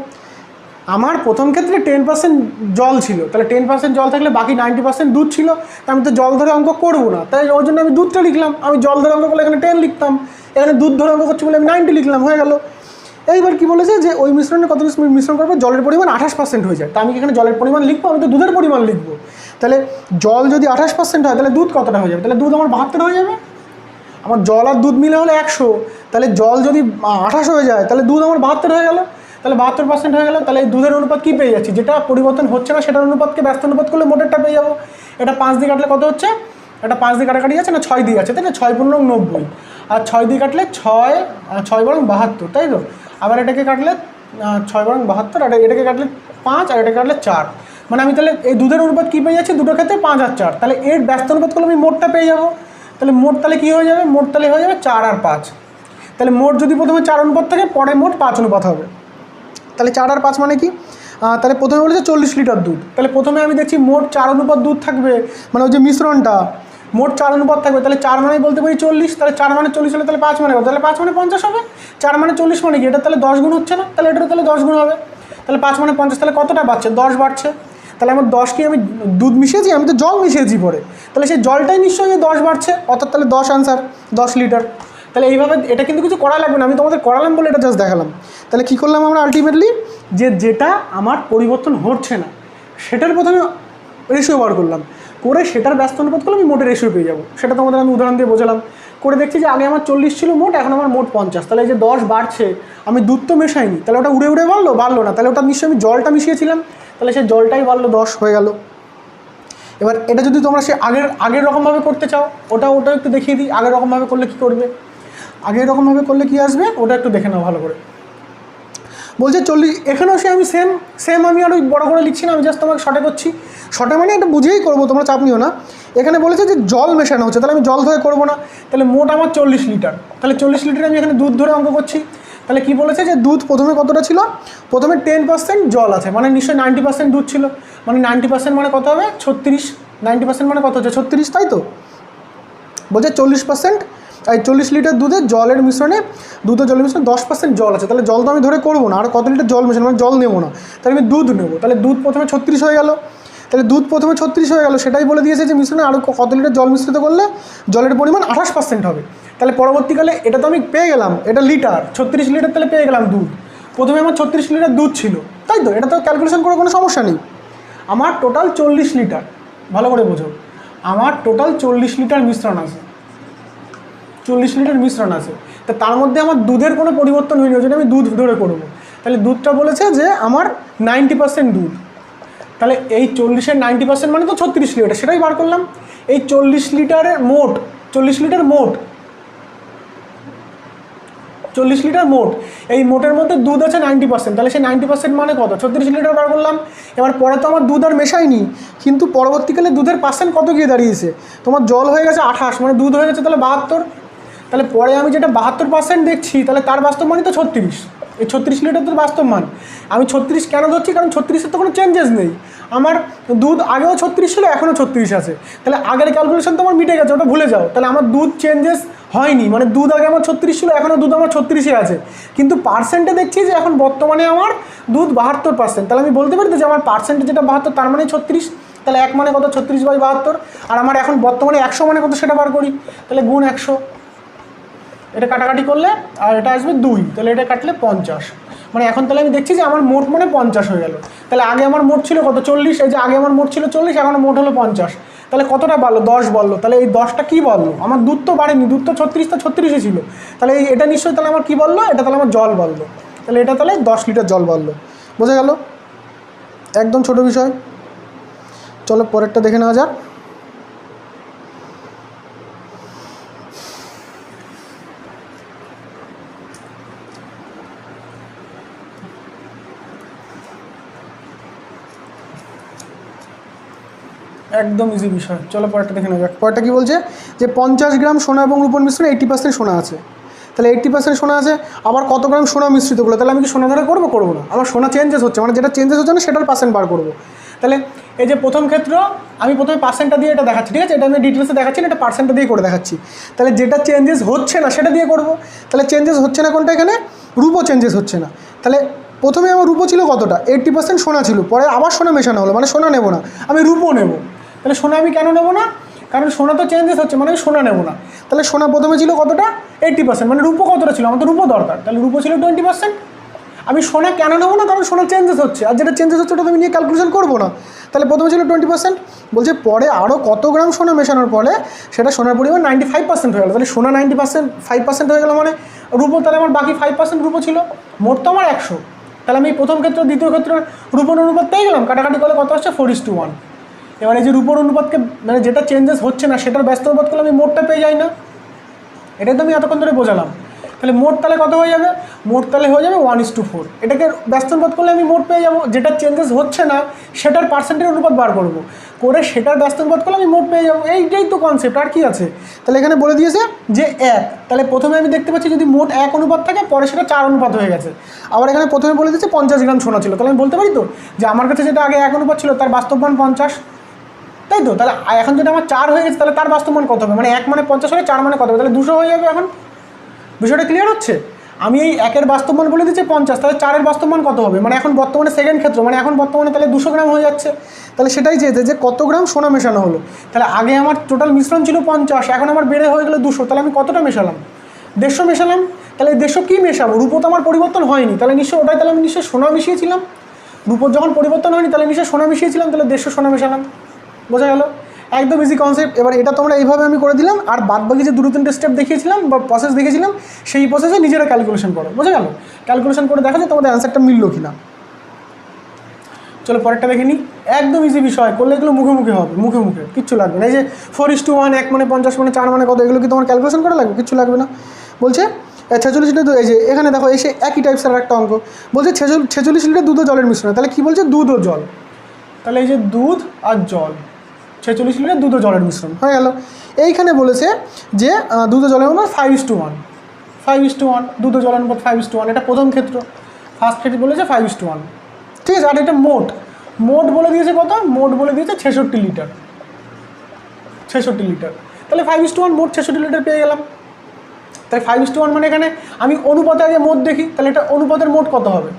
আমার প্রথম ক্ষেত্রে 10% জল ছিল, তাহলে 10% জল থাকলে বাকি 90% দুধ ছিল, তা আমি তো জল ধরে অঙ্ক করবো না, তাই ওই জন্য আমি দুধটা লিখলাম। আমি জল ধরে অঙ্ক করলে এখানে 10 লিখতাম, এখানে দুধ ধরে অঙ্ক করছি বলে আমি 90 লিখলাম, হয়ে গেল। এইবার কি বলেছে যে ওই মিশ্রণে কত মিশ্রণ করবো, জলের পরিমাণ 28% হয়ে যায়। তা আমি এখানে জলের পরিমাণ লিখবো, আমি তো দুধের পরিমাণ লিখবো। তাহলে জল যদি 28% হয়, তাহলে দুধ কতটা হয়ে যাবে, তাহলে দুধ আমার 72 হয়ে যাবে। আমার জল আর দুধ মিলে হলে 100, তাহলে জল যদি 28 হয়ে যায়, তাহলে দুধ আমার 72 হয়ে গেল, তাহলে 72% হয়ে গেল। তাহলে এই দুধের অনুপাত কী পেয়ে যাচ্ছি, যেটা পরিবর্তন হচ্ছে না সেটার অনুপাতকে ব্যস্ত অনুপাত করলে মোটেরটা পেয়ে যাবো। এটা 5 দিয়ে কাটলে কত হচ্ছে, এটা 5 দিয়ে কাটাকাটি আছে না, 6 দিয়ে আছে, তাই না, 6 × 90, আর 6 দিয়ে কাটলে 6 বরং 72, তাই তো। আবার এটাকে কাটলে 6 বরং 72, আর এটাকে কাটলে 5, আর এটাকে কাটলে 4, মানে আমি তাহলে এই দুধের অনুপাত কী পেয়ে যাচ্ছি, দুটো ক্ষেত্রে 5 আর 4, তাহলে এর ব্যস্ত অনুপাত করলে আমি মোটটা পেয়ে যাবো। তাহলে মোট তাহলে কী হয়ে যাবে, মোট তাহলে হয়ে যাবে 4 আর 5। তাহলে মোট যদি প্রথমে 4 অনুপাত থাকে, পরে মোট 5 অনুপাত হবে। তাহলে 4 আর 5 মানে কি, তাহলে প্রথমে বলেছে 40 লিটার দুধ, তাহলে প্রথমে আমি দেখছি মোট 4 অনুপাত দুধ থাকবে, মানে ওই যে মিশ্রণটা মোট 4 অনুপাত থাকবে। তাহলে 4 মানে বলতে পারি 40, তাহলে 4 মানে 40 হলে তাহলে 5 মানে কত, তাহলে 5 মানে 50 হবে। 4 মানে 40 মানে কি, এটা তাহলে 10 গুণ হচ্ছে না, তাহলে এটারও তাহলে 10 গুণ হবে। তাহলে 5 মানে 50, তাহলে কতটা বাড়ছে, 10 বাড়ছে। তাহলে আমার 10 কি আমি দুধ মিশিয়েছি, আমি তো জল মিশিয়েছি পরে, তাহলে সেই জলটাই নিশ্চয়ই 10 বাড়ছে, অর্থাৎ তাহলে 10 আনসার, 10 লিটার। তাহলে এইভাবে এটা কিন্তু কিছু করা লাগবে না, আমি তোমাদের করালাম বলে এটা জাস্ট দেখালাম। তাহলে কী করলাম আমরা আলটিমেটলি, যেটা আমার পরিবর্তন হচ্ছে না সেটার প্রথমে রেশিও বার করলাম, করে সেটার ব্যস্ত অনুপাত করলে আমি মোটের রেশিও পেয়ে যাবো। সেটা তোমাদের আমি উদাহরণ দিয়ে বোঝালাম। করে দেখছি যে আগে আমার 40 ছিল মোট, এখন আমার মোট 50, তাহলে এই যে 10 বাড়ছে, আমি দুধ তো মেশাইনি, তাহলে ওটা উড়ে উড়ে বাড়লো না, তাহলে ওটা নিশ্চয়ই আমি জলটা মিশিয়েছিলাম, তাহলে সেই জলটাই বাড়লো, 10 হয়ে গেল। এবার এটা যদি তোমরা সে আগের রকমভাবে করতে চাও, ওটা একটু দেখিয়ে দিই, আগের রকমভাবে করলে কী করবে, আগের রকমভাবে করলে কী আসবে ওটা একটু দেখে নাও ভালো করে। বলছে 40, এখানেও সে আমি সেম আমি আর ওই বড়ো করে লিখছি না, আমি জাস্ট তোমাকে শর্টে করছি। শর্টে মানে এটা বুঝেই করবো, তোমরা চাপ নিও না। এখানে বলেছে যে জল মেশানো হচ্ছে, তাহলে আমি জল ধরে করবো না, তাহলে মোট আমার 40 লিটার, তাহলে 40 লিটার আমি এখানে দুধ ধরে অঙ্ক করছি। তাহলে কি বলেছে যে দুধ প্রথমে কতটা ছিল, প্রথমে 10% জল আছে, মানে নিশ্চয়ই 90% দুধ ছিল, মানে 90% মানে কত হবে 36, 90% মানে কত হচ্ছে 36, তাই তো। বলছে 40%, এই 40 লিটার দুধের জলের মিশ্রণে, জলের মিশ্রণে 10% জল আছে, তাহলে জল তো আমি ধরে করবো না, আর কত লিটার জল মেশানো, মানে জল নেবো না, তাহলে আমি দুধ নেবো। তাহলে দুধ প্রথমে 36 হয়ে গেল, তাহলে দুধ প্রথমে 36 হয়ে গেল, সেটাই বলে দিয়েছে যে মিশ্রণে আরও কত লিটার জল মিশ্রিত করলে জলের পরিমাণ 28% হবে। তাহলে পরবর্তীকালে এটা তো আমি পেয়ে গেলাম, এটা লিটার 36 লিটার, তাহলে পেয়ে গেলাম দুধ। প্রথমে আমার 36 লিটার দুধ ছিল, তাই তো? এটা তো ক্যালকুলেশন করে কোনো সমস্যা নেই। আমার টোটাল 40 লিটার, ভালো করে বোঝো, আমার টোটাল 40 লিটার মিশ্রণ আছে, 40 লিটার মিশ্রণ আছে। তো তার মধ্যে আমার দুধের কোনো পরিবর্তন হয়নি, ওই জন্য আমি দুধ ধরে করবো। তাহলে দুধটা বলেছে যে আমার 90% দুধ, তাহলে এই 40-এর 90% মানে তো 36 লিটার, সেটাই বার করলাম। এই 40 লিটারের মোট, 40 লিটার মোট, 40 লিটার মোট, এই মোটের মধ্যে দুধ আছে 90%, তাহলে সেই 90% মানে কত? 36 লিটার বার করলাম। এবার পরে তো আমার দুধ আর মেশাইনি, কিন্তু পরবর্তীকালে দুধের পার্সেন্ট কত গিয়ে দাঁড়িয়েছে? তোমার জল হয়ে গেছে 28, মানে দুধ হয়ে গেছে তাহলে 72। তাহলে পরে আমি যেটা 72% দেখছি, তাহলে তার বাস্তব মানই তো 36। এই 36 লিটার তো বাস্তব মান। আমি 36 কেন ধরছি? কারণ 36-এর তো কোনো চেঞ্জেস নেই। আমার দুধ আগেও 36 ছিল, এখনও 36 আছে, তাহলে আগের ক্যালকুলেশন তো আমার মিটে গেছে, ওটা ভুলে যাও। তাহলে আমার দুধ চেঞ্জেস হয়নি, মানে দুধ আগে আমার 36 ছিল, এখনও দুধ আমার 36-ই আছে, কিন্তু পার্সেন্টে দেখছি যে এখন বর্তমানে আমার দুধ 72%। তাহলে আমি বলতে পারি তো যে আমার পার্সেন্টে যেটা 72, তার মানে 36। তাহলে 1 মানে কত? 36/72। আর আমার এখন বর্তমানে 100 মানে কত সেটা বার করি, তাহলে গুণ 100, এটা কাটাকাটি করলে আর এটা আসবে 2, তাহলে এটা কাটলে 50। মানে এখন তাহলে আমি দেখছি যে আমার মোট মানে 50 হয়ে গেল। তাহলে আগে আমার মোট ছিল কত? 40। এই যে আগে আমার মোট ছিল 40, এখন মোট হলো 50। তাহলে কতটা বাড়লো? 10 বাড়লো। তাহলে এই 10টা কী বললো? আমার দুধ তো বাড়েনি, দুধ তো 36 ছিল। তাহলে এটা নিশ্চয়ই তাহলে আমার কী বললো? এটা তাহলে আমার জল বললো। তাহলে এটা তাহলে 10 লিটার জল বললো। বোঝা গেল? একদম ছোট বিষয়। চলো পরেরটা দেখে নেওয়া যাক। একদম ইজি বিষয়। চলো পরেরটা দেখে নেওয়া যাক। পরেরটা কী বলছে? যে 50 গ্রাম সোনা এবং রূপোর মিশ্রণে 80% সোনা আছে। তাহলে 80% সোনা আছে, আবার কত গ্রাম সোনা মিশ্রিত করলো? তাহলে আমি কি সোনা ধরে করবো? করবো না। আমার সোনা চেঞ্জেস হচ্ছে, মানে যেটা চেঞ্জেস হচ্ছে না সেটার পার্সেন্ট বার করবো। তাহলে এই যে প্রথম ক্ষেত্র, আমি প্রথমে পার্সেন্টটা দিয়ে এটা দেখাচ্ছি, ঠিক আছে? এটা আমি ডিটেলসে দেখাচ্ছি না, এটা পার্সেন্টটা দিয়ে করে দেখাচ্ছি। তাহলে যেটা চেঞ্জেস হচ্ছে না সেটা দিয়ে করবো। তাহলে চেঞ্জেস হচ্ছে না কোনটা? এখানে রূপও চেঞ্জেস হচ্ছে না। তাহলে প্রথমে আমার রূপো ছিল কতটা? 80% সোনা ছিল, পরে আবার সোনা মেশানো হলো, মানে সোনা নেবো না, আমি রূপও নেবো। তাহলে সোনা আমি কেন নেবো না? কারণ সোনা তো চেঞ্জেস হচ্ছে, মানে আমি সোনা নেবো না। তাহলে সোনা প্রথমে ছিল কতটা? 80%, মানে রূপো কতটা ছিল? আমার তো রূপো দরকার, তাহলে রূপো ছিল 20%। আমি সোনা কেন নেবো না? কারণ সোনা চেঞ্জেস হচ্ছে, আর যেটা চেঞ্জেস হচ্ছে ওটা আমি নিয়ে ক্যালকুলেশন করবো না। তাহলে প্রথমে ছিল 20%, বলছে পরে আরও কত গ্রাম সোনা মেশানোর ফলে সেটা সোনার পরিমাণ 95% হয়ে গেল। তাহলে সোনা 5% হয়ে গেল, মানে রূপো তাহলে আমার বাকি 5% রূপো ছিল, মোট তো আমার 100। তাহলে আমি প্রথম ক্ষেত্র দ্বিতীয় ক্ষেত্রে রূপোর অনুপাত পেয়ে গেলাম, কাটাকাটি করলে কত আসছে? 4:1। এবার এই যে রূপোর অনুপাতকে, মানে যেটা চেঞ্জেস হচ্ছে না সেটার ব্যস্ত অনুপাত করলে আমি মোটটা পেয়ে যাই না? এটাই তো আমি এতক্ষণ ধরে বোঝালাম। তাহলে মোট তাহলে কত হয়ে যাবে? মোট তাহলে হয়ে যাবে 1:4। এটাকে ব্যস্ত অনুপাত করলে আমি মোট পেয়ে যাবো, যেটা চেঞ্জেস হচ্ছে না সেটার পার্সেন্টের অনুপাত বার করবো, করে সেটার ব্যস্ত অনুপাত করলে আমি মোট পেয়ে যাবো। এইটাই তো কনসেপ্ট, আর কি আছে? তাহলে এখানে বলে দিয়েছে যে 1। তাহলে প্রথমে আমি দেখতে পাচ্ছি যদি মোট 1 অনুপাত থাকে, পরে সেটা 4 অনুপাত হয়ে গেছে। আবার এখানে প্রথমে বলে দিয়েছে 50 গ্রাম সোনা ছিল, তাহলে আমি বলতে পারি তো যে আমার কাছে যেটা আগে 1 অনুপাত ছিল তার বাস্তব মান 50, তাই তো? তাহলে এখন যদি আমার 4 হয়ে গেছে, তাহলে তার বাস্তব মান কত হবে? মানে 1 মানে 50 হলে 4 মানে কত হবে? তাহলে 200 হয়ে যাবে। এখন বিষয়টা ক্লিয়ার হচ্ছে? আমি এই 1-এর বাস্তব মান বলে দিচ্ছি 50, তাহলে 4-এর বাস্তব মান কত হবে? মানে এখন বর্তমানে সেকেন্ড ক্ষেত্র, মানে এখন বর্তমানে তাহলে 200 গ্রাম হয়ে যাচ্ছে। তাহলে সেটাই চেয়েছে যে কত গ্রাম সোনা মেশানো হলো। তাহলে আগে আমার টোটাল মিশ্রণ ছিল 50, এখন আমার বেড়ে হয়ে গেলো 200, তাহলে আমি কতটা মেশালাম? 150 মেশালাম। তাহলে 150 কী মেশাবো? রূপো তো আমার পরিবর্তন হয়নি, তাহলে নিশ্চয়ই ওটাই, তাহলে আমি নিশ্চয়ই সোনা মিশিয়েছিলাম। রূপোর যখন পরিবর্তন হয়নি তাহলে নিশ্চয়ই সোনা মিশিয়েছিলাম, তাহলে 150 সোনা মেশালাম। বোঝা গেল? একদম ইজি কনসেপ্ট। এবার এটা তোমরা এইভাবে আমি করে দিলাম, আর বাদবাকি যে 2-3টে স্টেপ দেখিয়েছিলাম বা প্রসেস দেখিয়েছিলাম, সেই প্রসেসে নিজেরা ক্যালকুলেশন করো। বোঝা গেল? ক্যালকুলেশন করে দেখা যায় তোমাদের অ্যান্সারটা মিললো কি না। চলো পরেরটা দেখে নিই। একদম ইজি বিষয়, করলে এগুলো মুখে মুখে হবে, মুখে মুখে, কিচ্ছু লাগবে না। এই যে 4:1, 1 মানে 50 মানে 4 মানে কত, এগুলো কি তোমার ক্যালকুলেশন করা লাগবে? কিচ্ছু লাগবে না। বলছে 46 লিটার, এই যে এখানে দেখো এসে একই টাইপসের একটা অঙ্ক বলছে 46 লিটার দুধ ও জলের মিশ্রণ। তাহলে কী বলছে? দুধ ও জল। তাহলে এই যে দুধ আর জল, 46 লিটার দুধ ও জলের মিশ্রণ হয়ে গেল। এইখানে বলেছে যে দুধ ও জলের অনুপাত 5:1, 5:1, দুধ ও জলের অনুপাত 5:1। এটা প্রথম ক্ষেত্র। ফার্স্ট ক্ষেত্রে বলেছে 5:1, ঠিক আছে? আর এটা মোট বলে দিয়েছে কত? মোট বলে দিয়েছে 66 লিটার, 66 লিটার। তাহলে 5:1 মোট 66 লিটার পেয়ে গেলাম। তাই 5:1 মানে এখানে আমি অনুপাতে আগে মোট দেখি, তাহলে এটা অনুপাতের মোট কত হবে?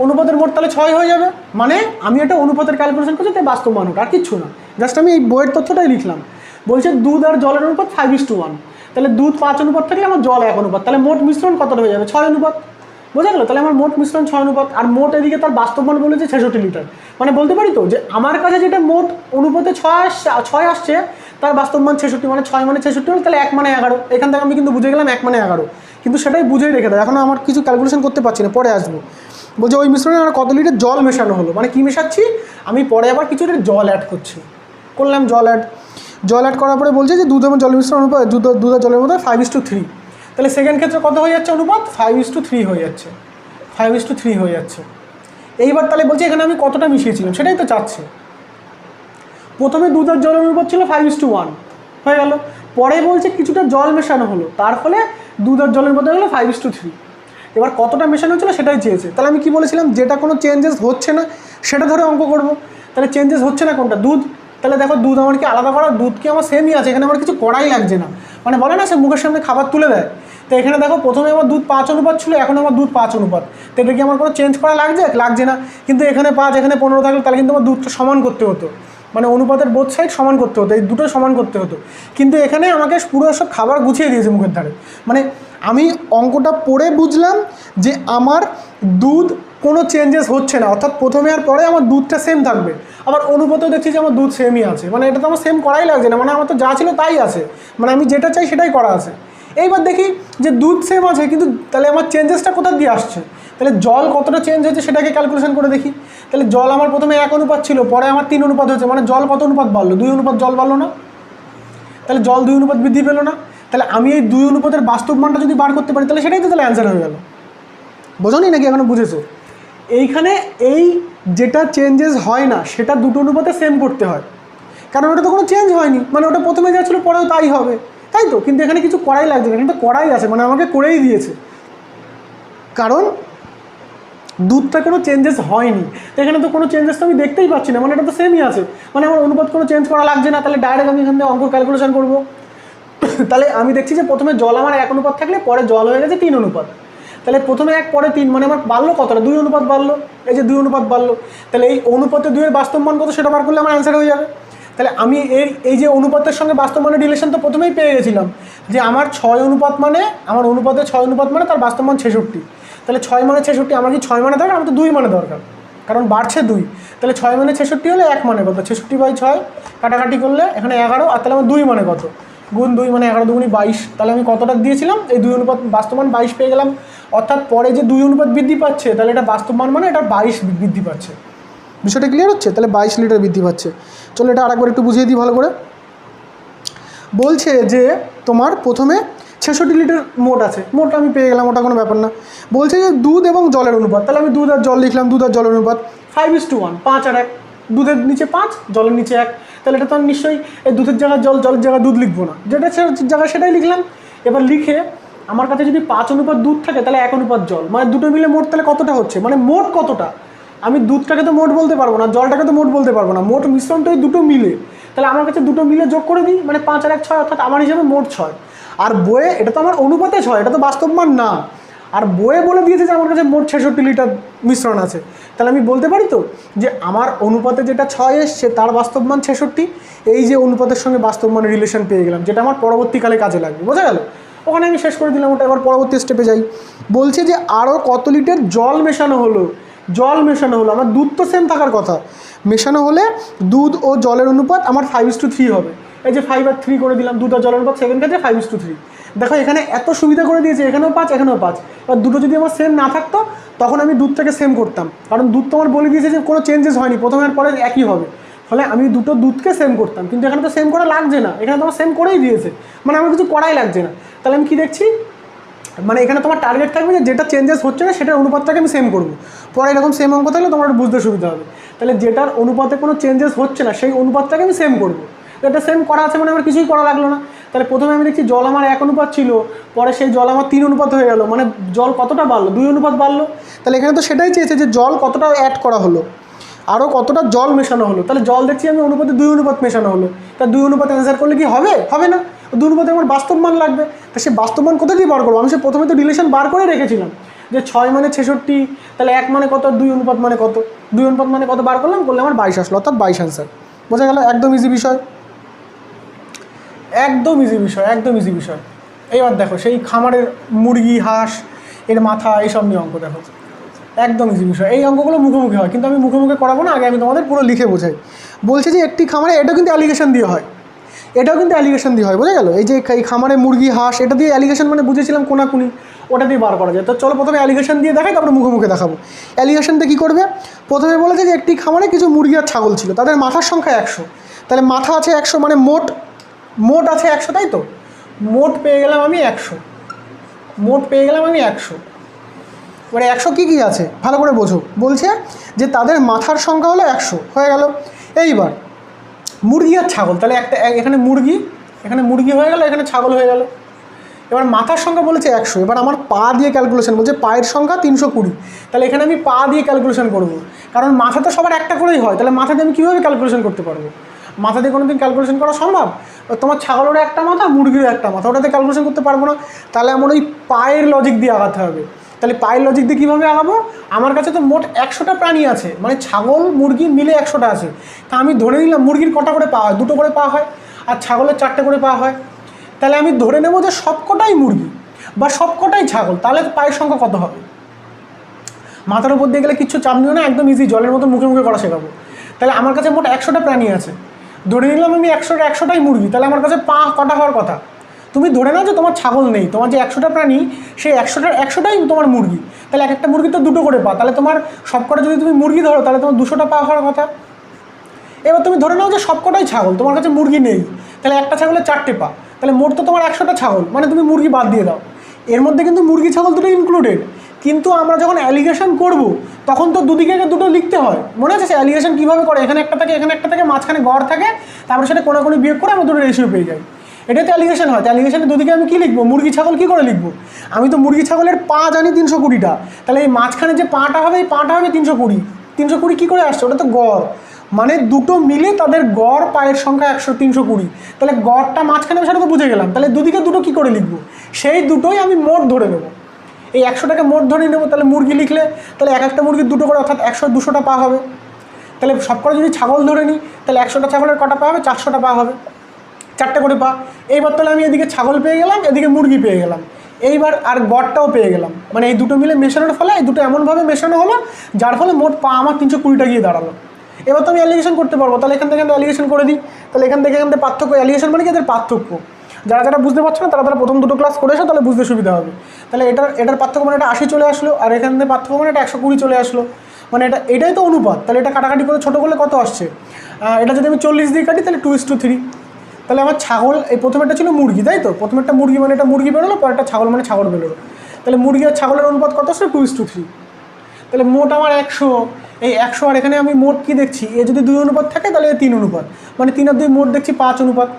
অনুপাতের মোট তাহলে 6 হয়ে যাবে। মানে আমি এটা অনুপাতের ক্যালকুলেশন করছি, তাই বাস্তব মান হোক, আর কিচ্ছু না। জাস্ট আমি এই বইয়ের তথ্যটাই লিখলাম। বলছে দুধ আর জলের অনুপাত 5:1, তাহলে দুধ 5 অনুপাত থাকলে আমার জল 1 অনুপাত, তাহলে মোট মিশ্রণ কতটা হয়ে যাবে? 6 অনুপাত। বোঝা গেল? তাহলে আমার মোট মিশ্রণ 6 অনুপাত, আর মোট এদিকে তার বাস্তব মান বলেছে 66 লিটার। মানে বলতে পারি তো যে আমার কাছে যেটা মোট অনুপাতে 6 আসছে তার বাস্তব মান 66, মানে 6 মানে 66 হল, তাহলে 1 মানে 11। এখান থেকে আমি কিন্তু বুঝে গেলাম 1 মানে 11, কিন্তু সেটাই বুঝেই রেখে দেয়। এখন আমার কিছু ক্যালকুলেশন করতে পারছি না, পরে আসবো। বলছে ওই মিশ্রণে আমার কত লিটার জল মেশানো হলো, মানে কী মেশাচ্ছি আমি, পরে আবার কিছু জল অ্যাড করছি, করলাম জল অ্যাড করার পরে বলছে যে দুধ এবং জলের মিশ্রণ অনুপাত, দুধ আর জলের মধ্যে 5:3। তাহলে সেকেন্ড ক্ষেত্রে কত হয়ে যাচ্ছে অনুপাত? 5:3 হয়ে যাচ্ছে, 5:3 হয়ে যাচ্ছে। এইবার তাহলে বলছে এখানে আমি কতটা মিশিয়েছিলাম সেটাই তো চাচ্ছে। প্রথমে দুধ আর জলের অনুপাত ছিল 5:1 হয়ে গেল, পরে বলছে কিছুটা জল মেশানো হলো, তার ফলে দুধ আর জলের মধ্যে হলো 5:3। এবার কতটা মেশানো হচ্ছিলো সেটাই চেয়েছে। তাহলে আমি কি বলেছিলাম, যেটা কোনো চেঞ্জেস হচ্ছে না সেটা ধরে অঙ্ক করব। তাহলে চেঞ্জেস হচ্ছে না কোনটা? দুধ। তাহলে দেখো দুধ আমার কি আলাদা করা, দুধ কি আমার সেমই আছে, এখানে আমার কিছু করাই লাগছে না। মানে বলে না সে মুখের সামনে খাবার তুলে দেয়, তো এখানে দেখো প্রথমে আমার দুধ 5 অনুপাত ছিল, এখন আমার দুধ 5 অনুপাত, তো এটা কি আমার কোনো চেঞ্জ করা লাগছে না। কিন্তু এখানে 5 এখানে 15 থাকলে তাহলে কিন্তু আমার দুধটা সমান করতে হতো, মানে অনুপাতের বোথ সাইড সমান করতে হতো, এই দুটো সমান করতে হতো। কিন্তু এখানে আমাকে পুরো সব খাবার গুছিয়ে দিয়েছে মুখের ধারে। মানে আমি অঙ্কটা পড়ে বুঝলাম যে আমার দুধ কোনো চেঞ্জেস হচ্ছে না, অর্থাৎ প্রথমে আর পরে আমার দুধটা সেম থাকবে। আবার অনুপাতেও দেখছি যে আমার দুধ সেমই আছে, মানে এটা তো আমার সেম করাই লাগছে না, মানে আমার তো যা ছিল তাই আছে, মানে আমি যেটা চাই সেটাই করা আছে। এইবার দেখি যে দুধ সেম আছে, কিন্তু তাহলে আমার চেঞ্জেসটা কোথা দিয়ে আসছে? তাহলে জল কতটা চেঞ্জ হয়েছে সেটাকে ক্যালকুলেশন করে দেখি। তাহলে জল আমার প্রথমে 1 অনুপাত ছিল, পরে আমার 3 অনুপাত হয়েছে, মানে জল কত অনুপাত বাড়লো? 2 অনুপাত জল বাড়লো না? তাহলে জল 2 অনুপাত বৃদ্ধি পেলো না? তাহলে আমি এই 2 অনুপাতের বাস্তব মানটা যদি বার করতে পারি তাহলে সেটাই তো তাহলে অ্যান্সার হয়ে গেল। বোঝোনি নাকি এখনো? বুঝেছো? এইখানে এই যেটা চেঞ্জেস হয় না সেটা দুটো অনুপাতে সেম করতে হয়, কারণ ওটা তো কোনো চেঞ্জ হয়নি, মানে ওটা প্রথমে যা ছিল পরেও তাই হবে, তাই তো? কিন্তু এখানে কিছু করাই লাগছে না, কিন্তু করাই আছে, মানে আমাকে করেই দিয়েছে, কারণ দুধটা কোনো চেঞ্জেস হয়নি। তো এখানে তো কোনো চেঞ্জেস তো আমি দেখতেই পাচ্ছি না, মানে এটা তো সেমই আছে, মানে আমার অনুপাত কোনো চেঞ্জ করা লাগছে না। তাহলে ডাইরেক্ট আমি এখান থেকে অঙ্ক ক্যালকুলেশন করবো। তাহলে আমি দেখছি যে প্রথমে জল আমার 1 অনুপাত থাকলে পরে জল হয়ে গেছে 3 অনুপাত। তাহলে প্রথমে 1 পরে 3, মানে আমার বাড়লো কতটা? 2 অনুপাত বাড়লো, এই যে 2 অনুপাত বাড়লো। তাহলে এই অনুপাতে 2 এর বাস্তব মান কত সেটা বার করলে আমার অ্যান্সার হয়ে যাবে। তাহলে আমি এই যে অনুপাতের সঙ্গে বাস্তব মানের রিলেশন তো প্রথমেই পেয়ে গেছিলাম, যে আমার 6 অনুপাত মানে, আমার অনুপাতে 6 অনুপাত মানে তার বাস্তব মান 66। তাহলে 6 মানে 66, আমার কি 6 মানে দরকার? আমার তো 2 মানে দরকার, কারণ বাড়ছে 2। তাহলে 6 মানে 66 হলে 1 মানে কত? 66/6 কাটাকাটি করলে এখানে 11, আর তাহলে আমার 2 মানে কত? গুণ 2 মানে 11 দুগুণি 22। তাহলে আমি কতটা দিয়েছিলাম? এই 2 অনুপাত বাস্তব মান 22 পেয়ে গেলাম। অর্থাৎ পরে যে 2 অনুপাত বৃদ্ধি পাচ্ছে, তাহলে এটা বাস্তব মান মানে এটা 22 বৃদ্ধি পাচ্ছে। বিষয়টা ক্লিয়ার হচ্ছে? তাহলে 22 লিটার বৃদ্ধি পাচ্ছে। চলো এটা আরেকবার একটু বুঝিয়ে দিই ভালো করে। বলছে যে তোমার প্রথমে 66 লিটার মোট আছে, মোট আমি পেয়ে গেলাম, ওটা কোনো ব্যাপার না। বলছে যে দুধ এবং জলের অনুপাত, তাহলে আমি দুধ আর জল লিখলাম, দুধ আর জলের অনুপাত 5:1, 5 আর 1, দুধের নিচে 5, জলের নিচে 1। তাহলে এটা তো আমি নিশ্চয়ই এই দুধের জায়গায় জল, জলের জায়গায় দুধ লিখবো না, যেটা জায়গায় সেটাই লিখলাম। এবার লিখে আমার কাছে যদি 5 অনুপাত দুধ থাকে তাহলে 1 অনুপাত জল, মানে দুটো মিলে মোট তাহলে কতটা হচ্ছে, মানে মোট কতটা? আমি দুধটাকে তো মোট বলতে পারবো না, জলটাকে তো মোট বলতে পারবো না, মোট মিশ্রণ তো এই দুটো মিলে। তাহলে আমার কাছে দুটো মিলে যোগ করে দিই, মানে 5 আর 1 6, অর্থাৎ আমার হিসাবে মোট 6। আর বইয়ে এটা তো আমার অনুপাতে 6, এটা তো বাস্তব মান না। আর বইয়ে বলে দিয়েছে যে আমার কাছে মোট 66 লিটার মিশ্রণ আছে। তাহলে আমি বলতে পারি তো যে আমার অনুপাতে যেটা 6 এসছে তার বাস্তব মান 66। এই যে অনুপাতের সঙ্গে বাস্তব মানের রিলেশন পেয়ে গেলাম, যেটা আমার পরবর্তীকালে কাজে লাগবে। বোঝা গেল? ওখানে আমি শেষ করে দিলাম ওটা। এবার পরবর্তী স্টেপে যাই। বলছে যে আরও কত লিটার জল মেশানো হলো? জল মেশানো হলো, আমার দুধ তো সেম থাকার কথা। মেশানো হলে দুধ ও জলের অনুপাত আমার 5:3 হবে। এই যে 5 আর 3 করে দিলাম, দুধ আর জলের অনুপাত সেকেন্ড ক্ষেত্রে 5:3। দেখো এখানে এত সুবিধা করে দিয়েছে, এখানেও 5 এখানেও 5। এবার দুটো যদি আমার সেম না থাকতো তখন আমি দুধটাকে সেম করতাম, কারণ দুধ তো আমার বলে দিয়েছে যে কোনো চেঞ্জেস হয়নি, প্রথমে আর পরে একই হবে। ফলে আমি দুটো দুধকে সেম করতাম, কিন্তু এখানে তো সেম করা লাগছে না, এখানে তো আমার সেম করেই দিয়েছে, মানে আমার কিছু করাই লাগছে না। তাহলে আমি কী দেখছি, মানে এখানে তোমার টার্গেট থাকবে যে যেটা চেঞ্জেস হচ্ছে না সেটার অনুপাতটাকে আমি সেম করবো। পরে এরকম সেম অঙ্ক থাকলে তোমার বুঝতে সুবিধা হবে। তাহলে যেটার অনুপাতে কোনো চেঞ্জেস হচ্ছে না সেই অনুপাতটাকে আমি সেম করবো। এটা সেম করা আছে মানে আমার কিছুই করা লাগলো না। তাহলে প্রথমে আমি দেখছি জল আমার 1 অনুপাত ছিল, পরে সেই জল আমার 3 অনুপাত হয়ে গেল, মানে জল কতটা বাড়লো? 2 অনুপাত বাড়লো। তাহলে এখানে তো সেটাই চেয়েছে যে জল কতটা অ্যাড করা হলো, আরও কতটা জল মেশানো হলো। তাহলে জল দেখছি আমি অনুপাতে 2 অনুপাত মেশানো হলো। তা 2 অনুপাত অ্যান্সার করলে কি হবে? হবে না। 2 অনুপাতে আমার বাস্তব মান লাগবে। তা সে বাস্তব মান কোথা দিয়ে বার করবো? আমি সে প্রথমে তো রিলেশন বার করে রেখেছিলাম যে 6 মানে 66, তাহলে 1 মানে কত, 2 অনুপাত মানে কত, 2 অনুপাত মানে কত বার করলাম, করলে আমার 22 আসলো, অর্থাৎ 22 অ্যান্সার। বোঝা গেল? একদম ইজি বিষয়, একদম ইজি বিষয়, একদম ইজি বিষয়। এইবার দেখো সেই খামারের মুরগি, হাঁস এর মাথা এইসব নিয়ে অঙ্ক দেখো, একদম ইজি বিষয়। এই অঙ্কগুলো মুখোমুখি হয়, কিন্তু আমি মুখোমুখি করাবো না, আগে আমি তোমাদের পুরো লিখে বোঝাই। বলছে যে একটি খামারে, এটাও কিন্তু অ্যালিগেশন দিয়ে হয়, এটাও কিন্তু অ্যালিগেশন দিয়ে হয়, বোঝা গেল? এই যে এই খামারে মুরগি হাঁস, এটা দিয়ে অ্যালিগেশন মানে বুঝেছিলাম কোনাকুনি, ওটা দিয়ে বার করা যায়। তো চলো প্রথমে অ্যালিগেশন দিয়ে দেখাই, তারপরে মুখোমুখি দেখাবো। অ্যালিগেশনটা কী করবে? প্রথমে বলেছে যে একটি খামারে কিছু মুরগি আর ছাগল ছিল, তাদের মাথার সংখ্যা 100। তাহলে মাথা আছে 100, মানে মোট আছে 100, তাই তো? মোট পেয়ে গেলাম আমি 100, মোট পেয়ে গেলাম আমি 100। এবারে 100 কী কী আছে ভালো করে বোঝো। বলছে যে তাদের মাথার সংখ্যা হলো 100, হয়ে গেল। এইবার মুরগি আর ছাগল, তাহলে এখানে মুরগি হয়ে গেল, এখানে ছাগল হয়ে গেল। এবার মাথার সংখ্যা বলেছে 100, এবার আমার পা দিয়ে ক্যালকুলেশন বলছে, পায়ের সংখ্যা 320। তাহলে এখানে আমি পা দিয়ে ক্যালকুলেশন করব, কারণ মাথা তো সবার একটা করেই হয়, তাহলে মাথা দিয়ে আমি কীভাবে ক্যালকুলেশন করতে পারবো? মাথা দিয়ে কোনো দিন ক্যালকুলেশন করা সম্ভব? তোমার ছাগলেরও একটা মাথা, মুরগিরও একটা মাথা, ওটাতে ক্যালকুলেশন করতে পারবো না। তাহলে আমার ওই পায়ের লজিক দিয়ে আগাতে হবে। তাহলে পায়ের লজিক দিয়ে কীভাবে আগাবো? আমার কাছে তো মোট 100টা প্রাণী আছে, মানে ছাগল মুরগি মিলে 100টা আছে। তা আমি ধরে নিলাম মুরগির কটা করে পা হয়? 2টো করে পা হয়, আর ছাগলের 4টে করে পা হয়। তাহলে আমি ধরে নেব যে সবকটাই মুরগি বা সবকটাই ছাগল। তাহলে পায়ের সংখ্যা কত হবে? মাথার উপর দিয়ে গেলে কিচ্ছু চাপ নিও না, একদম ইজি, জলের মতো মুখে মুখে করা শেখাবো। তাহলে আমার কাছে মোট 100টা প্রাণী আছে, ধরে নিলাম আমি 100টাই মুরগি। তাহলে আমার কাছে পা কটা হওয়ার কথা? তুমি ধরে নাও যে তোমার ছাগল নেই, তোমার যে 100টা প্রাণী, সেই 100টাই তোমার মুরগি। তাহলে এক একটা মুরগি তো 2টো করে পা, তাহলে তোমার সবকটা যদি তুমি মুরগি ধরো, তাহলে তোমার 200টা পা হওয়ার কথা। এবার তুমি ধরে নাও যে সবকটাই ছাগল, তোমার কাছে মুরগি নেই, তাহলে একটা ছাগলের 4টে পা, তাহলে মোট তো তোমার 100টা ছাগল, মানে তুমি মুরগি বাদ দিয়ে দাও। এর মধ্যে কিন্তু মুরগি ছাগল দুটো ইনক্লুডেড, কিন্তু আমরা যখন অ্যালিগেশন করব তখন তো দুদিকে দুটো লিখতে হয়। মনে আছে সে অ্যালিগেশন কীভাবে করে? এখানে একটা থাকে, এখানে একটা থাকে, মাঝখানে গড় থাকে, তারপরে সেটা কোনাকুনি বিয়োগ করে আমরা দুটো রেশিও পেয়ে যাই। এটাতে অ্যালিগেশন হয়। তো অ্যালিগেশনের দুদিকে আমি কী লিখবো? মুরগি ছাগল কী করে লিখবো? আমি তো মুরগি ছাগলের পা জানি 320টা, তাহলে এই মাঝখানে যে পাটা হবে, এই পাটা হবে 320। 320 কী করে আসছে? ওটা তো গড়, মানে দুটো মিলে তাদের গড় পায়ের সংখ্যা 320। তাহলে গড়টা মাঝখানে, সেটা তো বুঝে গেলাম। তাহলে দুদিকে দুটো কী করে লিখবো? সেই দুটোই আমি মোট ধরে নেবো, এই 100টাকে মোট ধরে নেবো। তাহলে মুরগি লিখলে তাহলে এক একটা মুরগির 2টো করে, অর্থাৎ 200টা পা হবে। তাহলে সবকটা যদি ছাগল ধরে নিই, তাহলে 100টা ছাগলের কটা পা হবে? 400টা পা হবে, 4টে করে পা। এইবার তাহলে আমি এদিকে ছাগল পেয়ে গেলাম, এদিকে মুরগি পেয়ে গেলাম, এইবার আর গড়টাও পেয়ে গেলাম। মানে এই দুটো মিলে মেশানোর ফলে, এই দুটো এমনভাবে মেশানো হলো যার ফলে মোট পা আমার 320টা গিয়ে দাঁড়ালো। এবার তো আমি অ্যালিগেশন করতে পারবো। তাহলে এখান থেকে অ্যালিগেশন করে দিই। তাহলে এখান থেকে পার্থক্য, অ্যালিগেশন মানে কি? এদের পার্থক্য। যারা বুঝতে পারছো না, তারা প্রথম দুটো ক্লাস করে এসো, তাহলে বুঝতে সুবিধা হবে। তাহলে এটার পার্থক্য মানে এটা 80 চলে আসলো, আর এখান থেকে পার্থক্য মানে এটা 120 চলে আসলো। মানে এটাই তো অনুপাত। তাহলে এটা কাটাকাটি করে ছোটো করলে কত আসছে? এটা যদি আমি 40 দিয়ে কাটি, তাহলে 2:3। তাহলে আমার ছাগল, এই প্রথমেরটা ছিল মুরগি, তাই তো? প্রথমেরটা মুরগি, মানে এটা মুরগি বেরোলো, পরেরটা ছাগল, মানে ছাগল বেরোলো। তাহলে মুরগি আর ছাগলের অনুপাত কত আসছে? 2:3। তাহলে মোট আমার 100, এই 100, আর এখানে আমি মোট কি দেখছি? এ যদি 2 অনুপাত থাকে, তাহলে 3 অনুপাত, মানে 3 আর 2 মোট দেখছি 5 অনুপাত।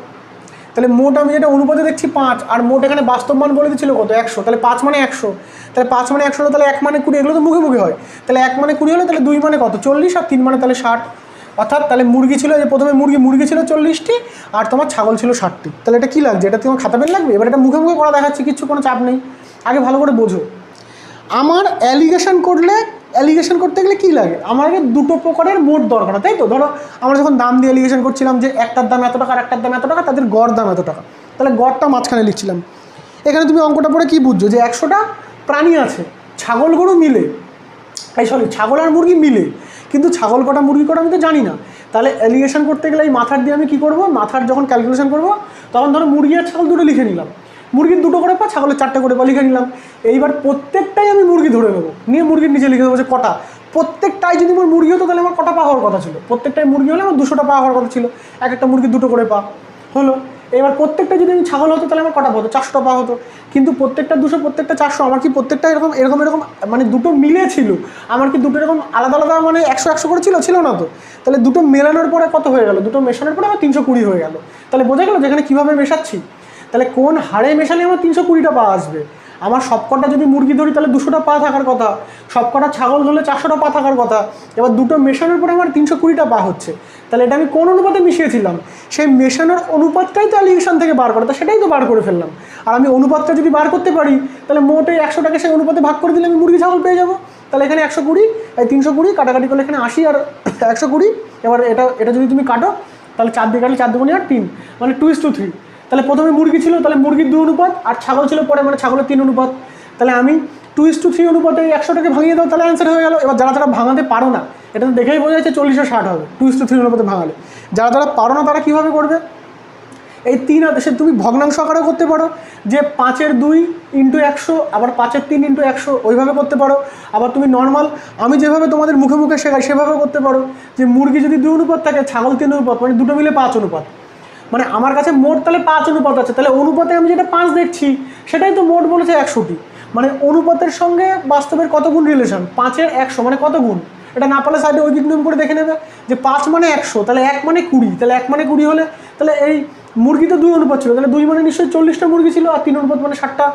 তাহলে মোট আমি যেটা অনুপাতে দেখছি 5, আর মোট এখানে বাস্তব মান বলে দিচ্ছিল কত? 100। তাহলে 5 মানে 100, তাহলে 5 মানে 100 হলো, তাহলে 1 মানে 20, এগুলো তো মুখে মুখে হয়। তাহলে 1 মানে 20 হলো, তাহলে 2 মানে কত? 40, আর 3 মানে তাহলে 60। অর্থাৎ তাহলে মুরগি ছিল, যে প্রথমে মুরগি ছিল 40টি, আর তোমার ছাগল ছিল 60টি। তাহলে এটা কী লাগছে? এটা তোমার খাতা পেন লাগবে? এবার এটা মুখে মুখে করা দেখাচ্ছি, কিচ্ছু কোনো চাপ নেই, আগে ভালো করে বোঝো। আমার অ্যালিগেশন করতে গেলে কী লাগে? আমার আগে দুটো প্রকারের মোট দরকার, তাই তো? ধরো আমরা যখন দাম দিয়ে অ্যালিগেশন করছিলাম, যে একটার দাম এত টাকা আর একটার দাম এত টাকা, তাদের গড় দাম এত টাকা, তাহলে গড়টা মাঝখানে লিখছিলাম। এখানে তুমি অঙ্কটা পড়ে কী বুঝছো? যে 100টা প্রাণী আছে, ছাগল গরু মিলে, ছাগল আর মুরগি মিলে, কিন্তু ছাগল কটা মুরগি কটা আমি তো জানি না। তাহলে অ্যালিগেশন করতে গেলে এই মাথার দিয়ে আমি কী করবো? মাথার যখন ক্যালকুলেশন করবো, তখন ধরো মুরগি আর ছাগল দুটো লিখে নিলাম, মুরগির 2টো করে পা, ছাগলের 4টে করে পা লিখে নিলাম। এইবার প্রত্যেকটাই আমি মুরগি ধরে নেবো, নিয়ে মুরগির নিচে লিখে দেবো যে কটা। প্রত্যেকটাই যদি আমার মুরগি হতো, তাহলে আমার কটা পা হওয়ার কথা ছিল? প্রত্যেকটাই মুরগি হলে আমার 200টা পা হওয়ার কথা ছিল, এক একটা মুরগির 2টো করে পা হলো। এবার প্রত্যেকটা যদি আমি ছাগল হতো, তাহলে আমার কটা পা হতো? 400টা পা হতো। কিন্তু প্রত্যেকটা 200, প্রত্যেকটা 400, আমার কি প্রত্যেকটা এরকম মানে দুটো মিলে ছিল? আমার কি দুটো এরকম আলাদা আলাদা মানে 100 করে ছিল না তো? তাহলে দুটো মেলানোর পরে কত হয়ে গেল? দুটো মেশানোর পরে আমার 320 হয়ে গেল। তাহলে বোঝা গেল যেখানে কীভাবে মেশাচ্ছি। তাহলে কোন হারে মেশালে আমার 320টা পা আসবে? আমার সবকটা যদি মুরগি ধরি, তাহলে 200টা পা থাকার কথা, সবকটা ছাগল ধরলে 400টা পা থাকার কথা। এবার দুটো মেশানোর পরে আমার 320টা পা হচ্ছে। তাহলে এটা আমি কোন অনুপাতে মিশিয়েছিলাম? সেই মেশানোর অনুপাতটাই তো অ্যালিগেশন থেকে বার করে, তা সেটাই তো বার করে ফেললাম। আর আমি অনুপাতটা যদি বার করতে পারি, তাহলে মোট এই 100টাকে সেই অনুপাতে ভাগ করে দিলে আমি মুরগি ছাগল পেয়ে যাবো। তাহলে এখানে 120, এই 320 কাটাকাটি করলে এখানে 80 আর 120। এবার এটা যদি তুমি কাটো, তাহলে 4 দিয়ে কাটলে 4 দুগুণে 8, 3, মানে 2:3। তাহলে প্রথমে মুরগি ছিল, তাহলে মুরগির 2 অনুপাত, আর ছাগল ছিল পরে, মানে ছাগলের 3 অনুপাত। তাহলে আমি 2:3 অনুপাতে 100টাকে ভাঙিয়ে দাও, তাহলে অ্যান্সার হয়ে গেল। এবার যারা যারা ভাঙাতে পারো না, এটা তো দেখেই বোঝা যাচ্ছে 40-60 হবে 2:3 অনুপাতে ভাঙালে। যারা যারা পারো না তারা কীভাবে করবে, এই 3 সে তুমি ভগ্নাংশ আকারেও করতে পারো, যে 5-এর 2 × 100, আবার 5-এর 3 × 100 ওইভাবে করতে পারো। আবার তুমি নর্মাল আমি যেভাবে তোমাদের মুখে মুখে শেখাই সেভাবে করতে পারো, যে মুরগি যদি 2 অনুপাত থাকে, ছাগল 3 অনুপাত, মানে দুটো মিলে 5 অনুপাত। মানে আমার কাছে মোট তাহলে 5 অনুপাত আছে, তাহলে অনুপাতে আমি যেটা 5 দেখছি সেটাই তো মোট বলেছে 100টি। মানে অনুপাতের সঙ্গে বাস্তবের কত গুণ রিলেশন, 5-এর 100 মানে কত গুণ, এটা না পারলে সাইডে ঐকিক নিয়ম করে দেখে নেবে, যে 5 মানে 100, তাহলে 1 মানে 20, তাহলে 1 মানে 20 হলে তাহলে এই মুরগি তো 2 অনুপাত ছিল, তাহলে 2 মানে নিশ্চয়ই 40টা মুরগি ছিল, আর 3 অনুপাত মানে 60টা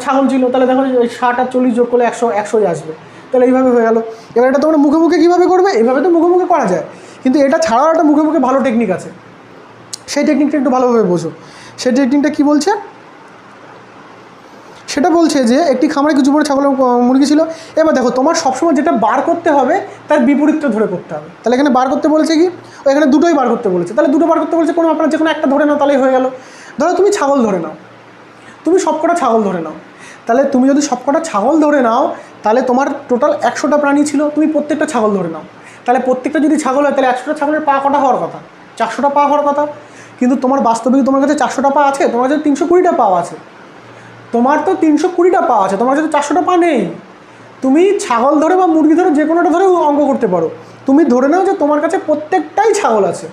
ছাগল ছিল, তাহলে দেখো 60 আর 40 যোগ করলে 100ই আসবে। তাহলে এইভাবে হয়ে গেল। এবার এটা তোমরা মুখে মুখে কীভাবে করবে, এইভাবে তো মুখে মুখে করা যায়, কিন্তু এটা ছাড়াও একটা মুখে মুখে ভালো টেকনিক আছে, সেই টেকনিকটা একটু ভালোভাবে বোঝো। সেই টেকনিকটা কী বলছে, সেটা বলছে যে একটি খামারে কিছু পরে ছাগল মুরগি ছিল। এবার দেখো তোমার সবসময় যেটা বার করতে হবে তার বিপরীতটা ধরে করতে হবে। তাহলে এখানে বার করতে বলেছে কি, এখানে দুটোই বার করতে বলেছে, তাহলে দুটো বার করতে বলেছে, কোনো আপনার যে কোনো একটা ধরে নাও তাহলেই হয়ে গেল। ধরো তুমি ছাগল ধরে নাও, তুমি সবকটা ছাগল ধরে নাও, তাহলে তুমি যদি সবকটা ছাগল ধরে নাও, তাহলে তোমার টোটাল 100টা প্রাণী ছিল, তুমি প্রত্যেকটা ছাগল ধরে নাও, তাহলে প্রত্যেকটা যদি ছাগল হয় তাহলে 100টা ছাগলের পা কটা হওয়ার কথা, 400টা পা হওয়ার কথা। কিন্তু তোমার বাস্তবিক তোমার কাছে 400টা পা আছে, তোমার কাছে 320টা পা আছে, তোমার তো 320টা পা আছে, তোমার কাছে 400টা পা নেই। তুমি ছাগল ধরে বা মুরগি ধরে যে কোনোটা ধরে অঙ্ক করতে পারো। তুমি ধরে নাও যে তোমার কাছে প্রত্যেকটাই ছাগল আছে,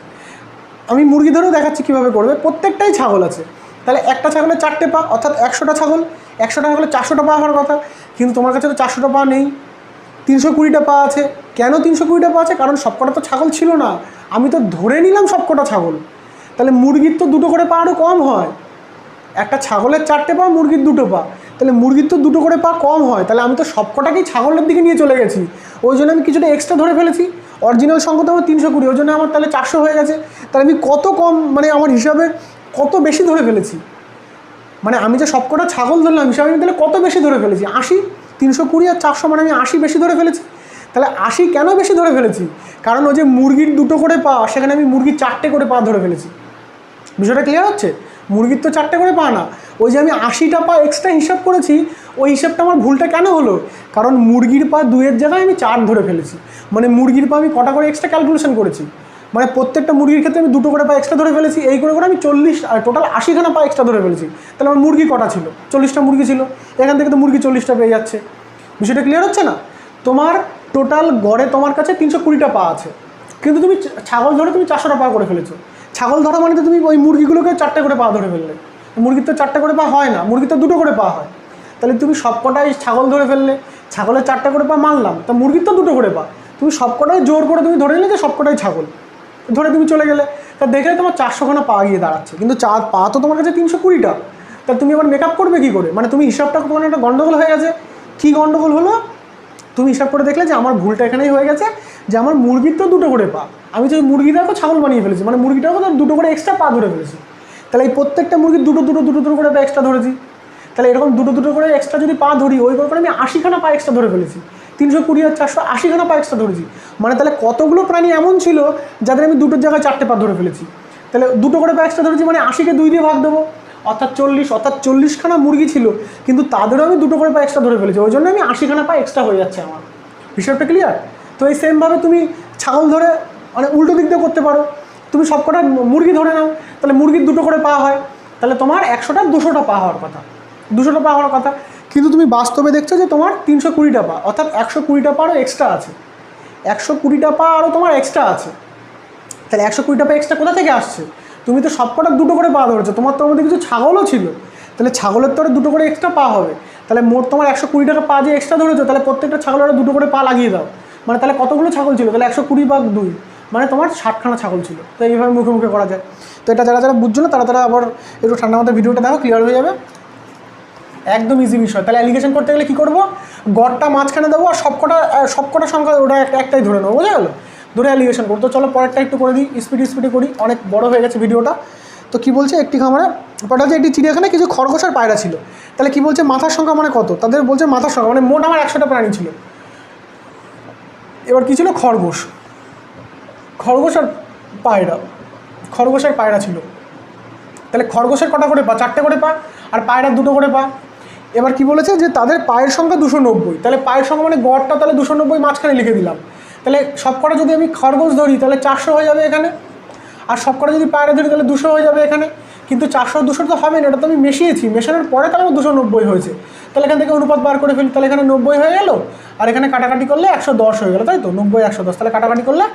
আমি মুরগি ধরেও দেখাচ্ছি কীভাবে করবে, প্রত্যেকটাই ছাগল আছে, তাহলে একটা ছাগলের 4টে পা, অর্থাৎ 100টা ছাগল, 100টা ছাগলের 400টা পা হওয়ার কথা, কিন্তু তোমার কাছে তো 400টা পা নেই, 320টা পা আছে। কেন 320টা পা আছে, কারণ সবকটা তো ছাগল ছিল না, আমি তো ধরে নিলাম সবকটা ছাগল। তাহলে মুরগির তো দুটো করে পা আরও কম হয়, একটা ছাগলের 4টে পা, মুরগির 2টো পা, তাহলে মুরগির তো 2টো করে পা কম হয়, তাহলে আমি তো সবকটাকেই ছাগলের দিকে নিয়ে চলে গেছি, ওই জন্য আমি কিছুটা এক্সট্রা ধরে ফেলেছি। অরিজিনাল সংখ্যা তো আমার 320, ওই জন্য আমার তাহলে 400 হয়ে গেছে। তাহলে আমি কত কম, মানে আমার হিসাবে কত বেশি ধরে ফেলেছি, মানে আমি যে সবকটা ছাগল ধরলাম হিসাবে আমি তাহলে কত বেশি ধরে ফেলেছি, 80, 320 আর 400 মানে আমি 80 বেশি ধরে ফেলেছি। তাহলে 80 কেন বেশি ধরে ফেলেছি, কারণ ওই যে মুরগির 2টো করে পা, সেখানে আমি মুরগির 4টে করে পা ধরে ফেলেছি। বিষয়টা ক্লিয়ার হচ্ছে, মুরগির তো 4টে করে পা না, ওই যে আমি 80টা পা এক্সট্রা হিসাব করেছি, ওই হিসাবটা আমার ভুলটা কেন হলো, কারণ মুরগির পা 2-এর জায়গায় আমি 4 ধরে ফেলেছি, মানে মুরগির পা আমি কটা করে এক্সট্রা ক্যালকুলেশন করেছি, মানে প্রত্যেকটা মুরগির ক্ষেত্রে আমি 2টো করে পা এক্সট্রা ধরে ফেলেছি, এই করে করে আমি 40 আর টোটাল 80খানা পা এক্সট্রা ধরে ফেলেছি। তাহলে আমার মুরগি কটা ছিল, 40টা মুরগি ছিল, এখান থেকে তো মুরগি 40টা পেয়ে যাচ্ছে। বিষয়টা ক্লিয়ার হচ্ছে না, তোমার টোটাল গড়ে তোমার কাছে 320টা পা আছে, কিন্তু তুমি ছাগল ধরে তুমি 400টা পা করে ফেলেছো। ছাগল ধরা মানে তো তুমি ওই মুরগিগুলোকে 4টে করে পা ধরে ফেললে, মুরগির তো 4টে করে পা হয় না, মুরগির তো 2টো করে পা হয়, তাহলে তুমি সবকটাই ছাগল ধরে ফেললে, ছাগলের 4টে করে পা মানলাম, তা মুরগির তো 2টো করে পা, তুমি সবকটাই জোর করে তুমি ধরে নিলে যে সবকটাই ছাগল, ধরে তুমি চলে গেলে, তা দেখলে তোমার 400খানা পা গিয়ে দাঁড়াচ্ছে, কিন্তু পা তো তোমার কাছে 320টা, তা তুমি এবার মেকআপ করবে কী করে, মানে তুমি হিসাবটা তোমার একটা গণ্ডগোল হয়ে গেছে। কী গণ্ডগোল হলো, তুমি হিসাব করে দেখলে যে আমার ভুলটা এখানেই হয়ে গেছে, যে আমার মুরগির তো 2টো করে পা, আমি তো ওই মুরগিটাকে ছাগল বানিয়ে ফেলেছি, মানে মুরগিটাকে তো 2টো করে এক্সট্রা পা ধরে ফেলেছি, তাহলে এই প্রত্যেকটা মুরগির 2টো করে পা এক্সট্রা ধরেছি, তাহলে এরকম 2টো করে এক্সট্রা যদি পা ধরি, ওই করে আমি 80খানা পা এক্সট্রা ধরে ফেলেছি, 320 আর 400 80খানা পা এক্সট্রা ধরেছি, মানে তাহলে কতগুলো প্রাণী এমন ছিল যাদের আমি 2টোর জায়গায় 4টে পা ধরে ফেলেছি, তাহলে 2টো করে পা এক্সট্রা ধরেছি, মানে 80কে 2 দিয়ে ভাগ দেবো, অর্থাৎ 40, অর্থাৎ 40খানা মুরগি ছিল, কিন্তু তাদেরও আমি 2টো করে পা এক্সট্রা ধরে ফেলেছি, ওই জন্য আমি 80খানা পা এক্সট্রা হয়ে যাচ্ছে আমার। বিষয়টা ক্লিয়ার? তো এই সেমভাবে তুমি ছাগল ধরে মানে উল্টো দিক দিয়ে করতে পারো, তুমি সবকটা মুরগি ধরে নাও, তাহলে মুরগির 2টো করে পা হয়, তাহলে তোমার 100টা 200টা পা হওয়ার কথা, 200টা পা হওয়ার কথা, কিন্তু তুমি বাস্তবে দেখছো যে তোমার 320টা পা, অর্থাৎ 120টা পা আরও এক্সট্রা আছে, 120টা পা আরও তোমার এক্সট্রা আছে, তাহলে 120টা পা এক্সট্রা কোথা থেকে আসছে, তুমি তো সবকটা 2টো করে পা ধরেছো, তোমার তোর মধ্যে কিছু ছাগলও ছিল, তাহলে ছাগলের তো আরও 2টো করে এক্সট্রা পা হবে, তাহলে মোট তোমার 120টাকা পা যে এক্সট্রা ধরেছো, তাহলে প্রত্যেকটা ছাগলের 2টো করে পা লাগিয়ে দাও, মানে তাহলে কতগুলো ছাগল ছিল, তাহলে 120 ভাগ 2, মানে তোমার 60খানা ছাগল ছিল। তো এইভাবে মুখে মুখে করা যায়। তো এটা যারা যারা বুঝছো না তারা আবার একটু ঠান্ডা মাথায় ভিডিওটা দেখো, ক্লিয়ার হয়ে যাবে, একদম ইজি বিষয়। তাহলে অ্যালিগেশন করতে গেলে কী করবো, গড়টা মাঝখানে দেবো আর সবকটা সংখ্যা ওটা একটাই ধরে নেবো, বোঝা গেলো, ধরে অ্যালিগেশন করবো। তো চলো পরেরটা একটু করে দিই, স্পিডে করি, অনেক বড় হয়ে গেছে ভিডিওটা। তো কী বলছে, একটি খামারে ওটা যে একটি চিড়িয়াখানায় কিছু খরগোশ আর পায়রা ছিল, তাহলে কী বলছে, মাথার সংখ্যা মানে কত, তাদের বলছে মাথার সংখ্যা মানে মোট আমার 100টা প্রাণী ছিল। এবার কী ছিল, খরগোশ আর পায়রা ছিল, তাহলে খরগোশের কটা করে পা, 4টে করে পা, আর পায়রার 2টো করে পা। এবার কি বলেছে যে তাদের পায়ের সংখ্যা 290, তাহলে পায়ের সংখ্যা মানে গড়টা তাহলে 290 মাঝখানে লিখে দিলাম। তাহলে সবকটা যদি আমি খরগোশ ধরি তাহলে 400 হয়ে যাবে এখানে, আর সবকটা যদি পায়রা ধরি তাহলে 200 হয়ে যাবে এখানে। কিন্তু 400 200 তো হবে না, এটা তো আমি মেশিয়েছি, মেশানোর পরে তাহলে আমার 290 হয়েছে। তাহলে এখান থেকে অনুপাত বার করে ফেলি, তাহলে এখানে 90 হয়ে গেল, আর এখানে কাটাকাটি করলে 110 হয়ে গেল, তাই তো 90 110, তাহলে কাটাকাটি করলে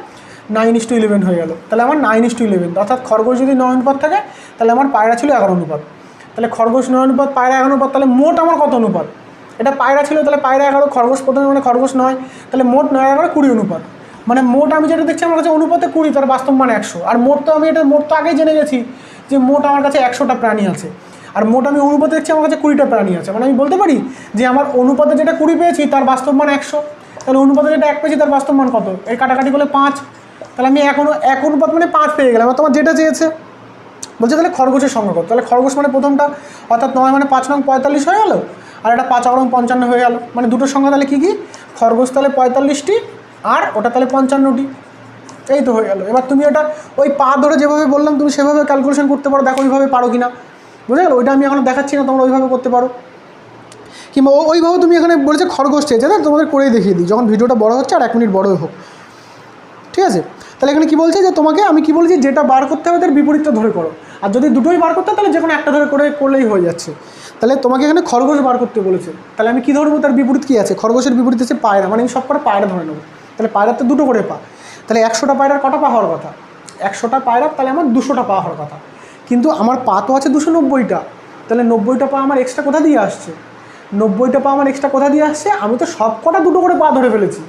9:11 হয়ে গেল। তাহলে আমার 9:11, অর্থাৎ খরগোশ যদি 9 অনুপাত থাকে তাহলে আমার পায়রা ছিল 11 অনুপাত। তাহলে খরগোশ 9 অনুপাত, পায়রা 11 অনুপাত, তাহলে মোট আমার কত অনুপাত? এটা পায়রা ছিল তাহলে পায়রা 11, খরগোশ প্রথমে মানে খরগোশ 9, তাহলে মোট 9 11 20 অনুপাত। মানে মোট আমি যেটা দেখছি আমার কাছে অনুপাতে 20, তার বাস্তব মান 100। আর মোট তো আমি এটা মোট তো আগেই জেনে গেছি যে মোট আমার কাছে 100টা প্রাণী আছে, আর মোট আমি অনুপাতে দেখছি আমার কাছে 20টা প্রাণী আছে। মানে আমি বলতে পারি যে আমার অনুপাতে যেটা 20 পেয়েছি তার বাস্তব মান 100, তাহলে অনুপাতে যেটা 1 পেয়েছি তার বাস্তব মান কত? এই কাটাকাটি করলে 5, তাহলে আমি এখনও 1 অনুপাত মানে 5 পেয়ে গেলাম। তোমার যেটা চেয়েছে বলছে তাহলে খরগোশের সংখ্যা কত? তাহলে খরগোশ মানে প্রথমটা, অর্থাৎ 9 মানে 5 নং 45 হয়ে গেল, আর এটা 5 নং 55 হয়ে গেল। মানে দুটোর সংখ্যা তাহলে কী কী? খরগোশ তাহলে 45টি, আর ওটা তাহলে 55টি, এই তো হয়ে গেল। এবার তুমি এটা ওই পা ধরে যেভাবে বললাম তুমি সেভাবে ক্যালকুলেশন করতে পারো, দেখো ওইভাবে পারো কিনা, বুঝে গেলো? ওইটা আমি এখন দেখাচ্ছি না, তোমরা ওইভাবে করতে পারো। কিংবা ওইভাবে তুমি এখানে বলেছে খরগোশ চেয়েছে, না তোমাদের করেই দেখিয়ে দিই যখন ভিডিওটা বড় হচ্ছে, আর 1 মিনিট বড়ই হোক, ঠিক আছে? তাহলে এখানে কী বলছে যে তোমাকে আমি কী বলছি, যেটা বার করতে হবে তার বিপরীতটা ধরে করো, আর যদি দুটোই বার করতে তাহলে যে কোনো একটা ধরে করলেই হয়ে যাচ্ছে। তাহলে তোমাকে এখানে খরগোশ বার করতে বলেছে, তাহলে আমি কী ধরবো? তার বিপরীত কী আছে? খরগোশের বিপরীত আছে পায়রা, মানে আমি সব করে পায়রা ধরে নেবো। তাহলে পায়রার তো দুটো করে পা, তাহলে 100টা পায়রার কটা পা হওয়ার কথা? 100টা পায়রার তাহলে আমার 200টা পা হওয়ার কথা, কিন্তু আমার পা তো আছে 290টা, তাহলে 90টা পা আমার এক্সট্রা কোথা দিয়ে আসছে? 90টা পা আমার এক্সট্রা কোথা দিয়ে আসছে? আমি তো সব কটা দুটো করে পা ধরে ফেলেছি।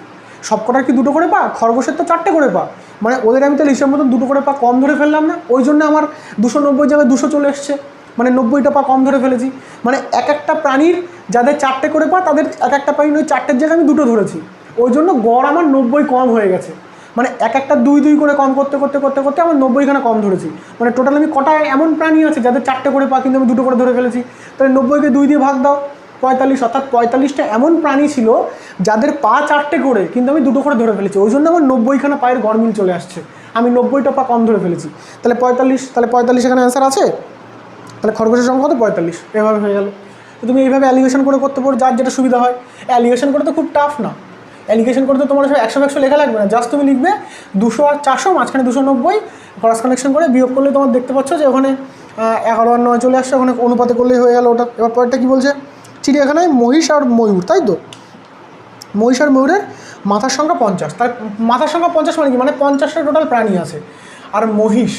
সব কটার কি দুটো করে পা? খরগোশের তো 4টে করে পা, মানে ওদের আমি তাহলে হিসাব মতন দুটো করে পা কম ধরে ফেললাম না, ওই জন্য আমার 290 জায়গায় 200 চলে এসছে, মানে 90টা পা কম ধরে ফেলেছি। মানে এক একটা প্রাণীর যাদের 4টে করে পা তাদের এক একটা প্রাণীর ওই 4টের জায়গায় আমি দুটো ধরেছি, ওই জন্য গড় আমার 90 কম হয়ে গেছে। মানে এক একটা 2 2 করে কম করতে করতে করতে করতে আমার 90খানা কম ধরেছি। মানে টোটাল আমি কটা এমন প্রাণী আছে যাদের 4টে করে পা কিন্তু আমি দুটো করে ধরে ফেলেছি, তাহলে 90কে 2 দিয়ে ভাগ দাও, 45, অর্থাৎ 45টা এমন প্রাণী ছিল যাদের পা 4টে করে কিন্তু আমি দুটো করে ধরে ফেলেছি, ওই জন্য আমার 90খানা পায়ের গড়মিল চলে আসছে, আমি 90টা পা কম ধরে ফেলেছি। তাহলে 45, তাহলে 45 এখানে অ্যান্সার আছে। তাহলে খরগোশের সংখ্যা কত? 45, এভাবে হয়ে গেল। তো তুমি এইভাবে অ্যালিগেশন করে করতে পারো, যার যেটা সুবিধা হয়। অ্যালিগেশন করে তো খুব টাফ না, অ্যালিগেশন করতে তোমার সব 100 লেখা লাগবে না, জাস্ট তুমি লিখবে 200 আর 400 মাঝখানে 290 ক্রস কানেকশন করে বিয়োগ করলে তোমার দেখতে পাচ্ছ যে ওখানে 11 আর 9 চলে আসছে, ওখানে অনুপাতে করলেই হয়ে গেল ওটা। এবার পরেরটা কী বলছে? চিড়িয়াখানায় মহিষ আর ময়ূর, তাই তো? মহিষ আর ময়ূরের মাথার সংখ্যা 50, তার মাথার সংখ্যা 50 মানে কি? মানে 50টা টোটাল প্রাণী আছে, আর মহিষ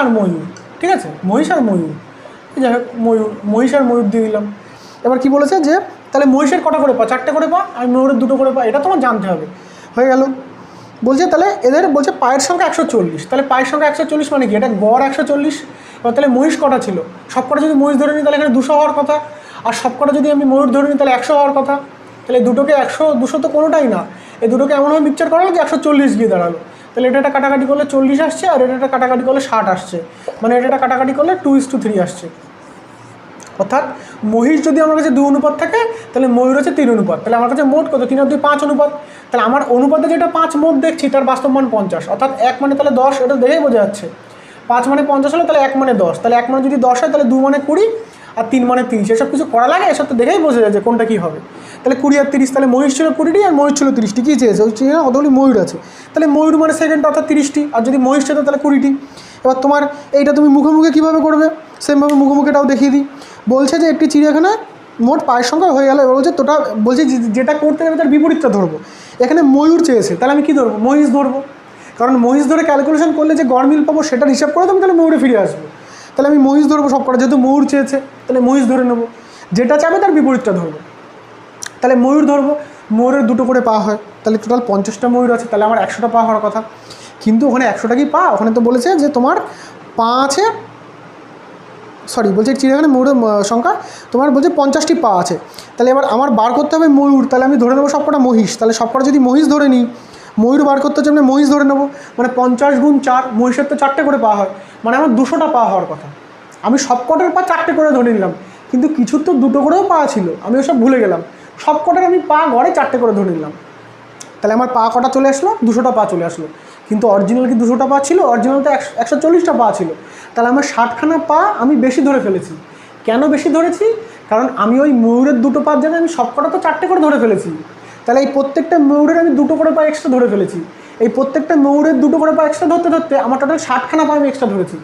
আর ময়ূর, ঠিক আছে? মহিষ আর ময়ূর, যাই হোক মহিষ আর ময়ূর দিয়ে দিলাম। এবার কি বলেছে যে তাহলে মহিষের কটা করে পা? 4টে করে পা, আর ময়ূরের 2টো করে পা, এটা তোমার জানতে হবে। হয়ে গেল। বলছে তাহলে এদের বলছে পায়ের সংখ্যা 140, তাহলে পায়ের সংখ্যা 140 মানে কি? এটা গড় 140। এবার তাহলে মহিষ কটা ছিল? সব কটা যদি মহিষ ধরে নিই তাহলে এখানে 200 হওয়ার কথা, আর সব কটা যদি আমি ময়ূর ধরে নিই তাহলে 100 হওয়ার কথা। তাহলে দুটোকে 100 200 তো কোনোটাই না, এই দুটোকে এমনভাবে মিক্সচার করা হলো যে 140 গিয়ে দাঁড়ালো। তাহলে এটা কাটাকাটি করলে 40 আসছে, আর এটা কাটাকাটি করলে 60 আসছে, মানে এটা কাটাকাটি করলে 2:3 আসছে। অর্থাৎ মহিষ যদি আমার কাছে 2 অনুপাত থাকে তাহলে ময়ূর হচ্ছে 3 অনুপাত, তাহলে আমার কাছে মোট কত? 3 আর 2 5 অনুপাত। তাহলে আমার অনুপাতে যেটা 5 মোট দেখছি তার বাস্তব মান 50, অর্থাৎ 1 মানে তাহলে 10, এটা দেখেই বোঝা যাচ্ছে। 5 মানে 50 হলে তাহলে 1 মানে 10, তাহলে 1 মানে যদি 10 হয় তাহলে 2 মানে 20 আর 3 মানে 30, এসব কিছু করা লাগে? এসব তো দেখেই বোঝা যায় যে কোনটা কী হবে। তাহলে 20 আর 30, তাহলে মহিষ ছিল 20টি আর ময়ূর ছিল 30টি, কী চেয়েছে? ওই চেয়ে কতগুলি ময়ূর আছে, তাহলে ময়ূর মানে সেকেন্ড অর্থাৎ 30টি, আর যদি মহিষ চেত তাহলে 20টি। এবার তোমার এইটা তুমি মুখোমুখি কীভাবে করবে? সেমভাবে মুখোমুখিটাও দেখিয়ে দিই। বলছে যে একটি চিড়িয়াখানায় মোট পায়ের সংখ্যা হয়ে গেল, এবার বলছে তোটা বলছে যেটা করতে হবে তার বিপরীতটা ধরবো। এখানে ময়ূর চেয়েছে, তাহলে আমি কী ধরবো? মহিষ ধরবো, কারণ মহিষ ধরে ক্যালকুলেশন করলে যে গড় মিল পাবো সেটার হিসাব করে আমি তাহলে ময়ূরে ফিরে আসবো। তাহলে আমি মহিষ ধরবো সব কটা, যেহেতু ময়ূর চেয়েছে তাহলে মহিষ ধরে নেবো, যেটা চাবে তার বিপরীতটা ধরবো। তাহলে ময়ূর ধরবো, ময়ূরের 2টো করে পা হয়, তাহলে টোটাল 50টা ময়ূর আছে, তাহলে আমার 100টা পা হওয়ার কথা। কিন্তু ওখানে 100টা কি পা? ওখানে তো বলেছে যে তোমার পা আছে, সরি বলছে চিড়িয়াখানায় ময়ূরের সংখ্যা তোমার বলছে 50টি পা আছে। তাহলে এবার আমার বার করতে হবে ময়ূর, তাহলে আমি ধরে নেবো সবকটা মহিষ, তাহলে সবকটা যদি মহিষ ধরে নিই, ময়ূর বার করতে হচ্ছে মানে মহিষ ধরে নেবো, মানে 50 গুণ 4, মহিষের তো 4টে করে পা হয়, মানে আমার 200টা পা হওয়ার কথা। আমি সবকটার পা 4টে করে ধরে নিলাম, কিন্তু কিছুর তো 2টো করেও পা ছিল, আমি ওসব ভুলে গেলাম। সবকটার আমি পা গড়ে 4টে করে ধরে নিলাম, তাহলে আমার পা কটা চলে আসলো? 200টা পা চলে আসলো। কিন্তু অরিজিনাল কি 200টা পা ছিল? অরিজিনাল তো 140টা পা ছিল, তাহলে আমার 60খানা পা আমি বেশি ধরে ফেলেছি। কেন বেশি ধরেছি? কারণ আমি ওই ময়ূরের দুটো পার জায়গায় আমি সবকটা তো 4টে করে ধরে ফেলেছি, তাহলে এই প্রত্যেকটা ময়ূরের আমি 2টো করে পা এক্সট্রা ধরে ফেলেছি। এই প্রত্যেকটা ময়ূরের 2টো করে পা এক্সট্রা ধরতে ধরতে আমার টোটাল 60খানা পা আমি এক্সট্রা ধরেছি।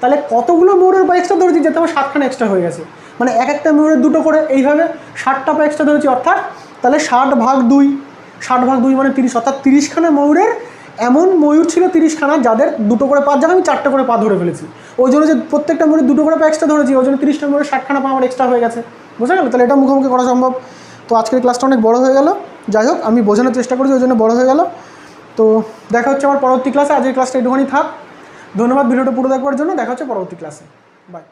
তাহলে কতগুলো ময়ূরের পা এক্সট্রা ধরেছি যেতে আমার 7খানা এক্সট্রা হয়ে গেছে, মানে এক একটা ময়ূরের 2টো করে, এইভাবে 60টা পা এক্সট্রা ধরেছি। অর্থাৎ তাহলে 60/2, 60/2 মানে 30, অর্থাৎ 30খানা ময়ূরের, এমন ময়ূর ছিল 30খানা যাদের 2টো করে পা জায়গায় আমি 4টে করে পা ধরে ফেলেছি। ওই জন্য যে প্রত্যেকটা ময়ূরের 2টো করে পা এক্সট্রা ধরেছি, ওই জন্য 30টা ময়ূরের 60খানা পা আমার এক্সট্রা হয়ে গেছে। বুঝা গেল? তাহলে এটা মুখোমুখি করা সম্ভব। তো আজকের ক্লাসটা অনেক বড় হয়ে গেল, যাই হোক আমি বোঝানোর চেষ্টা করেছি ওই জন্য বড় হয়ে গেল। তো দেখা হচ্ছে আমার পরবর্তী ক্লাসে। আজকের ক্লাসটা একটুখানি থাক। ধন্যবাদ ভিডিওটা পুরো দেখবার জন্য। দেখা হচ্ছে পরবর্তী ক্লাসে। বাই।